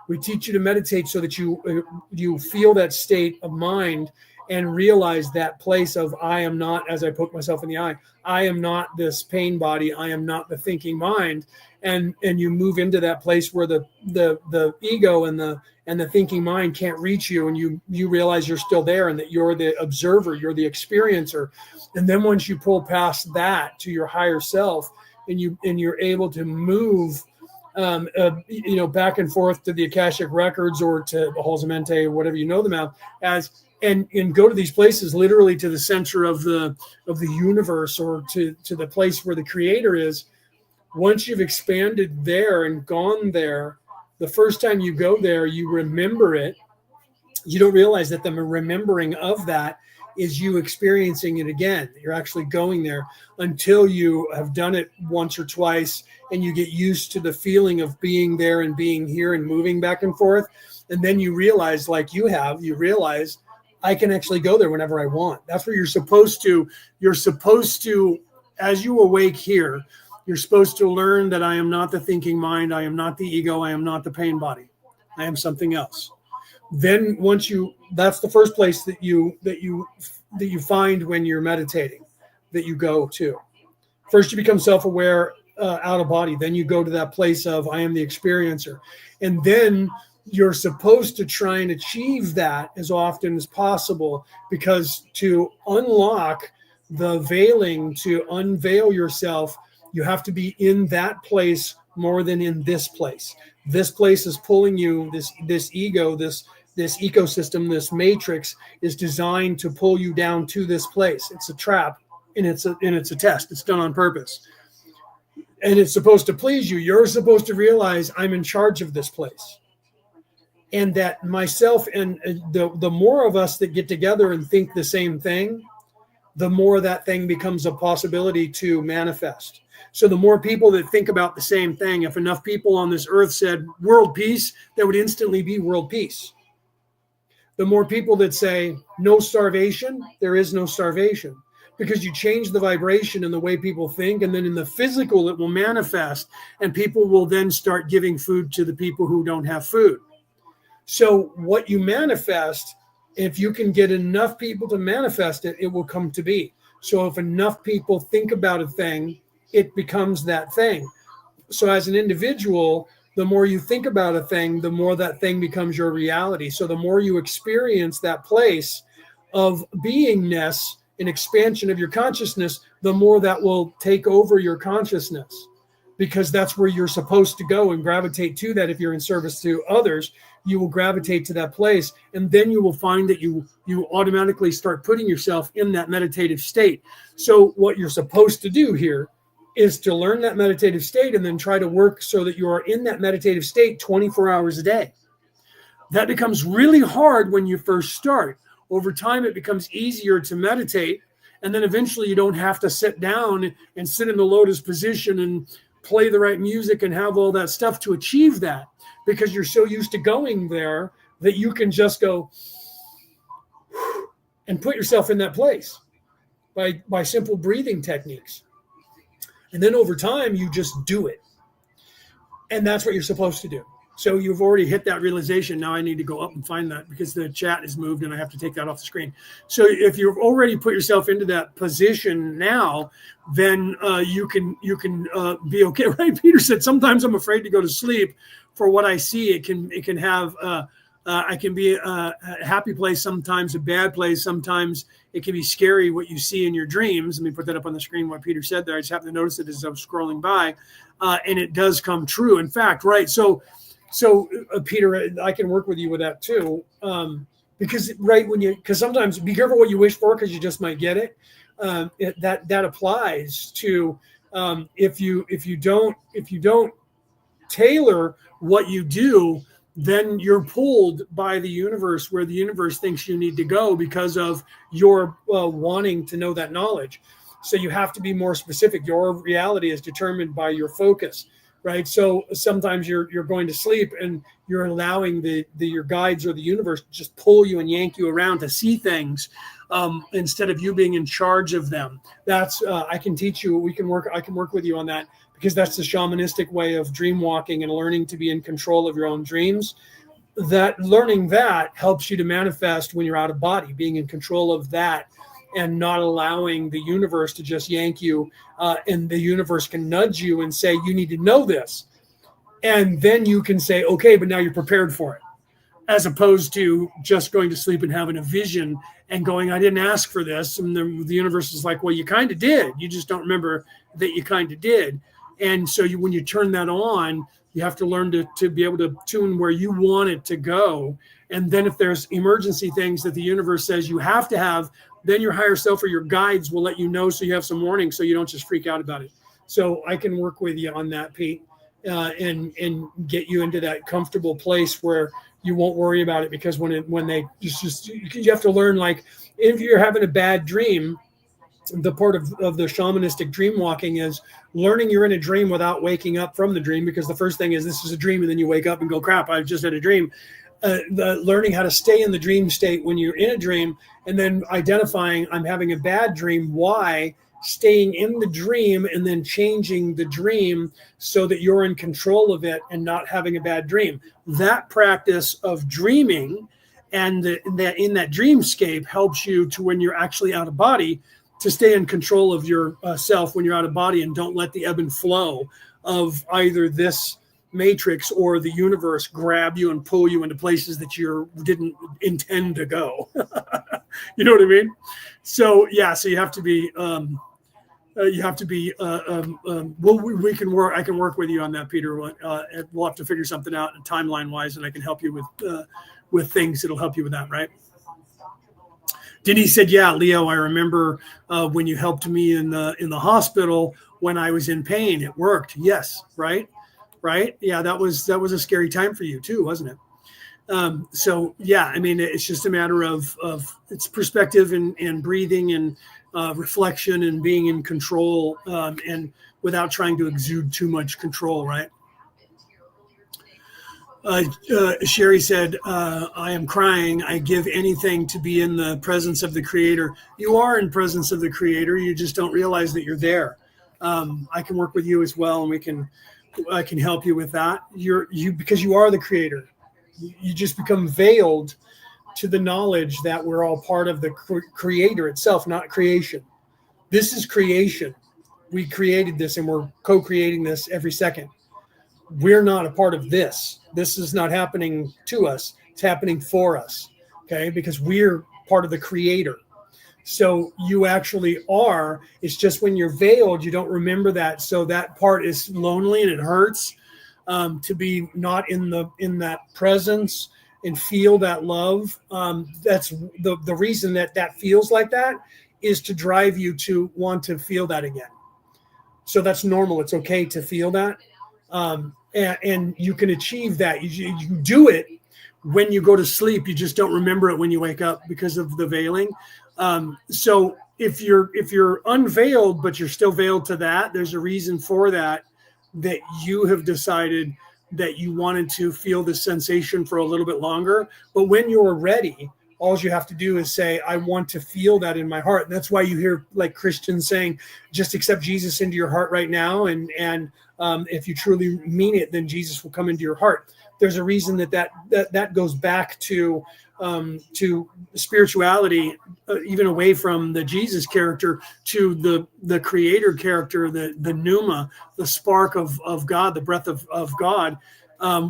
We teach you to meditate so that you feel that state of mind and realize that place of I am not, as I poke myself in the eye, I am not this pain body, I am not the thinking mind, and you move into that place where the ego and the thinking mind can't reach you, and you realize you're still there and that you're the observer, you're the experiencer. And then once you pull past that to your higher self, and you're able to move back and forth to the Akashic records or to the halls of Mente, or whatever you know them as, and go to these places, literally to the center of the universe, or to the place where the creator is. Once you've expanded there and gone there, the first time you go there, you remember it. You don't realize that the remembering of that is you experiencing it again. You're actually going there until you have done it once or twice, and you get used to the feeling of being there and being here and moving back and forth. And then you realize, like you realize I can actually go there whenever I want. That's where you're supposed to, as you awake here, you're supposed to learn that I am not the thinking mind. I am not the ego. I am not the pain body. I am something else. Then that's the first place that you find when you're meditating, that you go to. First, you become self-aware out of body. Then you go to that place of I am the experiencer. And then you're supposed to try and achieve that as often as possible, because to unlock the veiling, to unveil yourself, you have to be in that place more than in this place. This place is pulling you, this ego, this ecosystem, this matrix is designed to pull you down to this place. It's a trap, and it's a test. It's done on purpose. And it's supposed to please you. You're supposed to realize I'm in charge of this place. And that myself and the more of us that get together and think the same thing, the more that thing becomes a possibility to manifest. So the more people that think about the same thing, if enough people on this earth said world peace, there would instantly be world peace. The more people that say no starvation, there is no starvation, because you change the vibration and the way people think, and then in the physical it will manifest, and people will then start giving food to the people who don't have food. So what you manifest, if you can get enough people to manifest it, it will come to be. So if enough people think about a thing, it becomes that thing. So as an individual, the more you think about a thing, the more that thing becomes your reality. So the more you experience that place of beingness and expansion of your consciousness, the more that will take over your consciousness, because that's where you're supposed to go and gravitate to that. If you're in service to others, you will gravitate to that place, and then you will find that you automatically start putting yourself in that meditative state. So what you're supposed to do here is to learn that meditative state and then try to work so that you are in that meditative state 24 hours a day. That becomes really hard when you first start. Over time, it becomes easier to meditate, and then eventually you don't have to sit down and sit in the lotus position and play the right music and have all that stuff to achieve that, because you're so used to going there that you can just go and put yourself in that place by simple breathing techniques. And then over time, you just do it. And that's what you're supposed to do. So you've already hit that realization. Now I need to go up and find that because the chat has moved and I have to take that off the screen. So if you've already put yourself into that position now, then you can be okay. Right? Peter said, sometimes I'm afraid to go to sleep for what I see. It can have I can be a happy place, sometimes a bad place. Sometimes it can be scary what you see in your dreams. Let me put that up on the screen, what Peter said there. I just happened to notice it as I was scrolling by, and it does come true. In fact, right. So Peter, I can work with you with that too, because because sometimes be careful what you wish for, because you just might get it. That applies to if you don't tailor what you do, then you're pulled by the universe where the universe thinks you need to go because of your wanting to know that knowledge. So you have to be more specific. Your reality is determined by your focus, right? So sometimes you're going to sleep and you're allowing your guides or the universe to just pull you and yank you around to see things instead of you being in charge of them. That's I can teach you. I can work with you on that, because that's the shamanistic way of dream walking and learning to be in control of your own dreams. That learning that helps you to manifest when you're out of body, being in control of that and not allowing the universe to just yank you. And the universe can nudge you and say, you need to know this. And then you can say, okay, but now you're prepared for it. As opposed to just going to sleep and having a vision and going, I didn't ask for this. And the universe is like, well, you kind of did. You just don't remember that you kind of did. And so when you turn that on, you have to learn to be able to tune where you want it to go. And then if there's emergency things that the universe says you have to have, then your higher self or your guides will let you know, so you have some warning, so you don't just freak out about it. So I can work with you on that, Pete, and get you into that comfortable place where you won't worry about it. Because when you have to learn, like if you're having a bad dream, the part of the shamanistic dream walking is learning you're in a dream without waking up from the dream, because the first thing is this is a dream, and then you wake up and go, crap, I've just had a dream. The learning how to stay in the dream state when you're in a dream, and then identifying I'm having a bad dream, why, staying in the dream and then changing the dream so that you're in control of it and not having a bad dream. That practice of dreaming and that in that dreamscape helps you to, when you're actually out of body, to stay in control of your self when you're out of body, and don't let the ebb and flow of either this matrix or the universe grab you and pull you into places that you didn't intend to go. You know what I mean? So yeah, so you have to be well, we can work. I can work with you on that, Peter. We'll have to figure something out timeline wise, and I can help you with things that'll help you with that, right? Denise said, yeah, Leo, I remember when you helped me in the hospital when I was in pain. It worked. Yes. Right. Yeah, that was a scary time for you too, wasn't it? So yeah, I mean, it's just a matter of it's perspective and breathing and reflection and being in control and without trying to exude too much control, right? Sherry said, I am crying. I give anything to be in the presence of the Creator. You are in presence of the Creator. You just don't realize that you're there. I can work with you as well, and I can help you with that. Because you are the Creator. You just become veiled to the knowledge that we're all part of the Creator itself, not creation. This is creation. We created this, and we're co-creating this every second. we're not a part of this. This is not happening to us. It's happening for us. Okay. Because we're part of the creator. So you actually are. It's just when you're veiled, you don't remember that. So that part is lonely and it hurts to be not in that presence and feel that love. That's the reason that feels like that is to drive you to want to feel that again. So that's normal. It's okay to feel that. And you can achieve that. You do it when you go to sleep. You just don't remember it when you wake up because of the veiling. So if you're unveiled, but you're still veiled to that, there's a reason for that you have decided that you wanted to feel this sensation for a little bit longer. But when you're ready, all you have to do is say, I want to feel that in my heart. And that's why you hear like Christians saying, just accept Jesus into your heart right now. And if you truly mean it, then Jesus will come into your heart. There's a reason that goes back to spirituality, even away from the Jesus character to the creator character, the pneuma, the spark of God, the breath of God,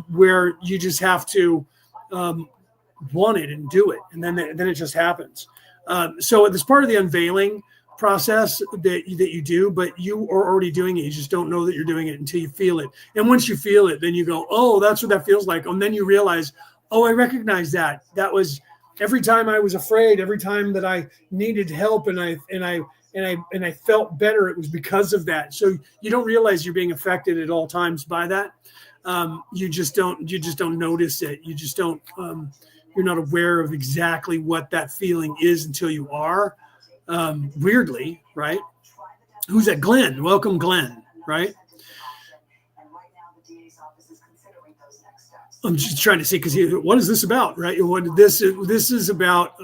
where you just have to want it and do it. And then it just happens. So it's part of the unveiling process that you do, but you are already doing it. You just don't know that you're doing it until you feel it. And once you feel it, then you go, oh, that's what that feels like. And then you realize, oh, I recognize that. That was every time I was afraid, every time that I needed help and I felt better, it was because of that. So you don't realize you're being affected at all times by that. You just don't notice it. You just don't, you're not aware of exactly what that feeling is until you are. Weirdly, right? Who's that? Glenn. Welcome, Glenn, right? I'm just trying to see, because what is this about, right? What this is about.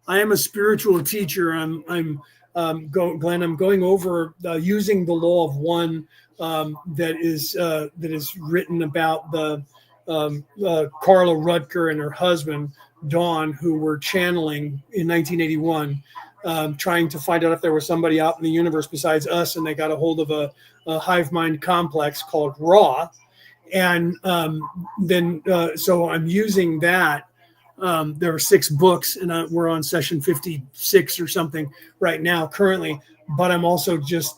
I am a spiritual teacher. Glenn, I'm going over using the law of one that is written about the Carla Rutger and her husband Dawn, who were channeling in 1981, trying to find out if there was somebody out in the universe besides us, and they got a hold of a hive mind complex called Ra. And so I'm using that. There are 6 books, and we're on session 56 or something right now currently. But I'm also just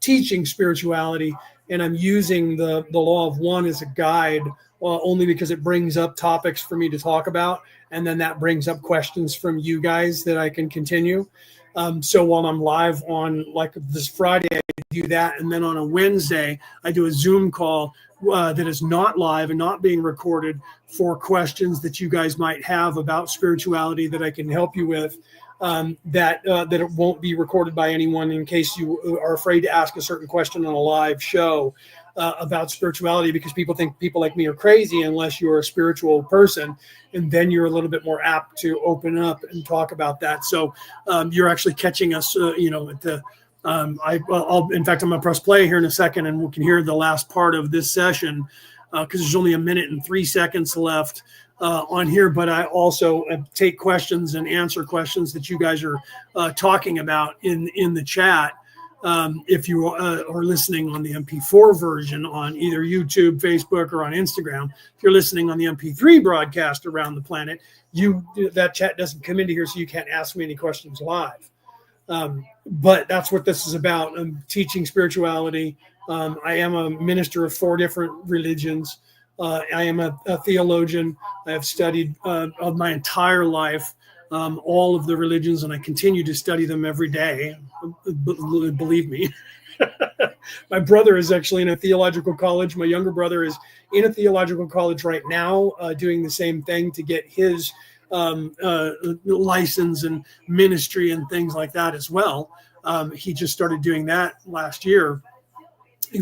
teaching spirituality, and I'm using the law of one as a guide, only because it brings up topics for me to talk about, and then that brings up questions from you guys that I can continue. So while I'm live on like this Friday, I do that, and then on a Wednesday I do a Zoom call that is not live and not being recorded for questions that you guys might have about spirituality that I can help you with. That it won't be recorded by anyone in case you are afraid to ask a certain question on a live show about spirituality, because people think people like me are crazy unless you're a spiritual person, and then you're a little bit more apt to open up and talk about that. So you're actually catching us, at the. In fact, I'm going to press play here in a second, and we can hear the last part of this session because there's only 1 minute and 3 seconds left on here. But I also take questions and answer questions that you guys are talking about in the chat. If you are listening on the MP4 version on either YouTube, Facebook, or on Instagram, if you're listening on the MP3 broadcast around the planet, that chat doesn't come into here, so you can't ask me any questions live. But that's what this is about. I'm teaching spirituality. I am a minister of 4 different religions. I am a theologian. I have studied of my entire life all of the religions, and I continue to study them every day. Believe me. My brother is actually in a theological college. My younger brother is in a theological college right now, doing the same thing to get his license and ministry and things like that as well. He just started doing that last year.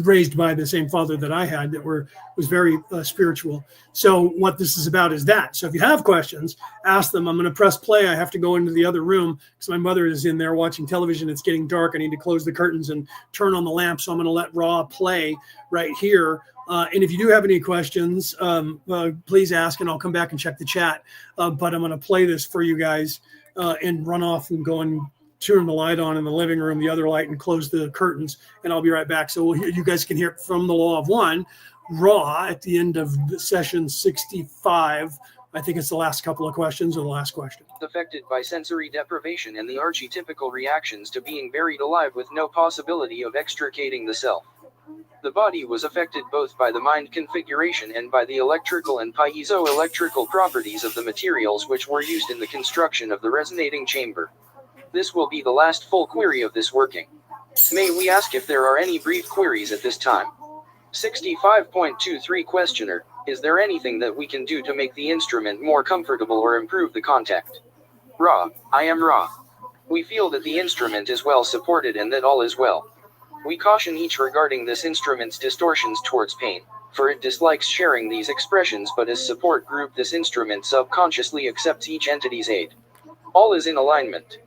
Raised by the same father that I had, that was very spiritual. So what this is about is that. So if you have questions, ask them. I'm going to press play. I have to go into the other room because my mother is in there watching television. It's getting dark. I need to close the curtains and turn on the lamp. So I'm going to let Raw play right here. And if you do have any questions, please ask, and I'll come back and check the chat. But I'm going to play this for you guys and run off and go and turn the light on in the living room, the other light, and close the curtains, and I'll be right back. So you guys can hear from the law of one, Raw at the end of session 65. I think it's the last couple of questions or the last question. Affected by sensory deprivation and the archetypical reactions to being buried alive with no possibility of extricating the self. The body was affected both by the mind configuration and by the electrical and piezoelectrical properties of the materials which were used in the construction of the resonating chamber. This will be the last full query of this working. May we ask if there are any brief queries at this time? 65.23 Questioner, is there anything that we can do to make the instrument more comfortable or improve the contact? Ra, I am Ra. We feel that the instrument is well supported and that all is well. We caution each regarding this instrument's distortions towards pain, for it dislikes sharing these expressions, but as support group this instrument subconsciously accepts each entity's aid. All is in alignment.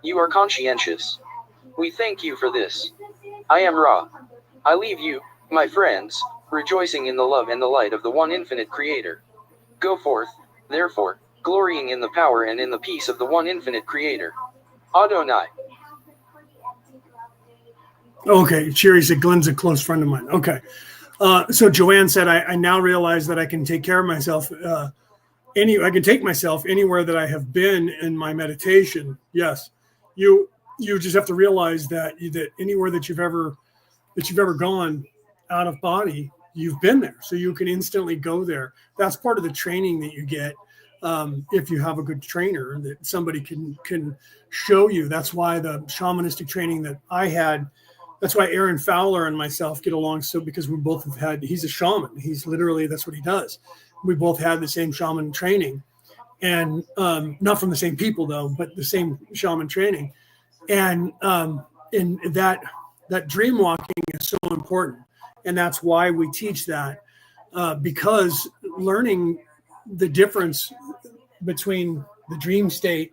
You are conscientious. We thank you for this. I am Ra. I leave you, my friends, rejoicing in the love and the light of the one infinite creator. Go forth, therefore, glorying in the power and in the peace of the one infinite creator. Adonai. Okay, Sherry said Glenn's a close friend of mine. Okay. So Joanne said, I now realize that I can take care of myself. I can take myself anywhere that I have been in my meditation. Yes. You just have to realize that anywhere that you've ever gone out of body, you've been there. So you can instantly go there. That's part of the training that you get. If you have a good trainer that somebody can show you. That's why the shamanistic training that I had, that's why Aaron Fowler and myself get along. So because we both have had, he's a shaman. He's literally, that's what he does. We both had the same shaman training, and not from the same people though, but the same shaman training. And in that dream walking is so important. And that's why we teach that, because learning the difference between the dream state,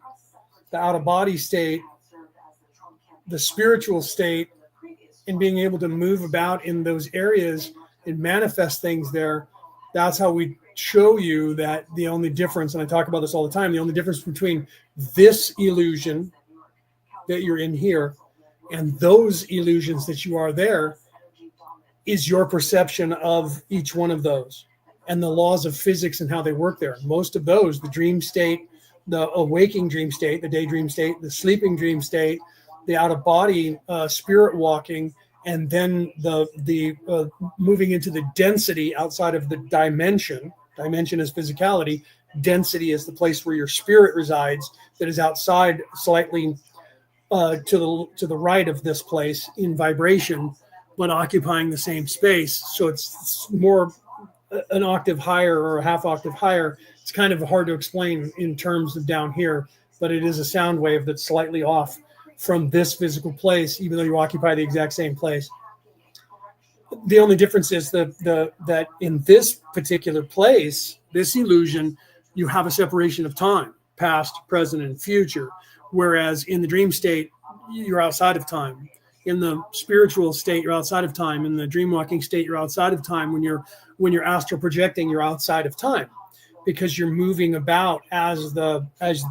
the out of body state, the spiritual state, and being able to move about in those areas and manifest things there. That's how we show you that the only difference, and I talk about this all the time, the only difference between this illusion that you're in here and those illusions that you are there is your perception of each one of those and the laws of physics and how they work there. Most of those, the dream state, the awaking dream state, the daydream state, the sleeping dream state, the out of body spirit walking, and then the moving into the density outside of the dimension. Dimension is physicality. Density is the place where your spirit resides, that is outside, slightly to the right of this place in vibration, but occupying the same space. So it's more an octave higher or a half octave higher. It's kind of hard to explain in terms of down here, but it is a sound wave that's slightly off from this physical place, even though you occupy the exact same place. The only difference is that in this particular place, this illusion, you have a separation of time, past, present, and future. Whereas in the dream state, you're outside of time. In the spiritual state, you're outside of time. In the dream walking state, you're outside of time. When you're astral projecting, you're outside of time, because you're moving about as the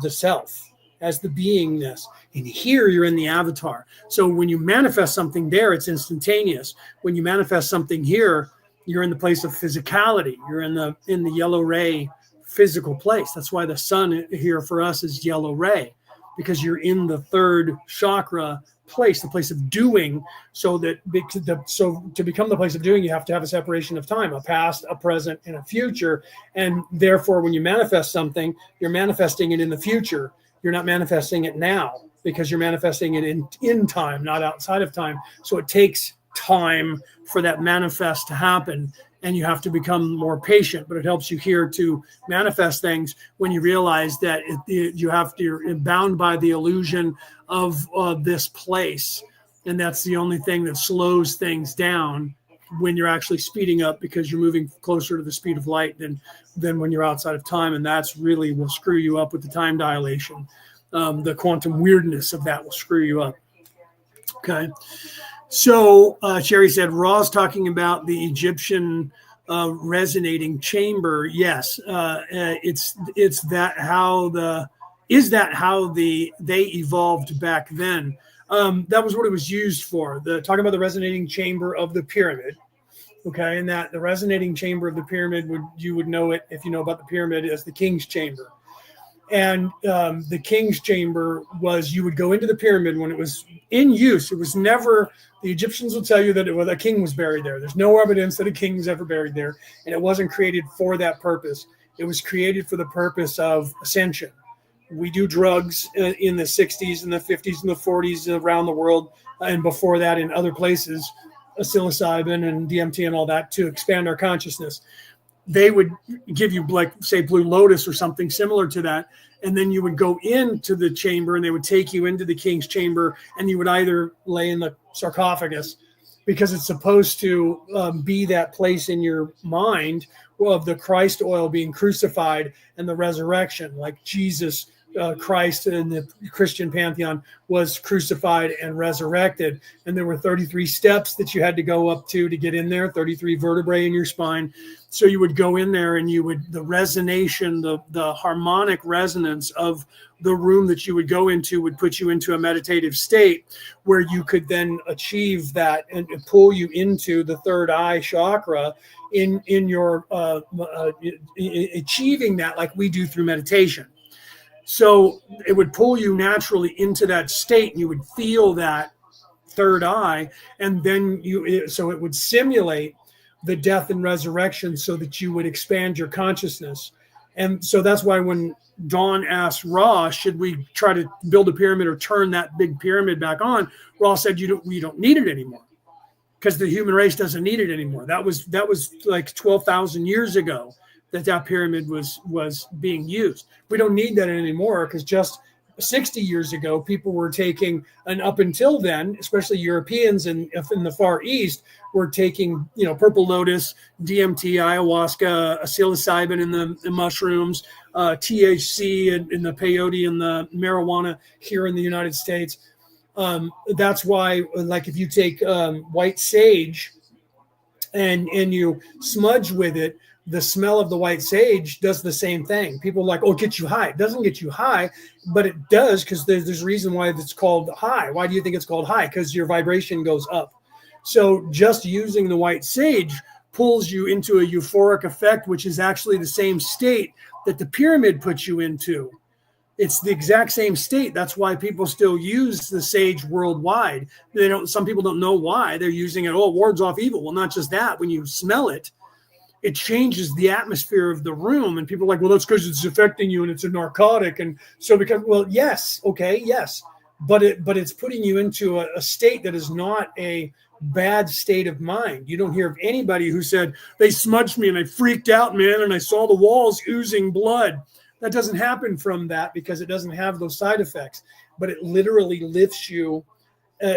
self, as the beingness. And here you're in the avatar. So when you manifest something there, it's instantaneous. When you manifest something here, you're in the place of physicality. You're in the yellow ray physical place. That's why the sun here for us is yellow ray, because you're in the third chakra place, the place of doing. So to become the place of doing, you have to have a separation of time, a past, a present, and a future. And therefore, when you manifest something, you're manifesting it in the future. You're not manifesting it now, because you're manifesting it in time, not outside of time. So it takes time for that manifest to happen, and you have to become more patient. But it helps you here to manifest things when you realize that you're bound by the illusion of this place, and that's the only thing that slows things down when you're actually speeding up, because you're moving closer to the speed of light than when you're outside of time. And that's really will screw you up with the time dilation. The quantum weirdness of that will screw you up. Okay. So Sherry said, Ra's talking about the Egyptian resonating chamber. Yes. Is that how they evolved back then? That was what it was used for. Talking about the resonating chamber of the pyramid. Okay, and that the resonating chamber of the pyramid you would know it if you know about the pyramid as the king's chamber. And the king's chamber was, you would go into the pyramid when it was in use. It was never, the Egyptians will tell you that a king was buried there. There's no evidence that a king was ever buried there. And it wasn't created for that purpose. It was created for the purpose of ascension. We do drugs in the 60s and the 50s and the 40s around the world, and before that in other places, psilocybin and DMT and all that, to expand our consciousness. They would give you, like, say, Blue Lotus or something similar to that. And then you would go into the chamber and they would take you into the king's chamber, and you would either lay in the sarcophagus, because it's supposed to be that place in your mind of the Christ oil being crucified and the resurrection, like Jesus Christ in the Christian pantheon was crucified and resurrected. And there were 33 steps that you had to go up to get in there, 33 vertebrae in your spine. So you would go in there and the resonation, the harmonic resonance of the room that you would go into would put you into a meditative state where you could then achieve that and pull you into the third eye chakra in your achieving that, like we do through meditation. So it would pull you naturally into that state, and you would feel that third eye, and then so it would simulate the death and resurrection so that you would expand your consciousness. And so that's why when Dawn asked Ra, should we try to build a pyramid or turn that big pyramid back on, Ra said, we don't need it anymore, because the human race doesn't need it anymore. That was like 12,000 years ago that pyramid was being used. We don't need that anymore, because just 60 years ago, people were taking, and up until then, especially Europeans and in the Far East, were taking, purple lotus, DMT, ayahuasca, psilocybin in the mushrooms, THC in the peyote and the marijuana here in the United States. That's why, like, if you take white sage and you smudge with it, the smell of the white sage does the same thing. People are like, oh, it gets you high. It doesn't get you high, but it does, because there's a reason why it's called high. Why do you think it's called high? Because your vibration goes up. So just using the white sage pulls you into a euphoric effect, which is actually the same state that the pyramid puts you into. It's the exact same state. That's why people still use the sage worldwide. Some people don't know why they're using it. Oh, it wards off evil. Well, not just that. When you smell it, it changes the atmosphere of the room, and people are like, well, that's because it's affecting you and it's a narcotic. And so yes, but it's putting you into a state that is not a bad state of mind. You don't hear of anybody who said, they smudged me and I freaked out, man, and I saw the walls oozing blood. That doesn't happen from that, because it doesn't have those side effects, but it literally lifts you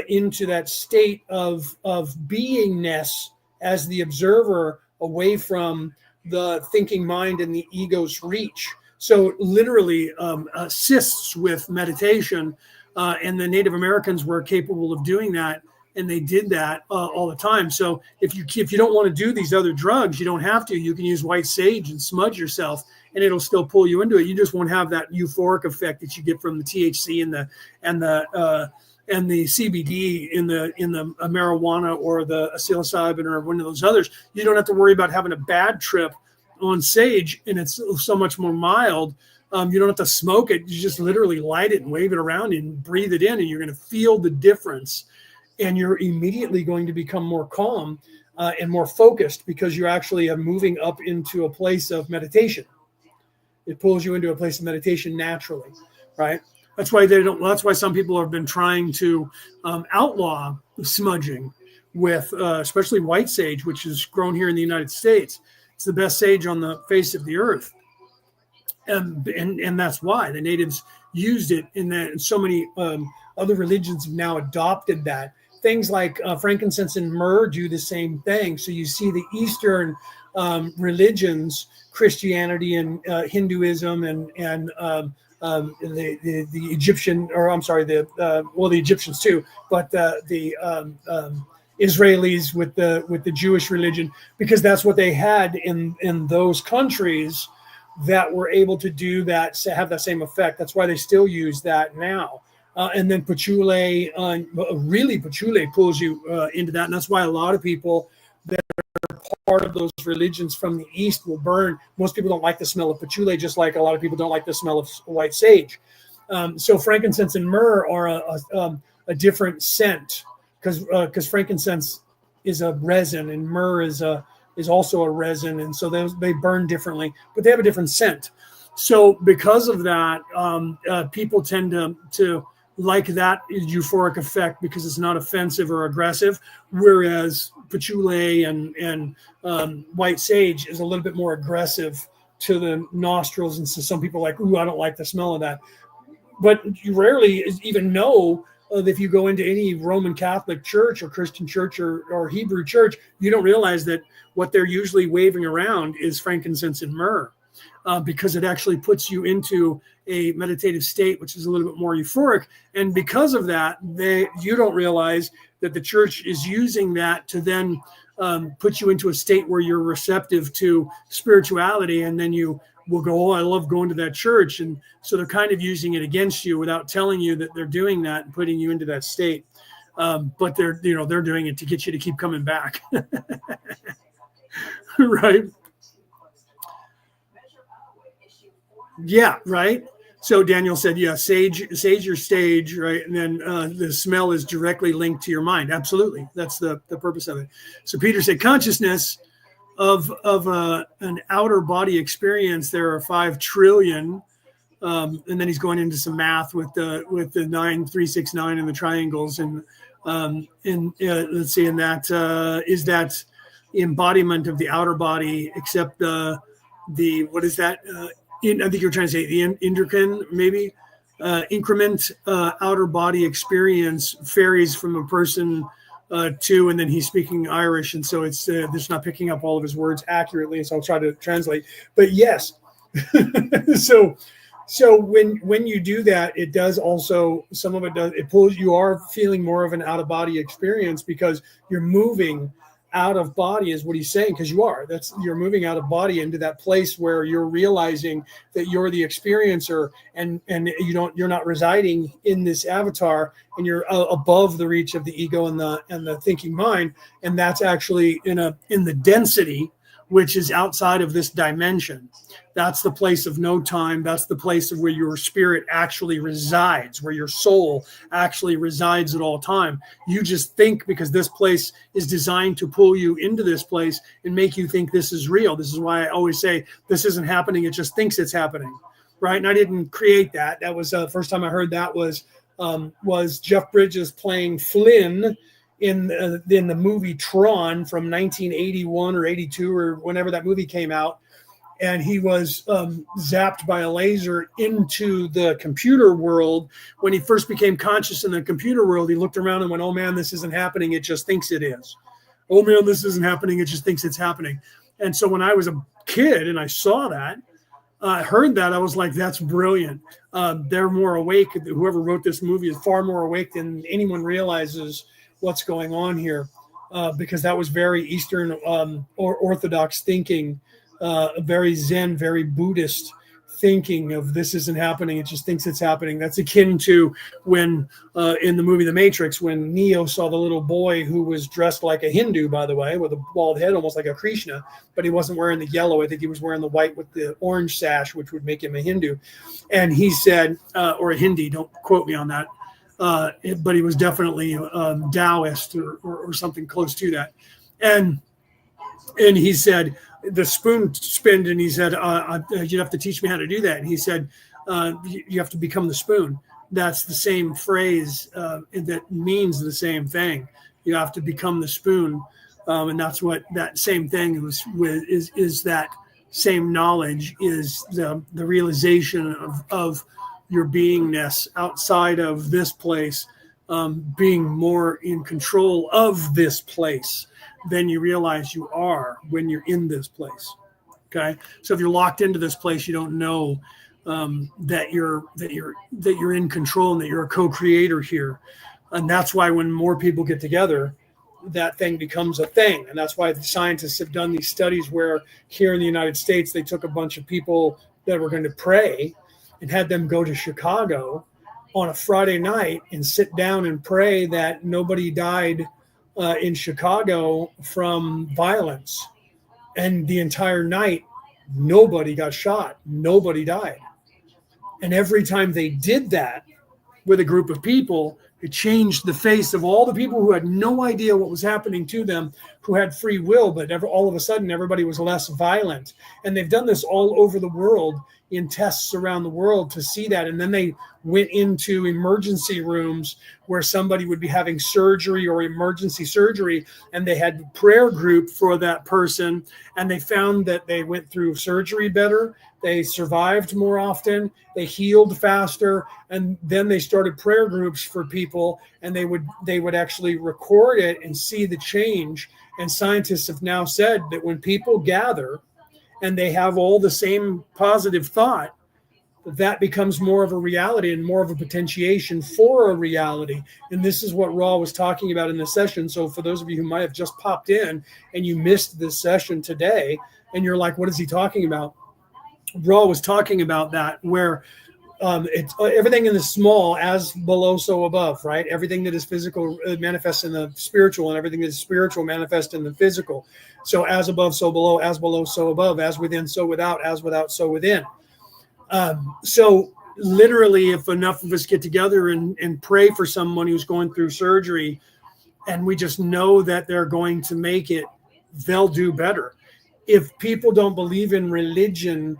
into that state of beingness as the observer, away from the thinking mind and the ego's reach. So it literally assists with meditation, and the Native Americans were capable of doing that, and they did that all the time. So if you don't want to do these other drugs, you don't have to. You can use white sage and smudge yourself, and it'll still pull you into it. You just won't have that euphoric effect that you get from the THC and the CBD in the marijuana or the psilocybin or one of those others. You don't have to worry about having a bad trip on sage, and it's so much more mild. You don't have to smoke it. You just literally light it and wave it around and breathe it in, and you're going to feel the difference. And you're immediately going to become more calm and more focused, because you're actually moving up into a place of meditation. It pulls you into a place of meditation naturally, right? That's why That's why some people have been trying to outlaw smudging with, especially white sage, which is grown here in the United States. It's the best sage on the face of the earth, and that's why the natives used it. And so many other religions have now adopted that. Things like frankincense and myrrh do the same thing. So you see the Eastern religions, Christianity and Hinduism and the Egyptian, or I'm sorry, the Egyptians too, but the Israelis with the Jewish religion, because that's what they had in those countries that were able to do that, have that same effect. That's why they still use that now. And then patchouli, patchouli pulls you into that, and that's why a lot of people that are part of those religions from the East will burn. Most people don't like the smell of patchouli, just like a lot of people don't like the smell of white sage. So frankincense and myrrh are a different scent, because frankincense is a resin and myrrh is also a resin, and so they burn differently, but they have a different scent. So because of that, people tend to like that euphoric effect because it's not offensive or aggressive, whereas patchouli and white sage is a little bit more aggressive to the nostrils, and so some people are like, ooh, I don't like the smell of that. But you rarely even know if you go into any Roman Catholic church or Christian church or Hebrew church, you don't realize that what they're usually waving around is frankincense and myrrh, because it actually puts you into a meditative state, which is a little bit more euphoric. And because of that, you don't realize that the church is using that to then put you into a state where you're receptive to spirituality, and then you will go, oh, I love going to that church. And so they're kind of using it against you without telling you that they're doing that and putting you into that state. But they're doing it to get you to keep coming back. Right. Yeah. Right. So Daniel said, yeah, sage your stage, right? And then the smell is directly linked to your mind. Absolutely. That's the purpose of it. So Peter said, consciousness of an outer body experience, there are 5 trillion, and then he's going into some math with the 9369 and the triangles, and let's see, and that is that embodiment of the outer body, except the what is that? I think you're trying to say the endocrine, maybe increment outer body experience varies from a person to, and then he's speaking Irish, and so it's just not picking up all of his words accurately. So I'll try to translate. But yes, so when you do that, it does also, some of it does, it pulls, you are feeling more of an out of body experience because you're moving out of body, is what he's saying, because you're moving out of body into that place where you're realizing that you're the experiencer, and you're not residing in this avatar, and you're above the reach of the ego and the thinking mind, and that's actually in the density which is outside of this dimension. That's the place of no time. That's the place of where your spirit actually resides, where your soul actually resides at all time. You just think, because this place is designed to pull you into this place and make you think this is real. This is why I always say this isn't happening. It just thinks it's happening, right? And I didn't create that. That was the first time I heard that was Jeff Bridges playing Flynn in the movie Tron from 1981 or 82 or whenever that movie came out. And he was zapped by a laser into the computer world. When he first became conscious in the computer world, he looked around and went, oh man, this isn't happening. It just thinks it is. Oh man, this isn't happening. It just thinks it's happening. And so when I was a kid and I saw that, I heard that, I was like, that's brilliant. They're more awake. Whoever wrote this movie is far more awake than anyone realizes what's going on here, because that was very Eastern or Orthodox thinking, very Zen, very Buddhist thinking of this isn't happening. It just thinks it's happening. That's akin to when in the movie The Matrix, when Neo saw the little boy who was dressed like a Hindu, by the way, with a bald head, almost like a Krishna, but he wasn't wearing the yellow. I think he was wearing the white with the orange sash, which would make him a Hindu. And he said, or a Hindi, don't quote me on that. But he was definitely Taoist or something close to that. And he said, the spoon spinned, and he said, you'd have to teach me how to do that. And he said, you have to become the spoon. That's the same phrase that means the same thing. You have to become the spoon. And that's what that same thing is that same knowledge, is the realization of your beingness outside of this place, being more in control of this place than you realize you are when you're in this place. Okay, so if you're locked into this place, you don't know that you're in control and that you're a co-creator here. And that's why when more people get together, that thing becomes a thing. And that's why the scientists have done these studies where here in the United States, they took a bunch of people that were going to pray and had them go to Chicago on a Friday night and sit down and pray that nobody died in Chicago from violence. And the entire night, nobody got shot. Nobody died. And every time they did that with a group of people, it changed the face of all the people who had no idea what was happening to them, who had free will, but all of a sudden everybody was less violent. And they've done this all over the world in tests around the world to see that. And then they went into emergency rooms where somebody would be having surgery or emergency surgery, and they had a prayer group for that person, and they found that they went through surgery better, they survived more often, they healed faster. And then they started prayer groups for people, and they would actually record it and see the change. And scientists have now said that when people gather and they have all the same positive thought, that becomes more of a reality and more of a potentiation for a reality. And this is what Ra was talking about in this session. So for those of you who might have just popped in and you missed this session today, and you're like, what is he talking about? Ra was talking about that, where it's everything in the small, as below, so above, right? Everything that is physical manifests in the spiritual, and everything that is spiritual manifests in the physical. So as above, so below, so above, as within, so without, as without, so within. So literally, if enough of us get together and pray for someone who's going through surgery, and we just know that they're going to make it, they'll do better. If people don't believe in religion,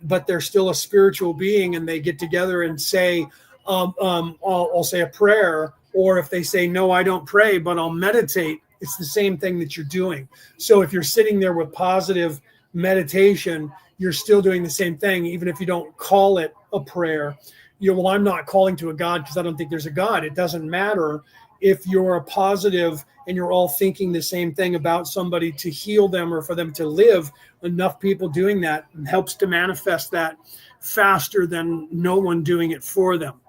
but they're still a spiritual being, and they get together and say, I'll say a prayer, or if they say, no, I don't pray, but I'll meditate, it's the same thing that you're doing. So if you're sitting there with positive meditation, you're still doing the same thing, even if you don't call it a prayer. Well, I'm not calling to a God because I don't think there's a God. It doesn't matter if you're a positive and you're all thinking the same thing about somebody to heal them or for them to live. Enough people doing that helps to manifest that faster than no one doing it for them.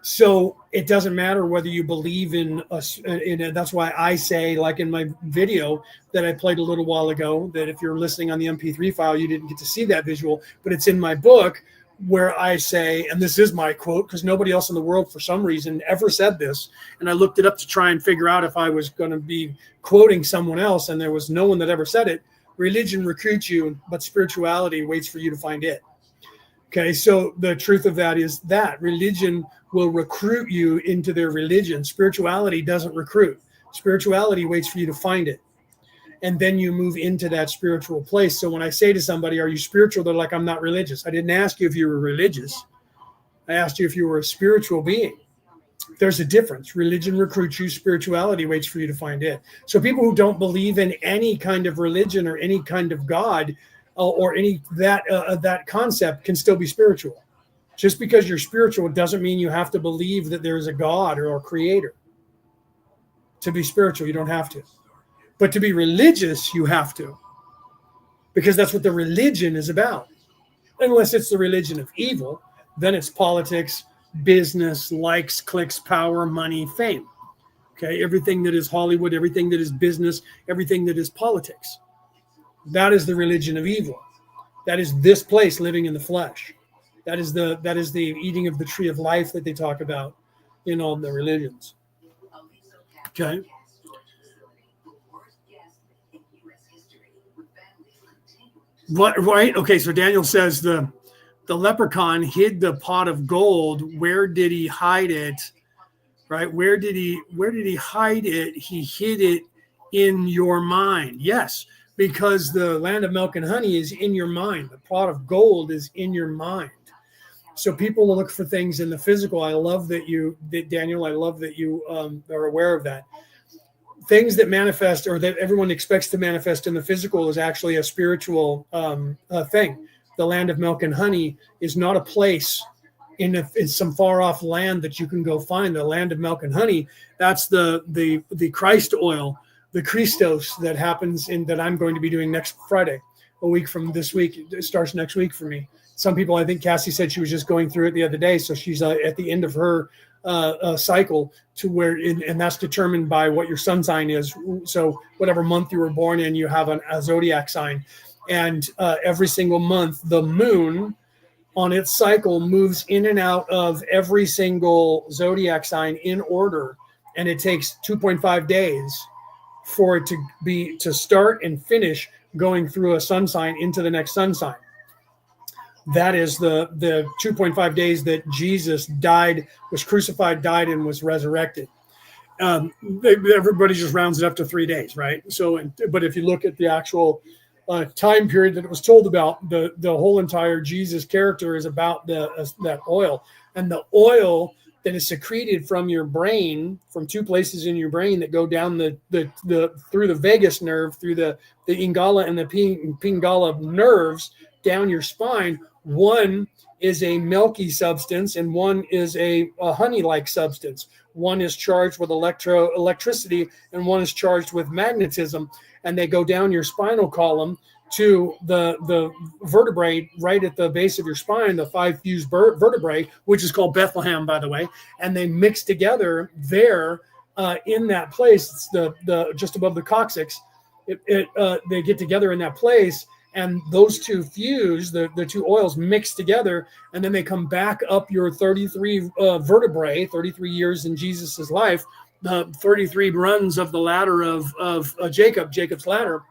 So it doesn't matter whether you believe in us. That's why I say, like in my video that I played a little while ago, that if you're listening on the MP3 file, you didn't get to see that visual, but it's in my book, where I say, and this is my quote, because nobody else in the world for some reason ever said this, and I looked it up to try and figure out if I was going to be quoting someone else, and there was no one that ever said it. Religion recruits you, but spirituality waits for you to find it. Okay, so the truth of that is that religion will recruit you into their religion. Spirituality doesn't recruit. Spirituality waits for you to find it. And then you move into that spiritual place. So when I say to somebody, are you spiritual? They're like, I'm not religious. I didn't ask you if you were religious. I asked you if you were a spiritual being. There's a difference. Religion recruits you. Spirituality waits for you to find it. So people who don't believe in any kind of religion or any kind of God or any that concept can still be spiritual. Just because you're spiritual doesn't mean you have to believe that there is a God or a creator. To be spiritual, you don't have to. But to be religious, you have to. Because that's what the religion is about. Unless it's the religion of evil, then it's politics, business, likes, clicks, power, money, fame. Okay, everything that is Hollywood, everything that is business, everything that is politics. That is the religion of evil. That is this place living in the flesh. That is the eating of the tree of life that they talk about in all the religions. Okay. What, right? Okay, so Daniel says the leprechaun hid the pot of gold. Where did he hide it? Right? Where did he hide it? He hid it in your mind. Yes, because the land of milk and honey is in your mind. The pot of gold is in your mind. So people will look for things in the physical. I love that Daniel, I love that you are aware of that. Things that manifest or that everyone expects to manifest in the physical is actually a spiritual thing. The land of milk and honey is not a place in some far off land that you can go find. The land of milk and honey, that's the Christ oil, the Christos that happens that I'm going to be doing next Friday, a week from this week. It starts next week for me. Some people, I think Cassie said she was just going through it the other day. So she's at the end of her cycle to where, and that's determined by what your sun sign is. So whatever month you were born in, you have a zodiac sign. And every single month, the moon on its cycle moves in and out of every single zodiac sign in order. And it takes 2.5 days for it to start and finish going through a sun sign into the next sun sign. That is the 2.5 days that Jesus died, was crucified, died, and was resurrected. Everybody just rounds it up to 3 days, right? So, but if you look at the actual time period that it was told about, the whole entire Jesus character is about that oil, and the oil that is secreted from your brain, from two places in your brain that go down the through the vagus nerve, through the Ingala and the Pingala nerves down your spine. One is a milky substance and one is a honey-like substance. One is charged with electricity and one is charged with magnetism, and they go down your spinal column to the vertebrae right at the base of your spine, the 5 fused vertebrae, which is called Bethlehem, by the way, and they mix together there in that place. It's the just above the coccyx. They get together in that place, and those two fuse, the two oils mix together, and then they come back up your 33 vertebrae, 33 years in Jesus's life, the 33 runs of the ladder of Jacob's ladder.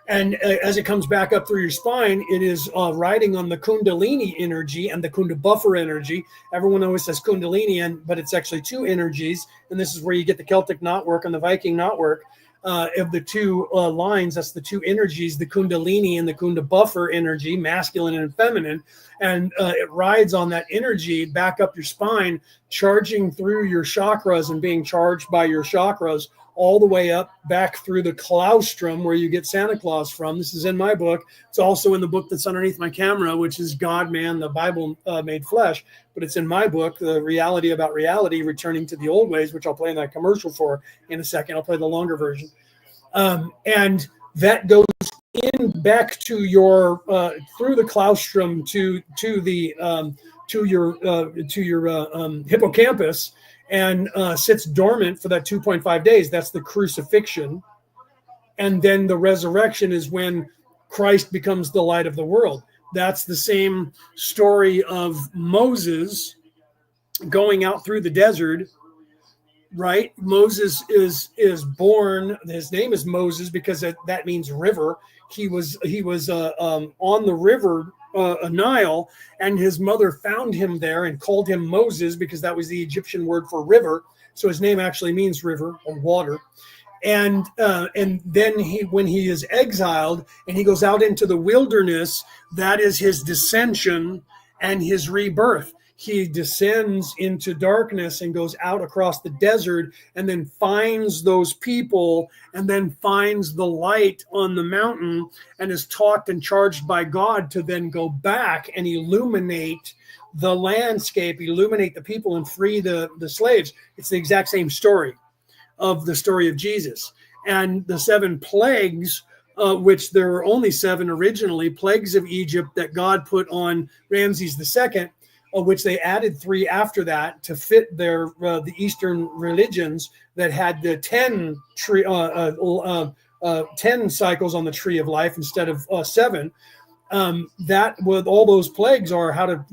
And as it comes back up through your spine, it is riding on the Kundalini energy and the Kunda buffer energy. Everyone always says Kundalini, but it's actually two energies. And this is where you get the Celtic knotwork and the Viking knotwork of the two lines. That's the two energies, the Kundalini and the Kunda buffer energy, masculine and feminine. And it rides on that energy back up your spine, charging through your chakras and being charged by your chakras all the way up back through the claustrum where you get Santa Claus from. This is in my book. It's also in the book that's underneath my camera, which is God, Man, the Bible Made Flesh. But it's in my book, The Reality About Reality, Returning to the Old Ways, which I'll play in that commercial for in a second. I'll play the longer version. And that goes in back to your through the claustrum to your hippocampus, and sits dormant for that 2.5 days. That's the crucifixion. And then the resurrection is when Christ becomes the light of the world. That's the same story of Moses going out through the desert, right? Moses is born. His name is Moses because that means river. He was on the river Nile, and his mother found him there and called him Moses because that was the Egyptian word for river. So his name actually means river or water. And then when he is exiled and he goes out into the wilderness, that is his descension and his rebirth. He descends into darkness and goes out across the desert and then finds those people and then finds the light on the mountain and is taught and charged by God to then go back and illuminate the landscape, illuminate the people and free the slaves. It's the exact same story of the story of Jesus. And the 7 plagues, which there were only 7 originally, plagues of Egypt that God put on Ramses II, which they added 3 after that to fit their the Eastern religions that had the 10 cycles on the tree of life instead of 7. That with all those plagues are how to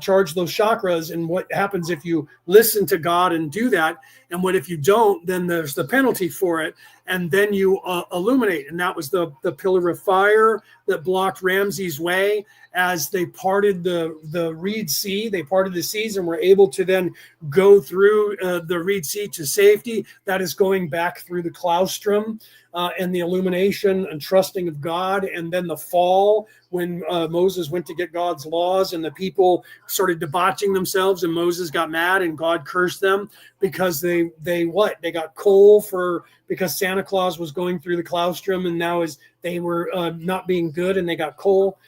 charge those chakras and what happens if you listen to God and do that, and what if you don't, then there's the penalty for it, and then you illuminate. And that was the pillar of fire that blocked Ramses' way as they parted the Reed Sea. They parted the seas and were able to then go through the Reed Sea to safety. That is going back through the claustrum and the illumination and trusting of God. And then the fall, when Moses went to get God's laws and the people started debauching themselves and Moses got mad and God cursed them because they got coal because Santa Claus was going through the claustrum, and now they were not being good and they got coal.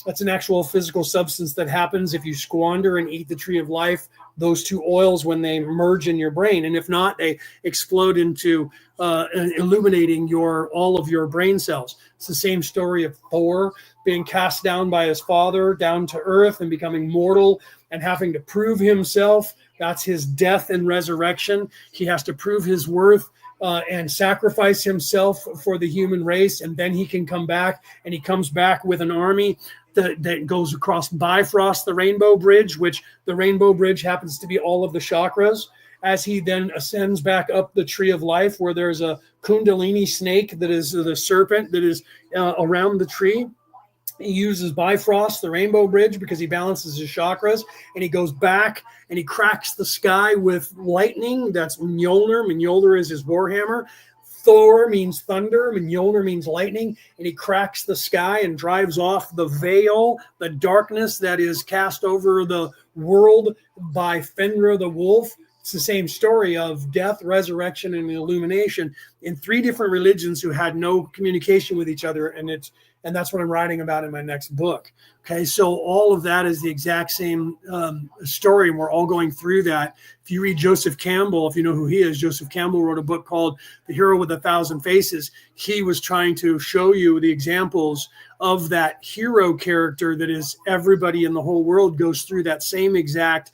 That's an actual physical substance that happens if you squander and eat the tree of life, those 2 oils, when they merge in your brain. And if not, they explode into illuminating all of your brain cells. It's the same story of Thor being cast down by his father down to earth and becoming mortal and having to prove himself. That's his death and resurrection. He has to prove his worth and sacrifice himself for the human race, and then he can come back, and he comes back with an army that goes across Bifrost, the Rainbow Bridge, which the Rainbow Bridge happens to be all of the chakras, as he then ascends back up the tree of life, where there's a kundalini snake that is the serpent that is around the tree. He uses Bifrost, the rainbow bridge, because he balances his chakras, and he goes back and he cracks the sky with lightning. That's Mjolnir. Mjolnir is his warhammer. Thor means thunder. Mjolnir means lightning. And he cracks the sky and drives off the veil, the darkness that is cast over the world by Fenrir the wolf. It's the same story of death, resurrection, and illumination in 3 different religions who had no communication with each other. And that's what I'm writing about in my next book. Okay, so all of that is the exact same story, and we're all going through that. If you read Joseph Campbell, if you know who he is, Joseph Campbell wrote a book called The Hero with a Thousand Faces. He was trying to show you the examples of that hero character that is everybody in the whole world goes through that same exact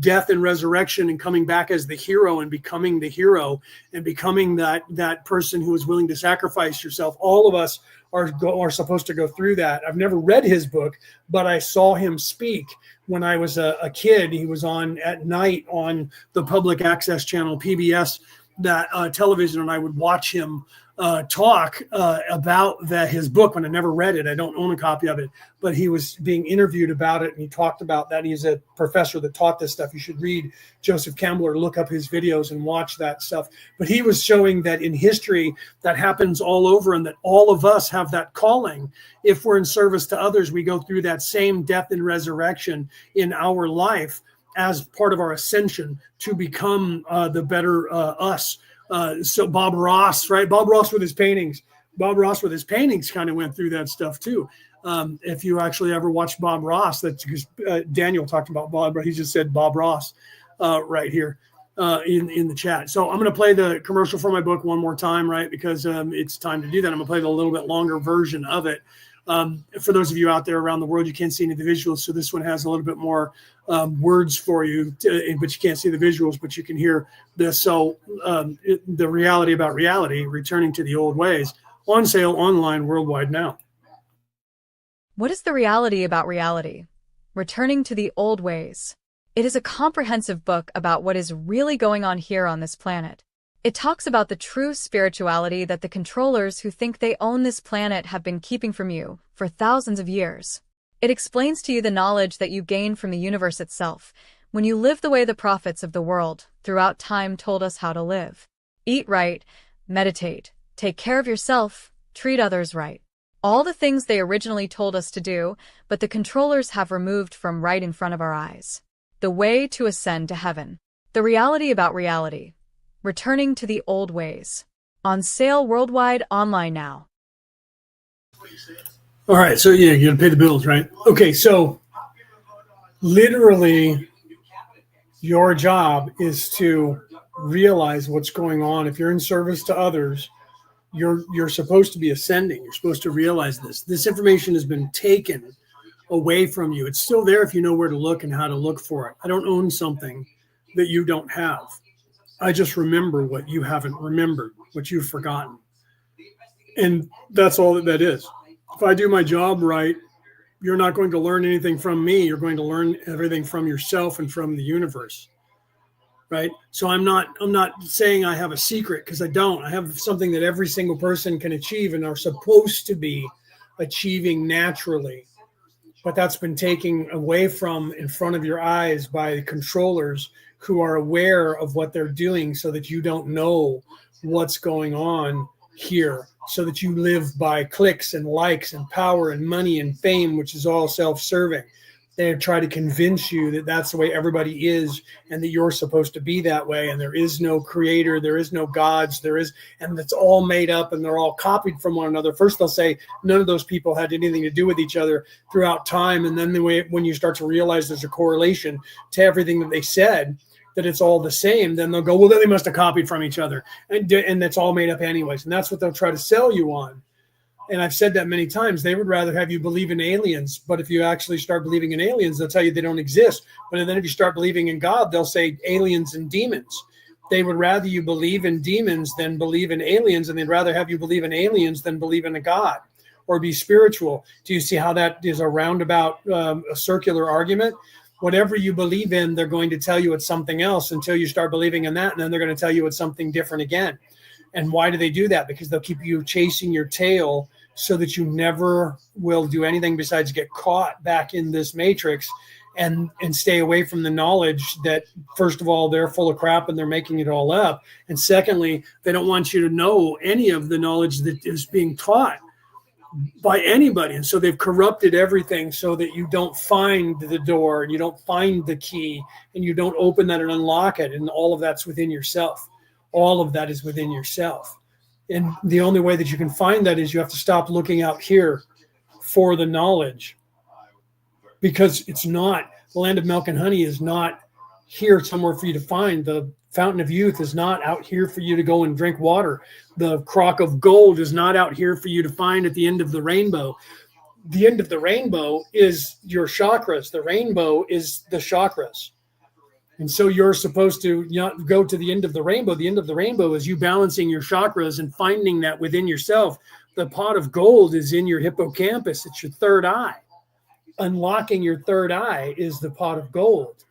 death and resurrection and coming back as the hero and becoming the hero and becoming that person who is willing to sacrifice yourself. All of us are supposed to go through that. I've never read his book, but I saw him speak when I was a kid. He was on at night on the public access channel, PBS, that television, and I would watch him talk about his book when I never read it. I don't own a copy of it, but he was being interviewed about it, and he talked about that. He's a professor that taught this stuff. You should read Joseph Campbell or look up his videos and watch that stuff. But he was showing that in history that happens all over, and that all of us have that calling. If we're in service to others, we go through that same death and resurrection in our life as part of our ascension to become the better us. So Bob Ross, right? Bob Ross with his paintings kind of went through that stuff too. If you actually ever watched Bob Ross, that's because Daniel talked about Bob, he just said Bob Ross right here in the chat. So I'm going to play the commercial for my book one more time, right? Because it's time to do that. I'm going to play the little bit longer version of it. For those of you out there around the world, you can't see any of the visuals. So this one has a little bit more words for you, but you can't see the visuals, but you can hear this. So the reality about reality, returning to the old ways, on sale online worldwide now. What is the reality about reality? Returning to the old ways. It is a comprehensive book about what is really going on here on this planet. It talks about the true spirituality that the controllers who think they own this planet have been keeping from you for thousands of years. It explains to you the knowledge that you gain from the universe itself when you live the way the prophets of the world throughout time told us how to live. Eat right, meditate, take care of yourself, treat others right. All the things they originally told us to do, but the controllers have removed from right in front of our eyes. The way to ascend to heaven. The reality about reality. Returning to the old ways. On sale worldwide online now. All right, so yeah, you got to pay the bills, right? Okay, so literally your job is to realize what's going on. If you're in service to others, you're supposed to be ascending. You're supposed to realize this. This information has been taken away from you. It's still there if you know where to look and how to look for it. I don't own something that you don't have. I just remember what you haven't remembered, what you've forgotten. And that's all that is. If I do my job right, you're not going to learn anything from me. You're going to learn everything from yourself and from the universe. Right? So I'm not saying I have a secret, because I don't. I have something that every single person can achieve and are supposed to be achieving naturally. But that's been taken away from in front of your eyes by the controllers who are aware of what they're doing, so that you don't know what's going on here, so that you live by clicks and likes and power and money and fame, which is all self-serving. They try to convince you that that's the way everybody is, and that you're supposed to be that way. And there is no creator, there is no gods, and it's all made up, and they're all copied from one another. First, they'll say none of those people had anything to do with each other throughout time. And then when you start to realize there's a correlation to everything that they said, that it's all the same, then they'll go, well, then they must have copied from each other. And that's all made up anyways. And that's what they'll try to sell you on. And I've said that many times. They would rather have you believe in aliens. But if you actually start believing in aliens, they'll tell you they don't exist. But then if you start believing in God, they'll say aliens and demons. They would rather you believe in demons than believe in aliens. And they'd rather have you believe in aliens than believe in a God or be spiritual. Do you see how that is a roundabout, a circular argument? whatever you believe in, they're going to tell you it's something else until you start believing in that. And then they're going to tell you it's something different again. And why do they do that? Because they'll keep you chasing your tail so that you never will do anything besides get caught back in this matrix and stay away from the knowledge that, first of all, they're full of crap and they're making it all up. And secondly, they don't want you to know any of the knowledge that is being taught by anybody. And so they've corrupted everything so that you don't find the door and you don't find the key and you don't open that and unlock it. And all of that's within yourself. All of that is within yourself. And the only way that you can find that is you have to stop looking out here for the knowledge, because it's not, the land of milk and honey is not here somewhere for you to find. The fountain of youth is not out here for you to go and drink water. The crock of gold is not out here for you to find at the end of the rainbow. The end of the rainbow is your chakras. The rainbow is the chakras. And so you're supposed to not go to the end of the rainbow. The end of the rainbow is you balancing your chakras and finding that within yourself. The pot of gold is in your hippocampus. It's your third eye. Unlocking your third eye is the pot of gold.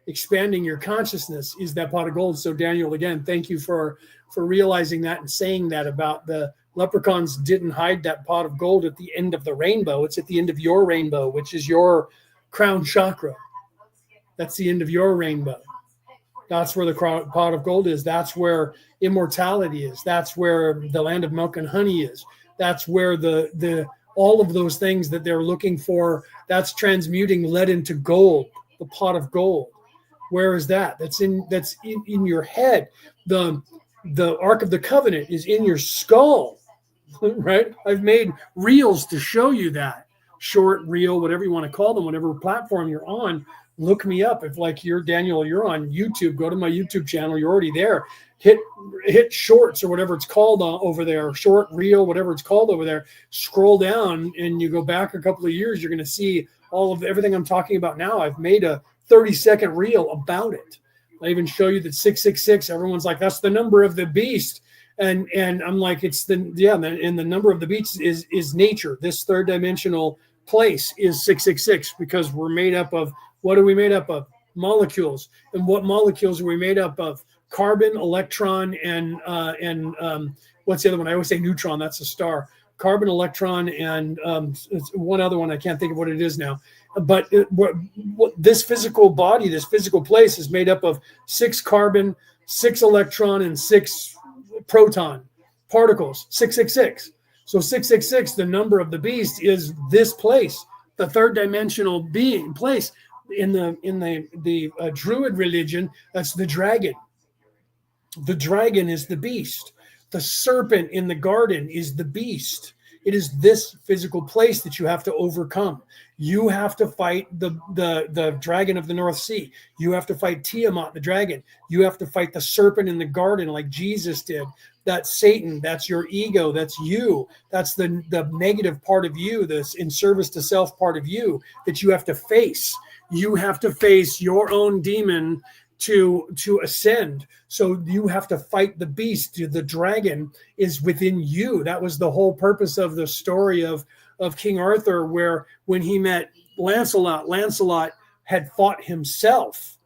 Expanding your consciousness is that pot of gold. So Daniel, again, thank you for realizing that and saying that about the leprechauns didn't hide that pot of gold at the end of the rainbow. It's at the end of your rainbow, which is your crown chakra. That's the end of your rainbow. That's where the pot of gold is. That's where immortality is. That's where the land of milk and honey is. That's where the all of those things that they're looking for, that's transmuting lead into gold, the pot of gold. Where is that? That's in your head. The Ark of the Covenant is in your skull, right? I've made reels to show you that. Short, reel, whatever you want to call them, whatever platform you're on. Look me up. If like you're Daniel, you're on YouTube, go to my YouTube channel. You're already there. Hit shorts or whatever it's called over there, short, reel, whatever it's called over there. Scroll down and you go back a couple of years. You're going to see all of everything I'm talking about now. I've made a 30-second reel about it. I even show you that 666. Everyone's like, that's the number of the beast. And I'm like, it's and the number of the beast is nature. This third dimensional place is 666 because we're made up of, what are we made up of? Molecules. And what molecules are we made up of? Carbon, electron, and what's the other one? I always say neutron. That's a star. Carbon, electron, and it's one other one. I can't think of what it is now. But this physical body, this physical place is made up of 6 carbon, 6 electron, and 6 proton particles, 666. So 666, the number of the beast, is this place, the third dimensional being place. In the Druid religion, that's the dragon. The dragon is the beast. The serpent in the garden is the beast. It is this physical place that you have to overcome. You have to fight the dragon of the North Sea. You have to fight Tiamat, the dragon. You have to fight the serpent in the garden like Jesus did. That's Satan. That's your ego. That's you. That's the negative part of you, this in service to self part of you that you have to face. You have to face your own demon to ascend. So you have to fight the beast. The dragon is within you. That was the whole purpose of the story of King Arthur, where when he met Lancelot had fought himself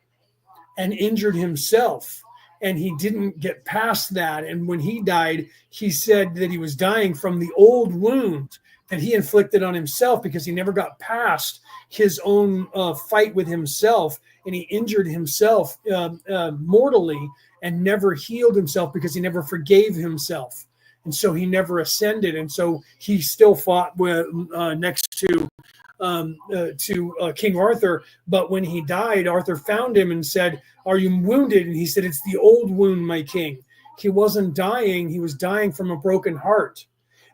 and injured himself, and he didn't get past that. And when he died, he said that he was dying from the old wound that he inflicted on himself because he never got past his own fight with himself, and he injured himself mortally and never healed himself because he never forgave himself. And so he never ascended. And so he still fought with next to King Arthur. But when he died, Arthur found him and said, "Are you wounded?" And he said, "It's the old wound, my king." He wasn't dying. He was dying from a broken heart.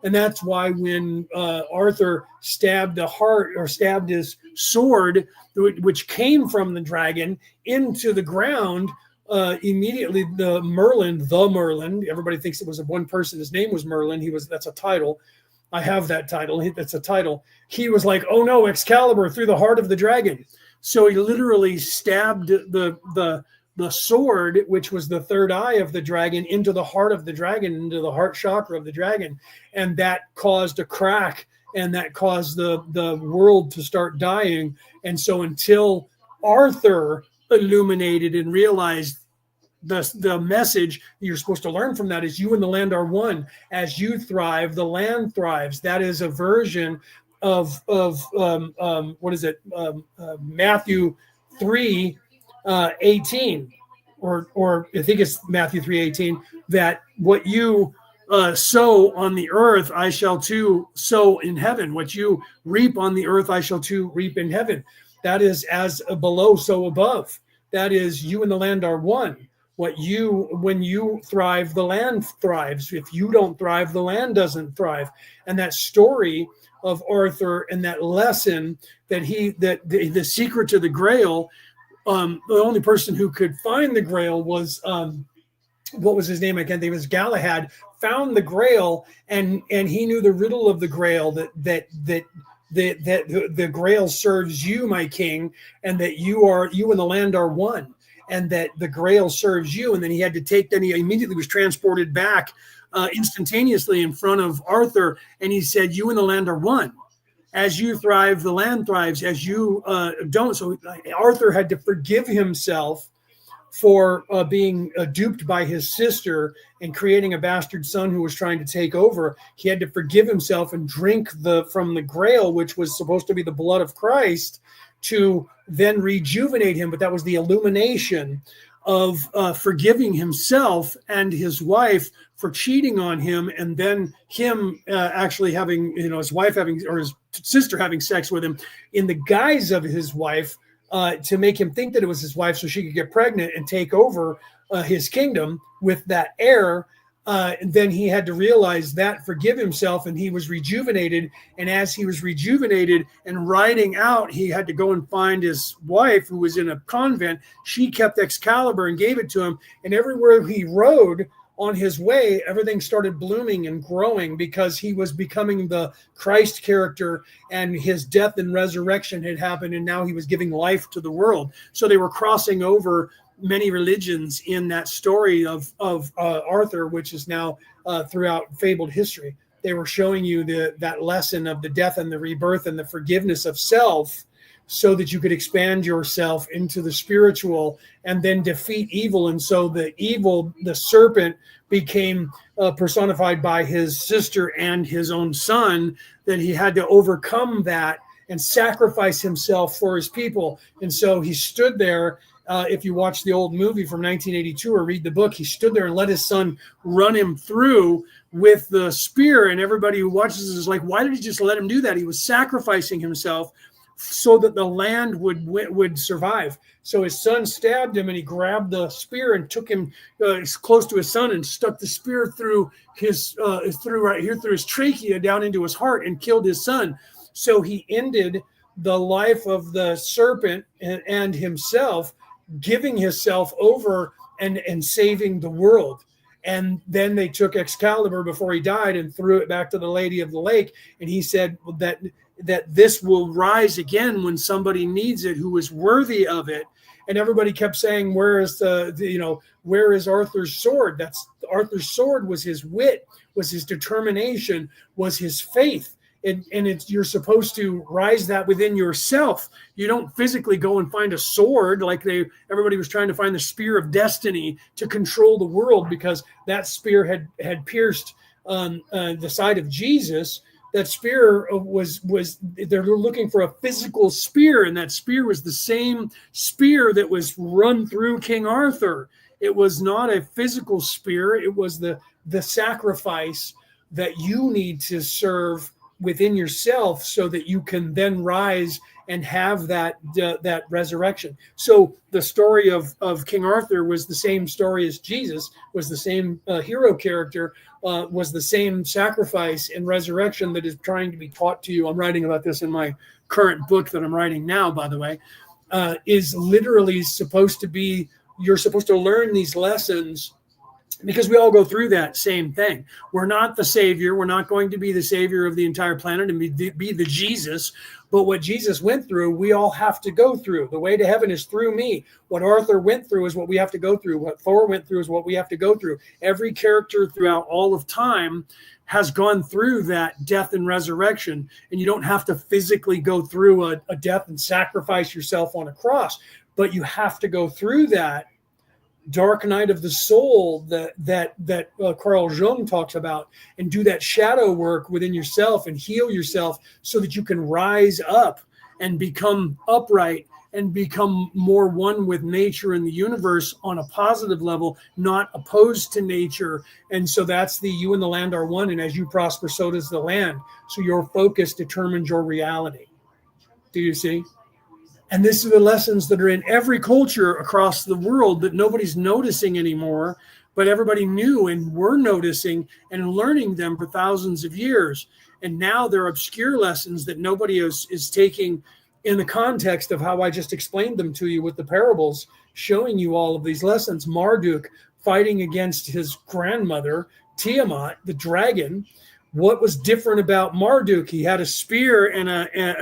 And that's why when Arthur stabbed the heart, or stabbed his sword, which came from the dragon, into the ground, immediately the Merlin, everybody thinks it was one person. His name was Merlin. That's a title. I have that title. That's a title. He was like, "Oh no, Excalibur," through the heart of the dragon. So he literally stabbed the sword, which was the third eye of the dragon, into the heart of the dragon, into the heart chakra of the dragon. And that caused a crack, and that caused the world to start dying. And so until Arthur illuminated and realized the message you're supposed to learn from that is you and the land are one. As you thrive, the land thrives. That is a version of what is it? Matthew 3:18, or I think it's Matthew 3:18, that what you sow on the earth, I shall too sow in heaven. What you reap on the earth, I shall too reap in heaven. That is as below, so above. That is, you and the land are one. When you thrive, the land thrives. If you don't thrive, the land doesn't thrive. And that story of Arthur and that lesson that the secret to the Grail, the only person who could find the Grail was what was his name? I can't think. It was Galahad. Found the Grail, and he knew the riddle of the Grail, that the Grail serves you, my king, and that you and the land are one, and that the Grail serves you. And then he immediately was transported back instantaneously in front of Arthur, and he said, "You and the land are one. As you thrive, the land thrives. As you don't." So Arthur had to forgive himself for being duped by his sister and creating a bastard son who was trying to take over. He had to forgive himself and drink from the Grail, which was supposed to be the blood of Christ, to then rejuvenate him. But that was the illumination of forgiving himself and his wife for cheating on him, and then him actually having, his wife or his sister having sex with him in the guise of his wife, to make him think that it was his wife so she could get pregnant and take over his kingdom with that heir. And then he had to realize that, forgive himself, and he was rejuvenated. And as he was rejuvenated and riding out, he had to go and find his wife, who was in a convent. She kept Excalibur and gave it to him. And everywhere he rode on his way, everything started blooming and growing, because he was becoming the Christ character, and his death and resurrection had happened, and now he was giving life to the world. So they were crossing over many religions in that story of Arthur, which is now throughout fabled history. They were showing you that lesson of the death and the rebirth and the forgiveness of self, so that you could expand yourself into the spiritual and then defeat evil. And so the serpent, became personified by his sister and his own son, that he had to overcome that and sacrifice himself for his people. And so he stood there. If you watch the old movie from 1982 or read the book, he stood there and let his son run him through with the spear. And everybody who watches this is like, why did he just let him do that? He was sacrificing himself so that the land would survive. So his son stabbed him, and he grabbed the spear and took him close to his son and stuck the spear through right here through his trachea down into his heart and killed his son. So he ended the life of the serpent and himself, giving himself over and saving the world. And then they took Excalibur before he died and threw it back to the Lady of the Lake. And he said that this will rise again when somebody needs it, who is worthy of it. And everybody kept saying, where is where is Arthur's sword? Arthur's sword was his wit, was his determination, was his faith. And you're supposed to rise that within yourself. You don't physically go and find a sword like everybody was trying to find the spear of destiny to control the world, because that spear had pierced the side of Jesus. That spear was they're looking for a physical spear, and that spear was the same spear that was run through King Arthur. It was not a physical spear. It was the sacrifice that you need to serve within yourself, so that you can then rise and have that resurrection. So the story of King Arthur was the same story as Jesus, was the same hero character, was the same sacrifice and resurrection that is trying to be taught to you. I'm writing about this in my current book that I'm writing now, by the way, is literally supposed to be, you're supposed to learn these lessons, because we all go through that same thing. We're not the savior. We're not going to be the savior of the entire planet and be the Jesus. But what Jesus went through, we all have to go through. The way to heaven is through me. What Arthur went through is what we have to go through. What Thor went through is what we have to go through. Every character throughout all of time has gone through that death and resurrection. And you don't have to physically go through a death and sacrifice yourself on a cross, but you have to go through that dark night of the soul that Carl Jung talks about, and do that shadow work within yourself and heal yourself so that you can rise up and become upright and become more one with nature and the universe on a positive level, not opposed to nature. And so that's the you and the land are one. And as you prosper, so does the land. So your focus determines your reality. Do you see? And this are the lessons that are in every culture across the world that nobody's noticing anymore, but everybody knew and were noticing and learning them for thousands of years. And now they're obscure lessons that nobody is taking in the context of how I just explained them to you with the parables, showing you all of these lessons. Marduk fighting against his grandmother, Tiamat, the dragon. What was different about Marduk? He had a spear and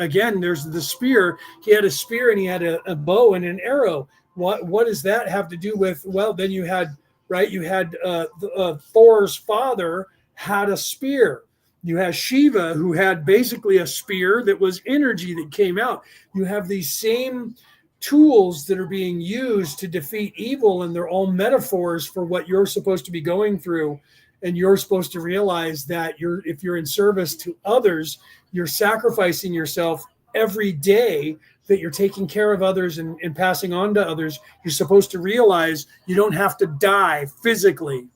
again, there's the spear. He had a spear and he had a bow and an arrow. What does that have to do with? Well, then you had Thor's father had a spear. You have Shiva, who had basically a spear that was energy that came out. You have these same tools that are being used to defeat evil, and they're all metaphors for what you're supposed to be going through. And you're supposed to realize that if you're in service to others, you're sacrificing yourself every day, that you're taking care of others and passing on to others. You're supposed to realize you don't have to die physically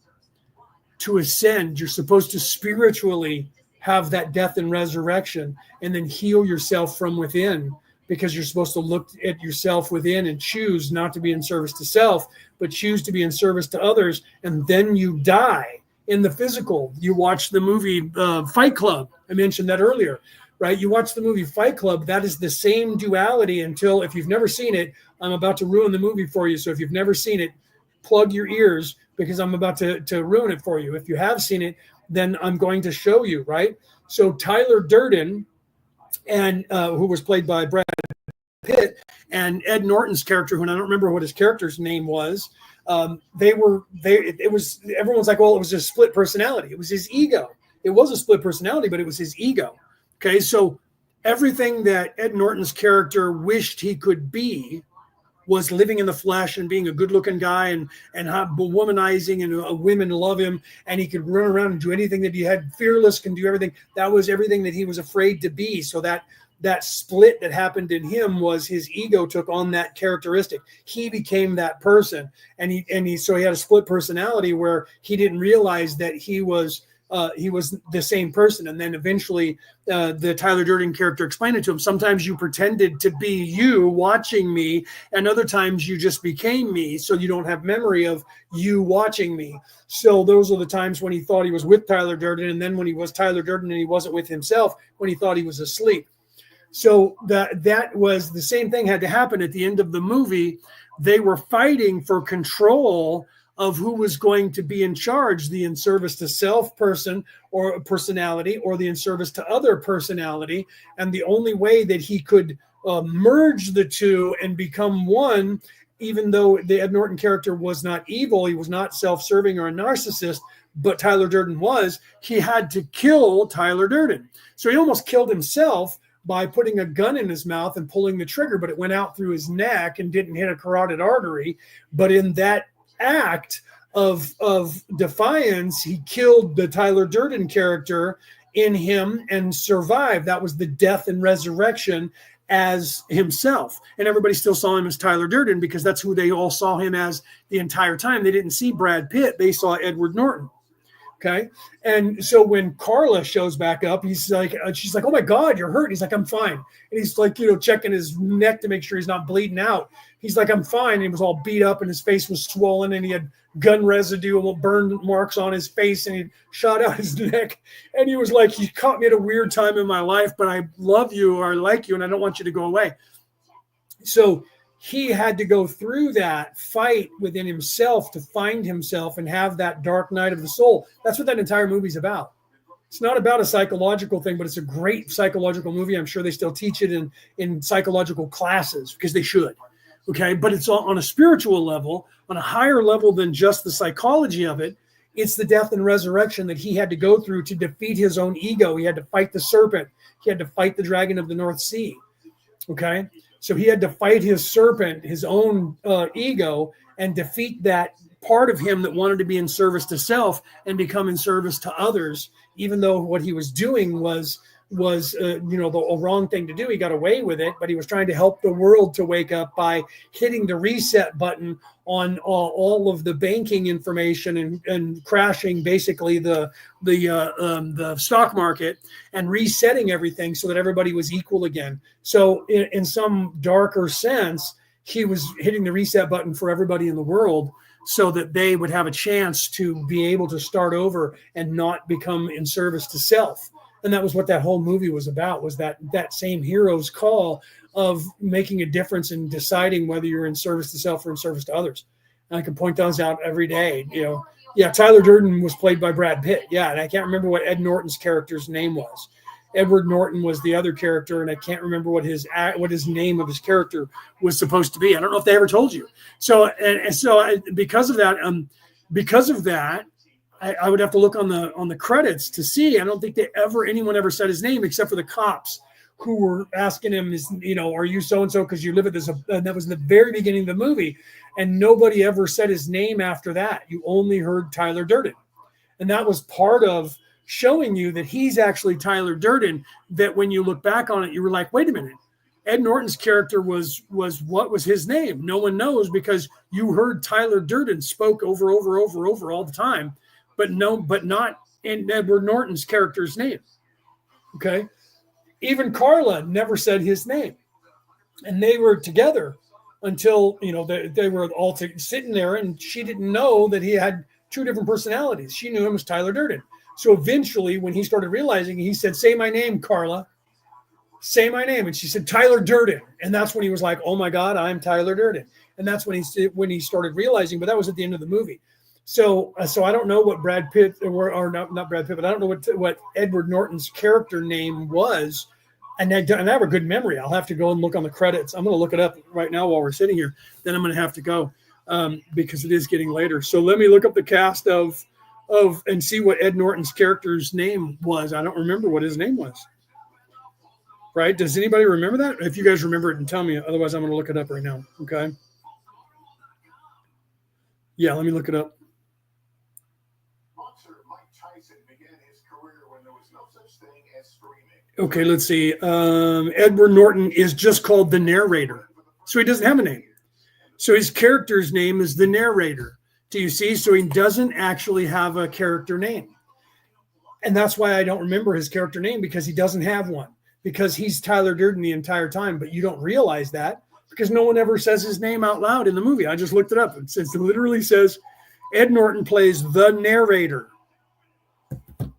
to ascend. You're supposed to spiritually have that death and resurrection and then heal yourself from within, because you're supposed to look at yourself within and choose not to be in service to self, but choose to be in service to others. And then you die in the physical. You watch the movie Fight Club. I mentioned that earlier, right? You watch the movie Fight Club. That is the same duality until, if you've never seen it, I'm about to ruin the movie for you. So if you've never seen it, plug your ears, because I'm about to ruin it for you. If you have seen it, then I'm going to show you, right? So Tyler Durden, and who was played by Brad Pitt, and Ed Norton's character, who I don't remember what his character's name was, everyone's like, well, it was a split personality. It was his ego. It was a split personality, but it was his ego. Okay. So everything that Ed Norton's character wished he could be was living in the flesh and being a good looking guy and womanizing, and women love him, and he could run around and do anything that he had, fearless, can do everything. That was everything that he was afraid to be. So that split that happened in him was his ego took on that characteristic. He became that person, and he had a split personality where he didn't realize that he was the same person. And then eventually the Tyler Durden character explained it to him. Sometimes you pretended to be you watching me, and other times you just became me, so you don't have memory of you watching me. So those are the times when he thought he was with Tyler Durden, and then when he was Tyler Durden and he wasn't with himself, when he thought he was asleep. So that was the same thing had to happen at the end of the movie. They were fighting for control of who was going to be in charge, the in service to self person or personality, or the in service to other personality. And the only way that he could merge the two and become one, even though the Ed Norton character was not evil, he was not self-serving or a narcissist, but Tyler Durden was, he had to kill Tyler Durden. So he almost killed himself by putting a gun in his mouth and pulling the trigger, but it went out through his neck and didn't hit a carotid artery. But in that act of defiance, he killed the Tyler Durden character in him and survived. That was the death and resurrection as himself. And everybody still saw him as Tyler Durden because that's who they all saw him as the entire time. They didn't see Brad Pitt. They saw Edward Norton. Okay. And so when Carla shows back up, she's like, oh my God, you're hurt. He's like, I'm fine. And he's like, checking his neck to make sure he's not bleeding out. He's like, I'm fine. And he was all beat up and his face was swollen and he had gun residue and burn marks on his face and he shot out his neck. And he was like, you caught me at a weird time in my life, but I love you, or I like you, and I don't want you to go away. So he had to go through that fight within himself to find himself and have that dark night of the soul. That's what that entire movie's about. It's not about a psychological thing, but it's a great psychological movie. I'm sure they still teach it in psychological classes because they should. Okay, but it's on a spiritual level, on a higher level than just the psychology of it. It's the death and resurrection that he had to go through to defeat his own ego. He had to fight the serpent. He had to fight the dragon of the North Sea. Okay, so he had to fight his serpent, his own ego, and defeat that part of him that wanted to be in service to self and become in service to others, even though what he was doing was the wrong thing to do. He got away with it, but he was trying to help the world to wake up by hitting the reset button on all of the banking information and crashing basically the stock market and resetting everything so that everybody was equal again. So in some darker sense, he was hitting the reset button for everybody in the world so that they would have a chance to be able to start over and not become in service to self. And that was what that whole movie was about, was that same hero's call of making a difference in deciding whether you're in service to self or in service to others. And I can point those out every day. Yeah, Tyler Durden was played by Brad Pitt. Yeah, and I can't remember what Ed Norton's character's name was. Edward Norton was the other character, and I can't remember what his name of his character was supposed to be. I don't know if they ever told you. So because of that, I would have to look on the credits to see. I don't think anyone ever said his name except for the cops who were asking him, are you so and so because you live at this? And that was in the very beginning of the movie, and nobody ever said his name after that. You only heard Tyler Durden, and that was part of showing you that he's actually Tyler Durden, that when you look back on it, you were like, wait a minute, Ed Norton's character was what was his name? No one knows, because you heard Tyler Durden spoke over all the time, but not in Edward Norton's character's name. Okay. Even Carla never said his name, and they were together until, they were all sitting there, and she didn't know that he had two different personalities. She knew him as Tyler Durden. So eventually, when he started realizing, he said, "Say my name, Carla. Say my name." And she said, "Tyler Durden." And that's when he was like, "Oh my God, I'm Tyler Durden." And that's when he started realizing. But that was at the end of the movie. So I don't know what Brad Pitt or not Brad Pitt, but I don't know what Edward Norton's character name was. And I have a good memory. I'll have to go and look on the credits. I'm going to look it up right now while we're sitting here. Then I'm going to have to go because it is getting later. So let me look up the cast of and see what Ed Norton's character's name was. I don't remember what his name was. Right? Does anybody remember that? If you guys remember it, and tell me. Otherwise, I'm going to look it up right now. Okay. Yeah, let me look it up. Okay, let's see. Edward Norton is just called the narrator. So he doesn't have a name. So his character's name is the narrator. Do you see? So he doesn't actually have a character name. And that's why I don't remember his character name, because he doesn't have one. Because he's Tyler Durden the entire time. But you don't realize that because no one ever says his name out loud in the movie. I just looked it up. It literally says Ed Norton plays the narrator.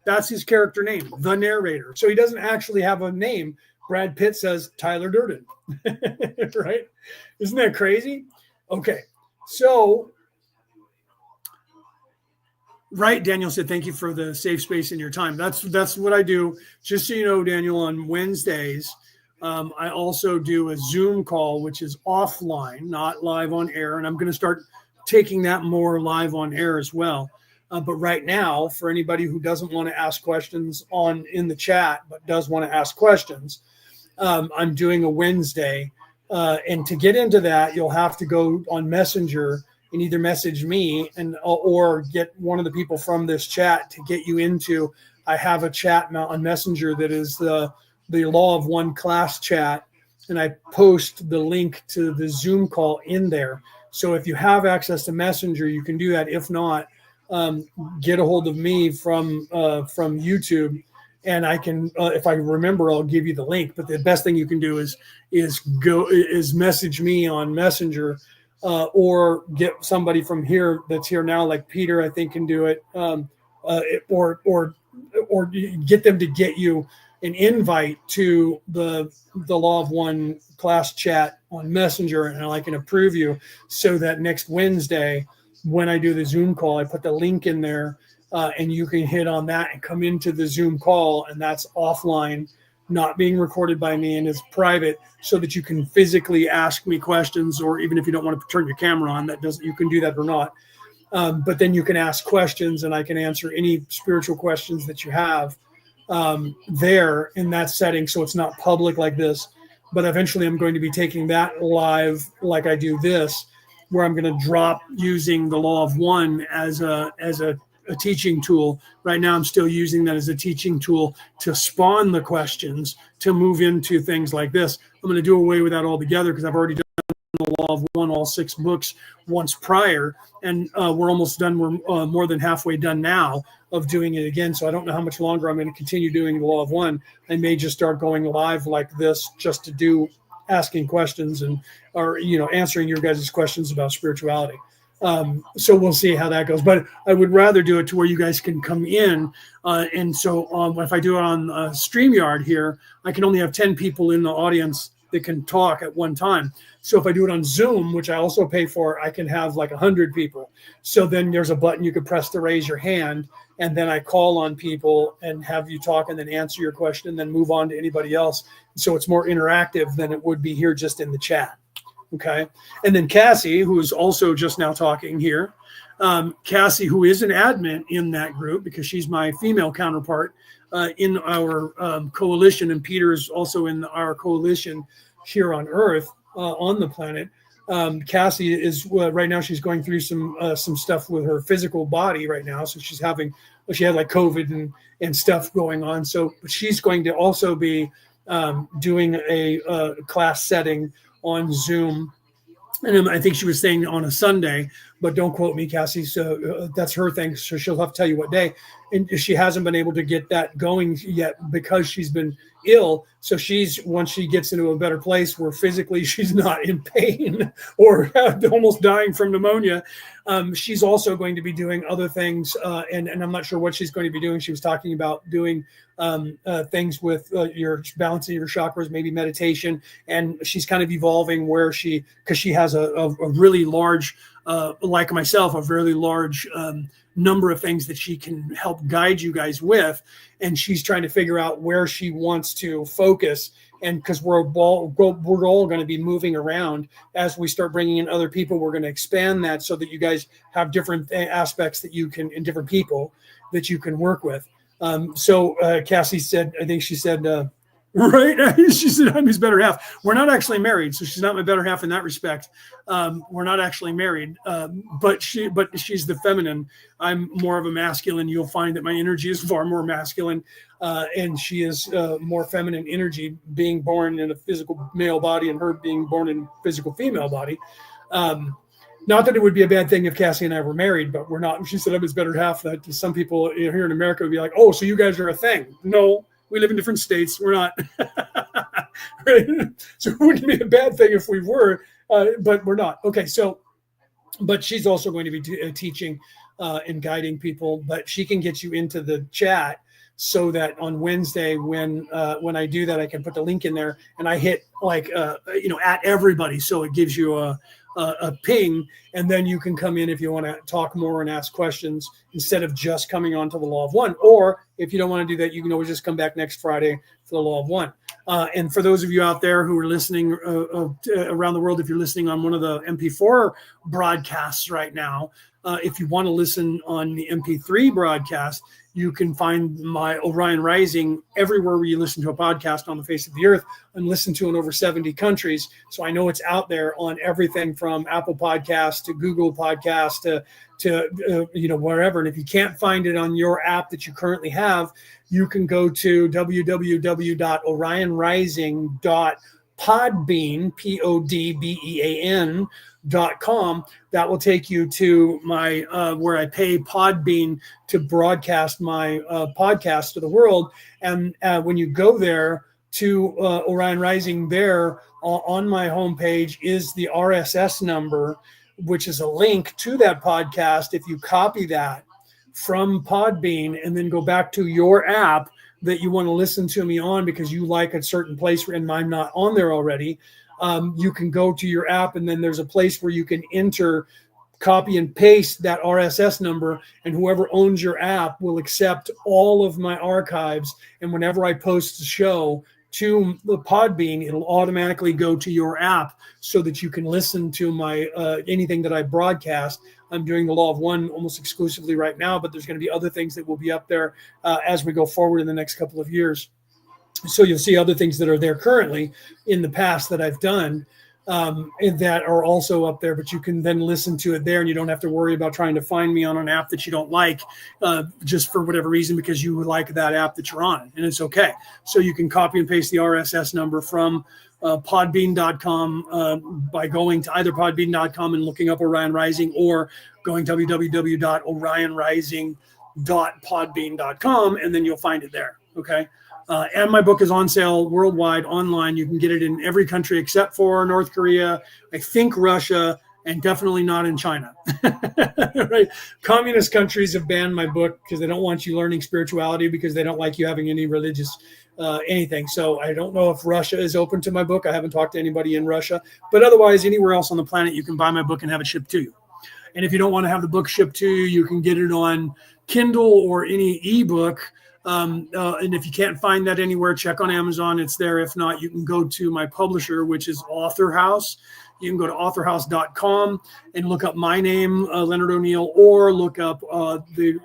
That's his character name, the narrator. So he doesn't actually have a name. Brad Pitt says Tyler Durden. Right? Isn't that crazy? Okay. So, right, Daniel said, thank you for the safe space in your time. That's what I do. Just so you know, Daniel, on Wednesdays, I also do a Zoom call, which is offline, not live on air. And I'm going to start taking that more live on air as well. But right now, for anybody who doesn't want to ask questions in the chat, but does want to ask questions, I'm doing a Wednesday. And to get into that, you'll have to go on Messenger and either message me or get one of the people from this chat to get you into. I have a chat on Messenger that is the Law of One class chat, and I post the link to the Zoom call in there. So if you have access to Messenger, you can do that. If not, get a hold of me from YouTube, and I can, if I remember, I'll give you the link. But the best thing you can do is message me on Messenger, or get somebody from here that's here now, like Peter, I think, can do it, or get them to get you an invite to the Law of One class chat on Messenger, and I can approve you so that next Wednesday, when I do the Zoom call, I put the link in there and you can hit on that and come into the Zoom call, and that's offline, not being recorded by me, and it's private, so that you can physically ask me questions, or even if you don't want to turn your camera on, you can do that or not. But then you can ask questions, and I can answer any spiritual questions that you have there in that setting. So it's not public like this, but eventually I'm going to be taking that live like I do this, where I'm going to drop using the law of one as a teaching tool. Right now, I'm still using that as a teaching tool to spawn the questions to move into things like this. I'm going to do away with that altogether, because I've already done the law of one, all 6 books once prior, and we're almost done. We're more than halfway done now of doing it again. So I don't know how much longer I'm going to continue doing the law of one. I may just start going live like this, just to do asking questions or answering your guys' questions about spirituality. So we'll see how that goes, but I would rather do it to where you guys can come in. And so if I do it on StreamYard here, I can only have 10 people in the audience that can talk at one time. So if I do it on Zoom, which I also pay for, I can have like 100 people. So then there's a button you could press to raise your hand, and then I call on people and have you talk and then answer your question and then move on to anybody else. So it's more interactive than it would be here just in the chat. Okay. And then Cassie, who is also just now talking here, Cassie, who is an admin in that group, because she's my female counterpart in our coalition, and Peter is also in our coalition here on Earth, on the planet. Cassie is right now, she's going through some stuff with her physical body right now. So she had like COVID and stuff going on. So she's going to also be doing a class setting on Zoom. And I think she was saying on a Sunday, but don't quote me, Cassie. So that's her thing. So she'll have to tell you what day. And she hasn't been able to get that going yet because she's been ill. So once she gets into a better place where physically she's not in pain or almost dying from pneumonia, she's also going to be doing other things. And I'm not sure what she's going to be doing. She was talking about doing things with your balancing your chakras, maybe meditation. And she's kind of evolving because she has a really large, like myself, a very large number of things that she can help guide you guys with. And she's trying to figure out where she wants to focus. And because we're all going to be moving around as we start bringing in other people, we're going to expand that so that you guys have different aspects that you can, and different people that you can work with. So Cassie said, I think she said, right? She said, I'm his better half. We're not actually married, so she's not my better half in that respect. We're not actually married, but she's the feminine. I'm more of a masculine. You'll find that my energy is far more masculine, and she is more feminine energy, being born in a physical male body and her being born in a physical female body. Not that it would be a bad thing if Cassie and I were married, but we're not. She said I'm his better half. That some people here in America would be like, oh, so you guys are a thing. No, we live in different states. We're not. Right? So it wouldn't be a bad thing if we were, but we're not. Okay, so, but she's also going to be teaching and guiding people, but she can get you into the chat so that on Wednesday, when I do that, I can put the link in there and I hit at everybody. So it gives you a ping, and then you can come in if you want to talk more and ask questions instead of just coming on to the law of one. Or if you don't want to do that, you can always just come back next Friday for the law of one. And for those of you out there who are listening around the world, if you're listening on one of the MP4 broadcasts right now, if you want to listen on the MP3 broadcast, you can find my Orion Rising everywhere where you listen to a podcast on the face of the earth, and listen to in over 70 countries. So I know it's out there on everything from Apple Podcasts to Google Podcasts to wherever. And if you can't find it on your app that you currently have, you can go to www.orionrising.podbean, podbean.com. That will take you to my where I pay Podbean to broadcast my podcast to the world. And when you go there to Orion Rising, there on my homepage is the RSS number, which is a link to that podcast. If you copy that from Podbean and then go back to your app that you want to listen to me on because you like a certain place and I'm not on there already, you can go to your app, and then there's a place where you can enter copy and paste that RSS number, and whoever owns your app will accept all of my archives. And whenever I post the show to the Podbean, it'll automatically go to your app so that you can listen to my anything that I broadcast. I'm doing the Law of One almost exclusively right now, but there's going to be other things that will be up there as we go forward in the next couple of years. So you'll see other things that are there currently in the past that I've done, and that are also up there, but you can then listen to it there, and you don't have to worry about trying to find me on an app that you don't like, just for whatever reason, because you like that app that you're on, and it's okay. So you can copy and paste the RSS number from podbean.com by going to either podbean.com and looking up Orion Rising, or going www.orionrising.podbean.com, and then you'll find it there. Okay. And my book is on sale worldwide online. You can get it in every country except for North Korea, I think Russia, and definitely not in China. Right? Communist countries have banned my book because they don't want you learning spirituality, because they don't like you having any religious anything. So I don't know if Russia is open to my book. I haven't talked to anybody in Russia. But otherwise, anywhere else on the planet, you can buy my book and have it shipped to you. And if you don't want to have the book shipped to you, you can get it on Kindle or any ebook. And if you can't find that anywhere, check on Amazon. It's there. If not, you can go to my publisher, which is Author House. You can go to authorhouse.com and look up my name, Leonard O'Neill, or look up the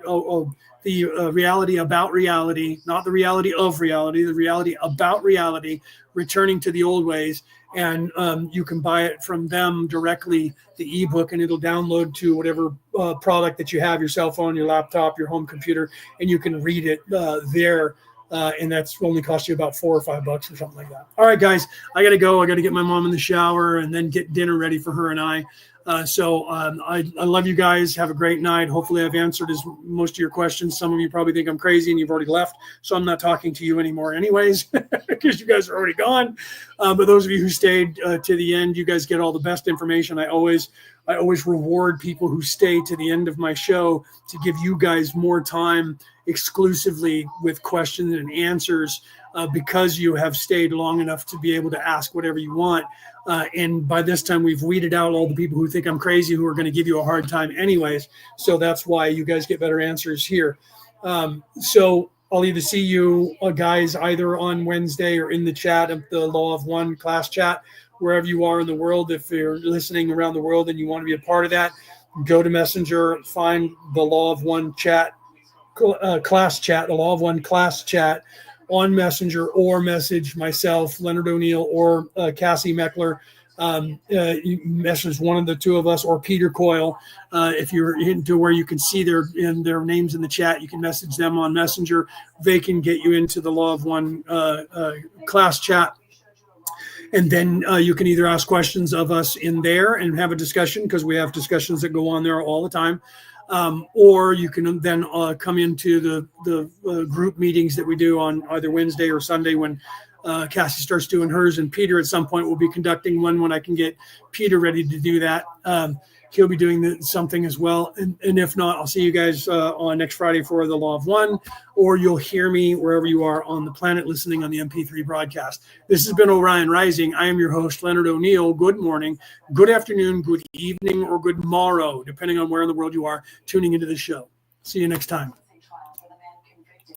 reality about reality, not the reality of reality, the reality about reality, returning to the old ways. And you can buy it from them directly, the ebook, and it'll download to whatever product that you have, your cell phone, your laptop, your home computer, and you can read it there. And that's only cost you about $4 or $5 or something like that. All right, guys, I got to go. I got to get my mom in the shower and then get dinner ready for her and I. So I love you guys. Have a great night. Hopefully I've answered most of your questions. Some of you probably think I'm crazy and you've already left, so I'm not talking to you anymore anyways, because you guys are already gone. But those of you who stayed to the end, you guys get all the best information. I always reward people who stay to the end of my show to give you guys more time exclusively with questions and answers, because you have stayed long enough to be able to ask whatever you want. And by this time, we've weeded out all the people who think I'm crazy, who are going to give you a hard time anyways. So that's why you guys get better answers here. So I'll either see you guys either on Wednesday or in the chat of the Law of One class chat, wherever you are in the world. If you're listening around the world and you want to be a part of that, go to Messenger, find the Law of One chat, class chat, the Law of One class chat on Messenger, or message myself, Leonard O'Neill, or Cassie Meckler. You message one of the two of us, or Peter Coyle. If you're into where you can see their names in the chat, you can message them on Messenger. They can get you into the Law of One class chat. And then you can either ask questions of us in there and have a discussion, because we have discussions that go on there all the time. Or you can then come into the group meetings that we do on either Wednesday or Sunday, when Cassie starts doing hers, and Peter at some point will be conducting one when I can get Peter ready to do that. He'll be doing something as well. And if not, I'll see you guys on next Friday for the Law of One, or you'll hear me wherever you are on the planet listening on the MP3 broadcast. This has been Orion Rising. I am your host, Leonard O'Neill. Good morning, good afternoon, good evening, or good morrow, depending on where in the world you are tuning into the show. See you next time.